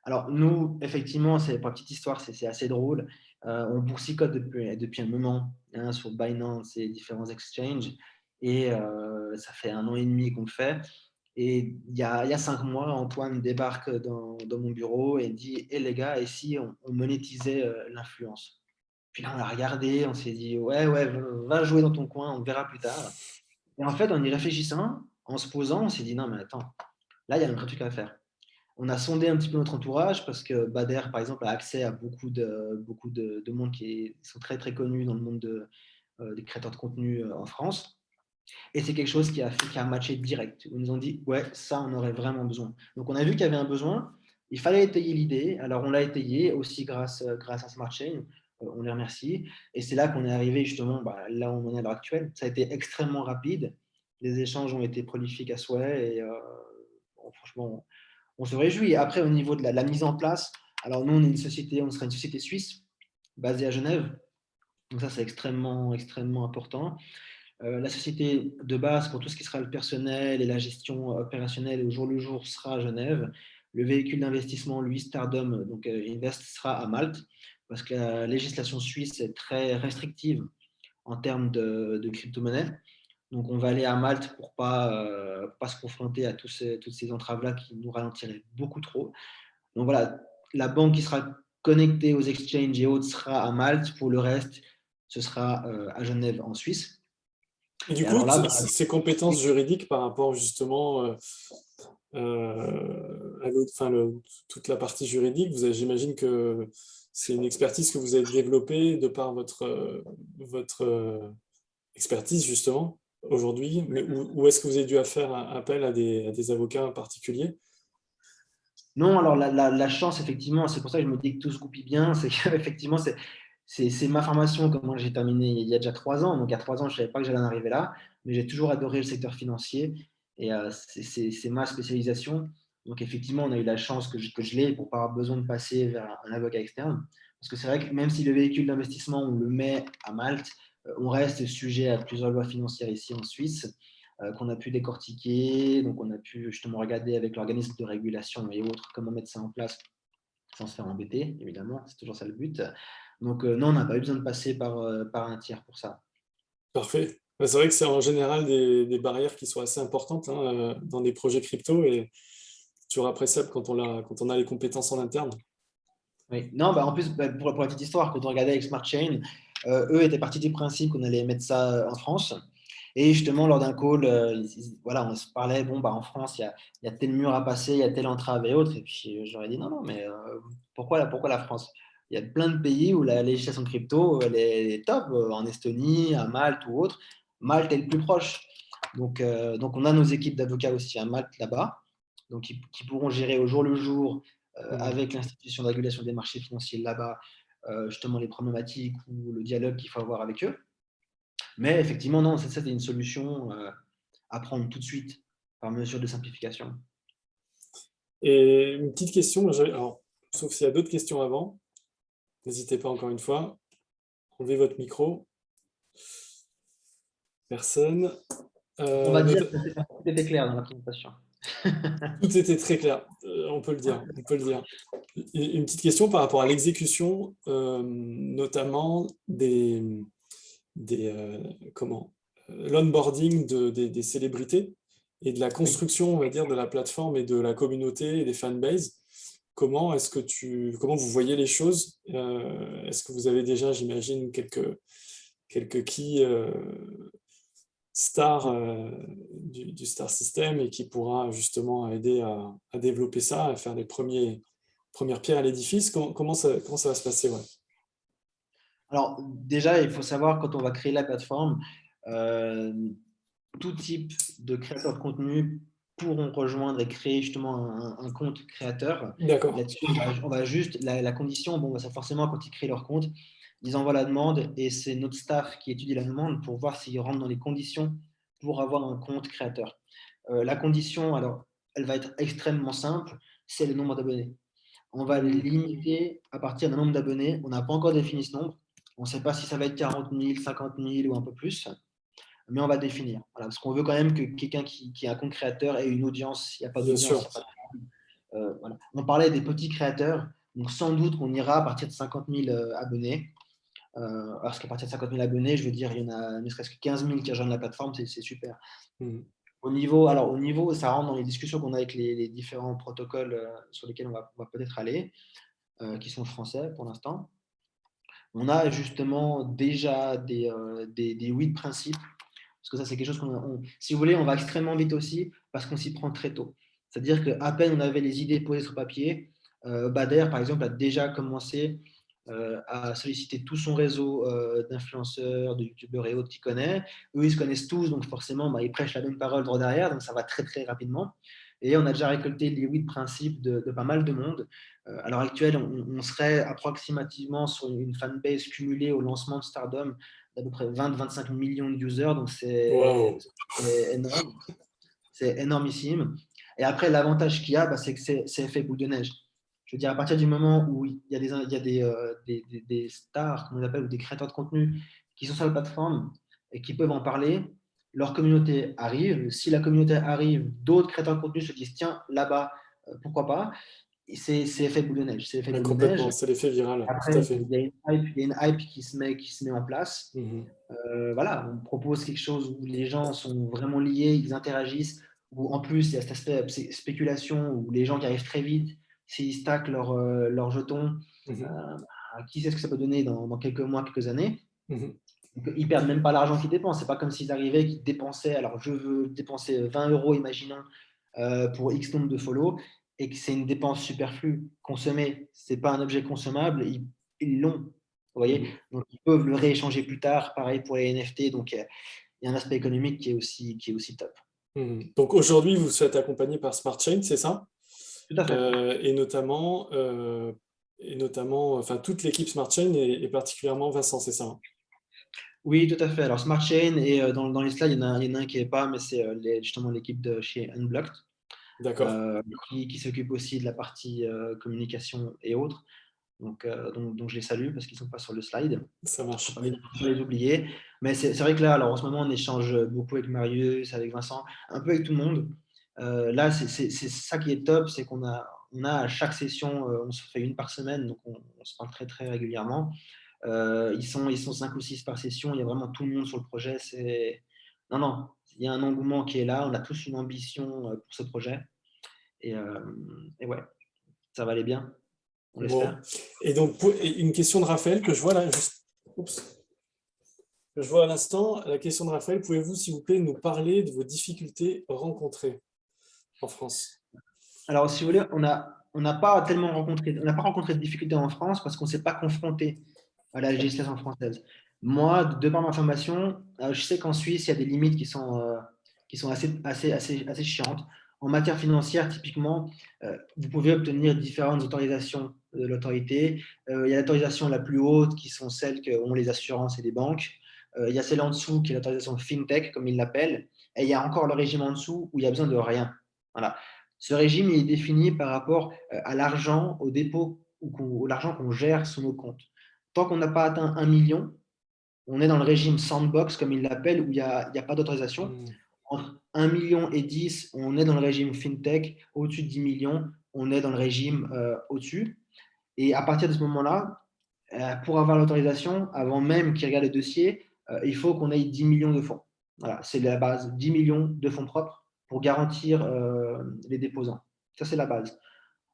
Alors, nous, effectivement, pour la petite histoire, c'est assez drôle. On boursicote depuis un moment sur Binance et différents exchanges. Et ça fait 1 an et demi qu'on le fait. Et il y a 5 mois, Antoine débarque dans mon bureau et dit « Hé les gars, et si on monétisait l'influence ?» Puis là, on l'a regardé, on s'est dit « Ouais, va jouer dans ton coin, on verra plus tard. » Et en fait, en y réfléchissant, en se posant, on s'est dit « Non, mais attends, là, il y a un vrai truc à faire. » On a sondé un petit peu notre entourage parce que Bader, par exemple, a accès à beaucoup de monde qui sont très, très connus dans le monde des créateurs de contenu en France. Et c'est quelque chose qui a matché direct. Ils nous ont dit, ouais, ça, on aurait vraiment besoin. Donc, on a vu qu'il y avait un besoin. Il fallait étayer l'idée. Alors, on l'a étayé aussi grâce à SmartChain. on les remercie. Et c'est là qu'on est arrivé justement là où on en est à l'heure actuelle. Ça a été extrêmement rapide. Les échanges ont été prolifiques à souhait et franchement, on se réjouit. Après, au niveau de la mise en place, alors nous, on sera une société suisse basée à Genève. Donc ça, c'est extrêmement, extrêmement important. La société de base pour tout ce qui sera le personnel et la gestion opérationnelle au jour le jour sera à Genève. Le véhicule d'investissement, lui, Stardom, donc Invest, sera à Malte parce que la législation suisse est très restrictive en termes de crypto-monnaie. Donc, on va aller à Malte pour pas se confronter à toutes ces entraves-là qui nous ralentiraient beaucoup trop. Donc voilà, la banque qui sera connectée aux exchanges et autres sera à Malte. Pour le reste, ce sera à Genève en Suisse. Et du coup, ces compétences juridiques par rapport justement à toute la partie juridique, j'imagine que c'est une expertise que vous avez développée de par votre expertise justement aujourd'hui, mais où est-ce que vous avez dû faire appel à des avocats particuliers? Non, alors la chance, effectivement, c'est pour ça que je me dis que tout se goupille bien, c'est qu'effectivement, c'est ma formation, comme moi j'ai terminé il y a déjà 3 ans, donc il y a 3 ans, je ne savais pas que j'allais en arriver là, mais j'ai toujours adoré le secteur financier et c'est ma spécialisation. Donc effectivement, on a eu la chance que je l'ai pour ne pas avoir besoin de passer vers un avocat externe. Parce que c'est vrai que même si le véhicule d'investissement, on le met à Malte, on reste sujet à plusieurs lois financières ici en Suisse qu'on a pu décortiquer. Donc on a pu justement regarder avec l'organisme de régulation et autres comment mettre ça en place sans se faire embêter, évidemment, c'est toujours ça le but. Donc non, on n'a pas eu besoin de passer par un tiers pour ça. Parfait. C'est vrai que c'est en général des barrières qui sont assez importantes dans des projets crypto et c'est toujours appréciable quand on a les compétences en interne. Oui. Non, en plus, pour la petite histoire, quand on regardait avec Smart Chain, eux étaient partis du principe qu'on allait mettre ça en France. Et justement, lors d'un call, voilà, on se parlait, en France, il y a tel mur à passer, il y a telle entrave et autres. Et puis, j'aurais dit, non, mais pourquoi la France? Il y a plein de pays où la législation crypto, elle est top, en Estonie, à Malte ou autre. Malte est le plus proche. Donc on a nos équipes d'avocats aussi à Malte, là-bas, donc qui pourront gérer au jour le jour, avec l'institution de régulation des marchés financiers là-bas, justement les problématiques ou le dialogue qu'il faut avoir avec eux. Mais effectivement, non, c'était une solution à prendre tout de suite par mesure de simplification. Et une petite question, alors, sauf s'il y a d'autres questions avant, n'hésitez pas encore une fois, enlevez votre micro. Personne. On va dire que c'était clair dans la présentation. Tout était très clair, on peut le dire. Une petite question par rapport à l'exécution, notamment l'onboarding des célébrités et de la construction, on va dire, de la plateforme et de la communauté et des fanbases. Comment vous voyez les choses? Est-ce que vous avez déjà, j'imagine, quelques stars du Star System et qui pourra justement aider à développer ça, à faire les premières pierres à l'édifice? Comment ça va se passer? Ouais. Alors déjà, il faut savoir, quand on va créer la plateforme, tout type de créateurs de contenu pourront rejoindre et créer justement un compte créateur. D'accord. Là-dessus, on va juste, la condition, ça forcément, quand ils créent leur compte, ils envoient la demande et c'est notre staff qui étudie la demande pour voir s'ils rentrent dans les conditions pour avoir un compte créateur. La condition, alors, elle va être extrêmement simple, c'est le nombre d'abonnés. On va les limiter à partir d'un nombre d'abonnés. On n'a pas encore défini ce nombre. On ne sait pas si ça va être 40 000, 50 000 ou un peu plus, mais on va définir. Voilà, parce qu'on veut quand même que quelqu'un qui est un compte créateur ait une audience. Il n'y a pas d'audience. Voilà. On parlait des petits créateurs, donc sans doute qu'on ira à partir de 50 000 abonnés. Parce qu'à partir de 50 000 abonnés, je veux dire, il y en a ne serait-ce que 15 000 qui rejoignent la plateforme, c'est super. Au niveau, ça rentre dans les discussions qu'on a avec les différents protocoles sur lesquels on va peut-être aller, qui sont français pour l'instant. On a justement déjà des 8 principes, parce que ça, c'est quelque chose si vous voulez, on va extrêmement vite aussi, parce qu'on s'y prend très tôt. C'est-à-dire qu'à peine on avait les idées posées sur papier, Bader, par exemple, a déjà commencé à solliciter tout son réseau d'influenceurs, de youtubeurs et autres qu'il connaît. Eux, ils se connaissent tous, donc forcément, ils prêchent la même parole droit derrière, donc ça va très, très rapidement. Et on a déjà récolté les oui de principe de pas mal de monde. À l'heure actuelle, on serait approximativement sur une fanbase cumulée au lancement de Stardom d'à peu près 20-25 millions de users. Donc, Waouh. c'est énorme. C'est énormissime. Et après, l'avantage qu'il y a, c'est que c'est effet boule de neige. Je veux dire, à partir du moment où il y a des stars, comme on appelle, ou des créateurs de contenu qui sont sur la plateforme et qui peuvent en parler, leur communauté arrive. Si la communauté arrive, d'autres créateurs de contenu se disent, tiens, là-bas, pourquoi pas. C'est effet boule de neige. C'est effet Ouais, boule de neige. complètement, c'est l'effet viral, tout à Après, fait. il y a une hype qui se met en place. Voilà, on propose quelque chose où les gens sont vraiment liés, ils interagissent, où en plus il y a cet aspect spéculation où les gens qui arrivent très vite, s'ils stackent leurs jetons, qui sait ce que ça peut donner dans quelques mois, quelques années. Donc, ils perdent même pas l'argent qu'ils dépensent. C'est pas comme s'ils arrivaient, qu'ils dépensaient, alors je veux dépenser 20 €, imaginons, pour X nombre de follow, et que c'est une dépense superflue. Consommer, c'est pas un objet consommable, ils l'ont. Vous voyez, donc ils peuvent le rééchanger plus tard. Pareil pour les NFT. Donc il y a un aspect économique qui est aussi top. Donc aujourd'hui, vous êtes accompagné par Smart Chain, c'est ça? Tout à fait. Et notamment, enfin, toute l'équipe Smart Chain et particulièrement Vincent, c'est ça? Hein? Oui, tout à fait. Alors Smart Chain, et dans les slides, il y en a un qui n'est pas, mais c'est justement l'équipe de chez Unblocked, D'accord, qui s'occupe aussi de la partie communication et autres. Donc, je les salue parce qu'ils ne sont pas sur le slide. ça Faut marche. pas les oublier. Mais c'est vrai que là, alors en ce moment, on échange beaucoup avec Marius, avec Vincent, un peu avec tout le monde. Là, c'est ça qui est top, c'est qu'on a à chaque session, on se fait une par semaine, donc on se parle très très régulièrement. Ils sont 5 ou 6 par session, il y a vraiment tout le monde sur le projet. Non, il y a un engouement qui est là, on a tous une ambition pour ce projet. Et ouais, ça va aller bien, on Bon. l'espère. Et donc, une question de Raphaël que je vois là, que je vois à l'instant. La question de Raphaël, pouvez-vous, s'il vous plaît, nous parler de vos difficultés rencontrées en France? Alors, si vous voulez, on n'a pas rencontré de difficultés en France parce qu'on ne s'est pas confronté à la législation française. Moi, de par ma formation, je sais qu'en Suisse, il y a des limites qui sont assez chiantes. En matière financière, typiquement, vous pouvez obtenir différentes autorisations de l'autorité. Il y a l'autorisation la plus haute, qui sont celles qu'ont les assurances et les banques. Il y a celle en dessous, qui est l'autorisation FinTech, comme ils l'appellent. Et il y a encore le régime en dessous, où il n'y a besoin de rien. Voilà. Ce régime est défini par rapport à l'argent, au dépôt ou l'argent qu'on gère sous nos comptes. Tant qu'on n'a pas atteint 1 million, on est dans le régime sandbox, comme ils l'appellent, où il n'y a pas d'autorisation. Entre 1 million et 10, on est dans le régime FinTech. Au-dessus de 10 millions, on est dans le régime au-dessus. Et à partir de ce moment-là, pour avoir l'autorisation, avant même qu'ils regardent le dossier, il faut qu'on ait 10 millions de fonds. Voilà, c'est la base, 10 millions de fonds propres pour garantir les déposants. Ça, c'est la base.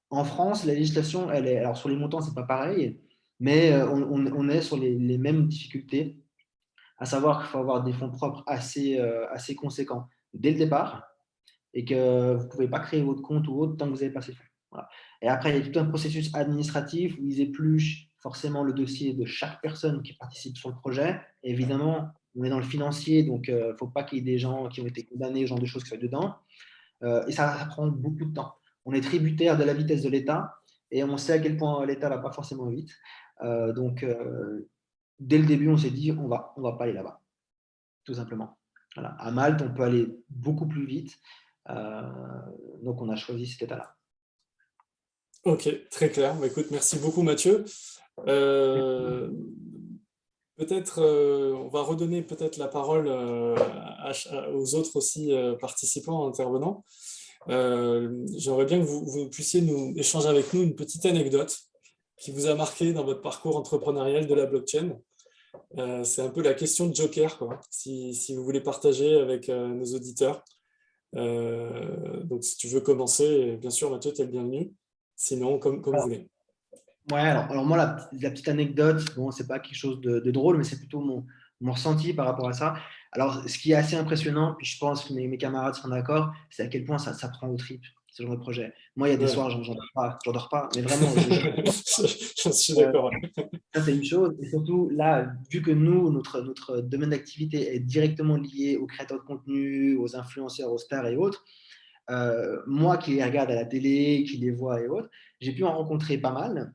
En France, la législation, alors sur les montants, c'est pas pareil, mais on est sur les mêmes difficultés, à savoir qu'il faut avoir des fonds propres assez conséquents dès le départ et que vous ne pouvez pas créer votre compte ou autre tant que vous n'avez pas ces fonds. Voilà. Et après, il y a tout un processus administratif où ils épluchent forcément le dossier de chaque personne qui participe sur le projet. Et évidemment, on est dans le financier, donc il ne faut pas qu'il y ait des gens qui ont été condamnés, ce genre de choses qui soient dedans. Et ça prend beaucoup de temps. On est tributaire de la vitesse de l'État et on sait à quel point l'État ne va pas forcément vite. Donc, dès le début, on s'est dit, on va pas aller là-bas, tout simplement. Voilà. À Malte, on peut aller beaucoup plus vite. Donc, on a choisi cet état-là. Ok, très clair. Bah, écoute, merci beaucoup Mathieu. Peut-être, on va redonner peut-être la parole aux autres aussi participants, intervenants. J'aimerais bien que vous puissiez nous échanger avec nous une petite anecdote qui vous a marqué dans votre parcours entrepreneurial de la blockchain. C'est un peu la question de Joker, quoi, si vous voulez partager avec nos auditeurs. Donc, si tu veux commencer, bien sûr, Mathieu, tu es le bienvenu. Sinon, comme vous voulez. Ouais, alors moi, la petite anecdote, bon, c'est pas quelque chose de drôle, mais c'est plutôt mon ressenti par rapport à ça. Alors, ce qui est assez impressionnant, puis je pense que mes camarades seront d'accord, c'est à quel point ça prend au tripes, ce genre de projet. Moi, il y a des soirs, j'en dors pas, mais vraiment, je suis d'accord. ça, c'est une chose. Et surtout, là, vu que nous, notre domaine d'activité est directement lié aux créateurs de contenu, aux influenceurs, aux stars et autres, moi qui les regarde à la télé, qui les vois et autres, j'ai pu en rencontrer pas mal.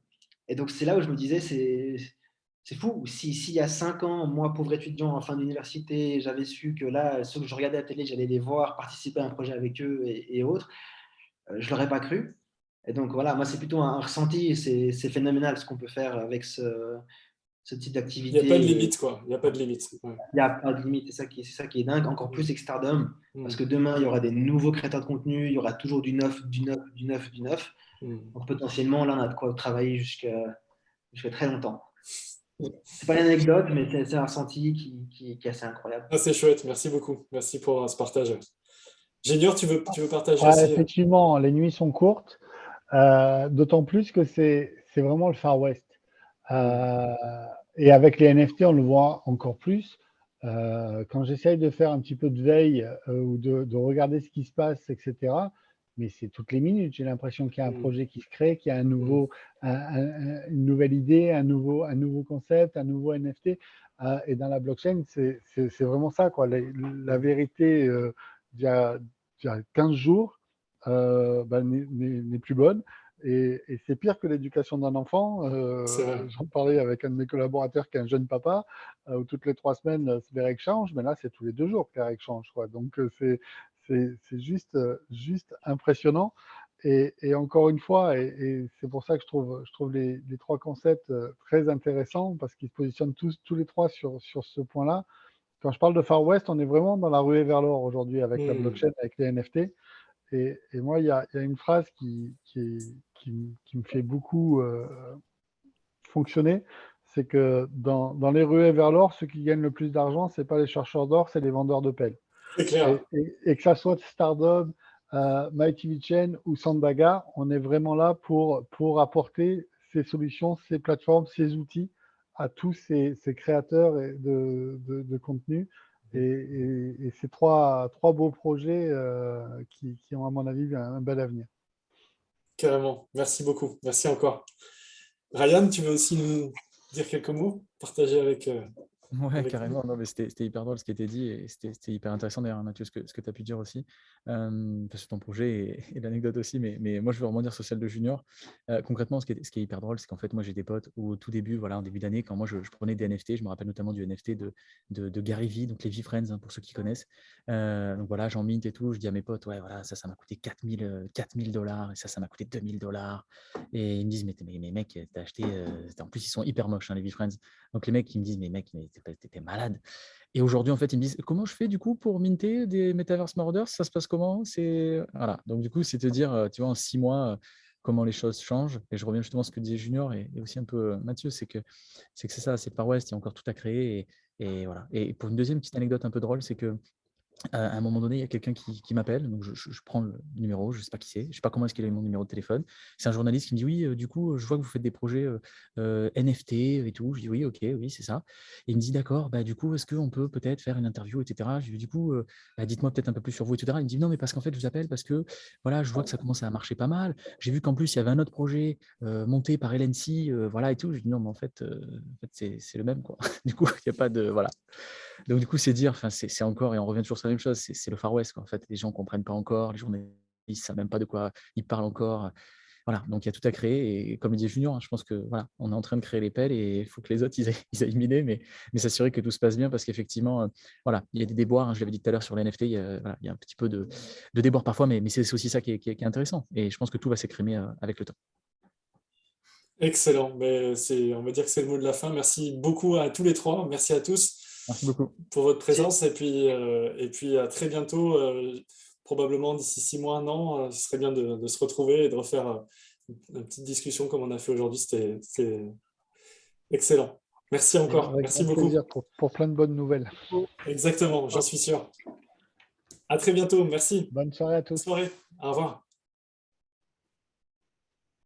Et donc, c'est là où je me disais, c'est fou. S'il y a 5 ans, moi, pauvre étudiant en fin d'université, j'avais su que là, ceux que je regardais à la télé, j'allais les voir, participer à un projet avec eux et autres, je ne l'aurais pas cru. Et donc, voilà, moi, c'est plutôt un ressenti. Et c'est phénoménal ce qu'on peut faire avec ce type Il n'y a pas de d'activité. limite, quoi. Il n'y a pas de limite. Ouais. Il n'y a pas de limite. C'est ça qui est dingue. Encore plus avec Stardom. Parce Mm. que demain, il y aura des nouveaux créateurs de contenu. Il y aura toujours du neuf, du neuf, du neuf, du neuf. Mm. Donc, potentiellement, là, on a de quoi travailler jusqu'à très longtemps. C'est pas une anecdote, mais c'est un ressenti qui est assez incroyable. Ah, c'est chouette. Merci beaucoup. Merci pour ce partage. Junior, tu veux partager Ouais, aussi effectivement, les nuits sont courtes, d'autant plus que c'est vraiment le Far West. Et avec les NFT, on le voit encore plus. Quand j'essaye de faire un petit peu de veille ou de regarder ce qui se passe, etc., mais c'est toutes les minutes. J'ai l'impression qu'il y a un projet qui se crée, qu'il y a une nouvelle idée, un nouveau concept, un nouveau NFT. Et dans la blockchain, c'est vraiment ça, quoi. La vérité d'il y a 15 jours n'est plus bonne. Et c'est pire que l'éducation d'un enfant. C'est vrai. J'en parlais avec un de mes collaborateurs qui est un jeune papa, où toutes les 3 semaines, les règles changent, mais là, c'est tous les 2 jours que les règles changent, quoi. Donc, c'est juste impressionnant. Et encore une fois, et c'est pour ça que je trouve les 3 concepts très intéressants, parce qu'ils se positionnent tous les 3 sur ce point-là. Quand je parle de Far West, on est vraiment dans la ruée vers l'or aujourd'hui avec la blockchain, avec les NFT. Et moi, il y a une phrase qui me fait beaucoup fonctionner, c'est que dans les ruées vers l'or, ceux qui gagnent le plus d'argent, ce n'est pas les chercheurs d'or, c'est les vendeurs de pelles. C'est clair. Et que ça soit Stardom, MyTVChain ou Sandaga, on est vraiment là pour apporter ces solutions, ces plateformes, ces outils à tous ces créateurs de contenu. Et ces trois beaux projets qui ont, à mon avis, un bel avenir. Carrément. Merci beaucoup. Merci encore. Ryan, tu veux aussi nous dire quelques mots, partager avec Ouais, nous? carrément. Non, mais c'était hyper drôle ce qui était dit et c'était hyper intéressant d'ailleurs, Mathieu, ce que tu as pu dire aussi, parce que ton projet et l'anecdote aussi. Mais moi, je veux rebondir sur celle de Junior. Concrètement, ce qui est hyper drôle, c'est qu'en fait, moi, j'ai des potes où au tout début, voilà, en début d'année, quand moi, je prenais des NFT, je me rappelle notamment du NFT de Gary Vee, donc les V-Friends, hein, pour ceux qui connaissent. Donc voilà, j'en mint et tout. Je dis à mes potes, ouais, voilà, ça m'a coûté 4000 dollars et ça m'a coûté 2000 dollars. Et ils me disent, mais mec, t'as acheté. En plus, ils sont hyper moches, hein, les V-Friends. Donc les mecs, ils me disent, mais mec, mais t'es malade. Et aujourd'hui, en fait, ils me disent, comment je fais du coup pour minter des Metaverse Marauders? Ça se passe comment? Voilà. Donc du coup, c'est te dire, tu vois, en 6 mois, comment les choses changent. Et je reviens justement à ce que disait Junior et aussi un peu Mathieu, c'est que c'est ça, c'est Far West, il y a encore tout à créer. Et voilà. Et pour une deuxième petite anecdote un peu drôle, c'est que à un moment donné, il y a quelqu'un qui m'appelle, donc je prends le numéro, je ne sais pas qui c'est, je ne sais pas comment est-ce qu'il a eu mon numéro de téléphone. C'est un journaliste qui me dit, oui, du coup, je vois que vous faites des projets NFT et tout. Je dis, oui, ok, oui, c'est ça. Et il me dit, d'accord, bah, du coup, est-ce qu'on peut peut-être faire une interview, etc. Je lui dis, du coup, dites-moi peut-être un peu plus sur vous, etc. Il me dit, non, mais parce qu'en fait, je vous appelle parce que voilà, je vois que ça commence à marcher pas mal. J'ai vu qu'en plus, il y avait un autre projet monté par LNC, voilà, et tout. Je dis, non, mais en fait c'est le même, quoi. Du coup, il n'y a pas de... Voilà. Donc, du coup, c'est dire, c'est encore, et on revient toujours sur la même chose, c'est le Far West, quoi. En fait, les gens ne comprennent pas encore, les journalistes ne savent même pas de quoi ils parlent encore. Voilà, donc il y a tout à créer. Et comme le dit Junior, hein, je pense que voilà, on est en train de créer les pelles et il faut que les autres ils aillent miner, mais s'assurer que tout se passe bien parce qu'effectivement, voilà, il y a des déboires. Hein, je l'avais dit tout à l'heure sur les NFT, il y a un petit peu de déboires parfois, mais c'est aussi ça qui est intéressant. Et je pense que tout va s'écrémer avec le temps. Excellent. Mais on va dire que c'est le mot de la fin. Merci beaucoup à tous les trois. Merci à tous Merci beaucoup. pour votre présence. Et puis à très bientôt, probablement d'ici 6 mois, 1 an. Ce serait bien de se retrouver et de refaire une petite discussion comme on a fait aujourd'hui. C'était excellent. Merci encore. Avec Merci grand beaucoup. plaisir pour plein de bonnes nouvelles. Exactement, j'en suis sûr. À très bientôt. Merci. Bonne soirée à Bonne tous. soirée. Au revoir.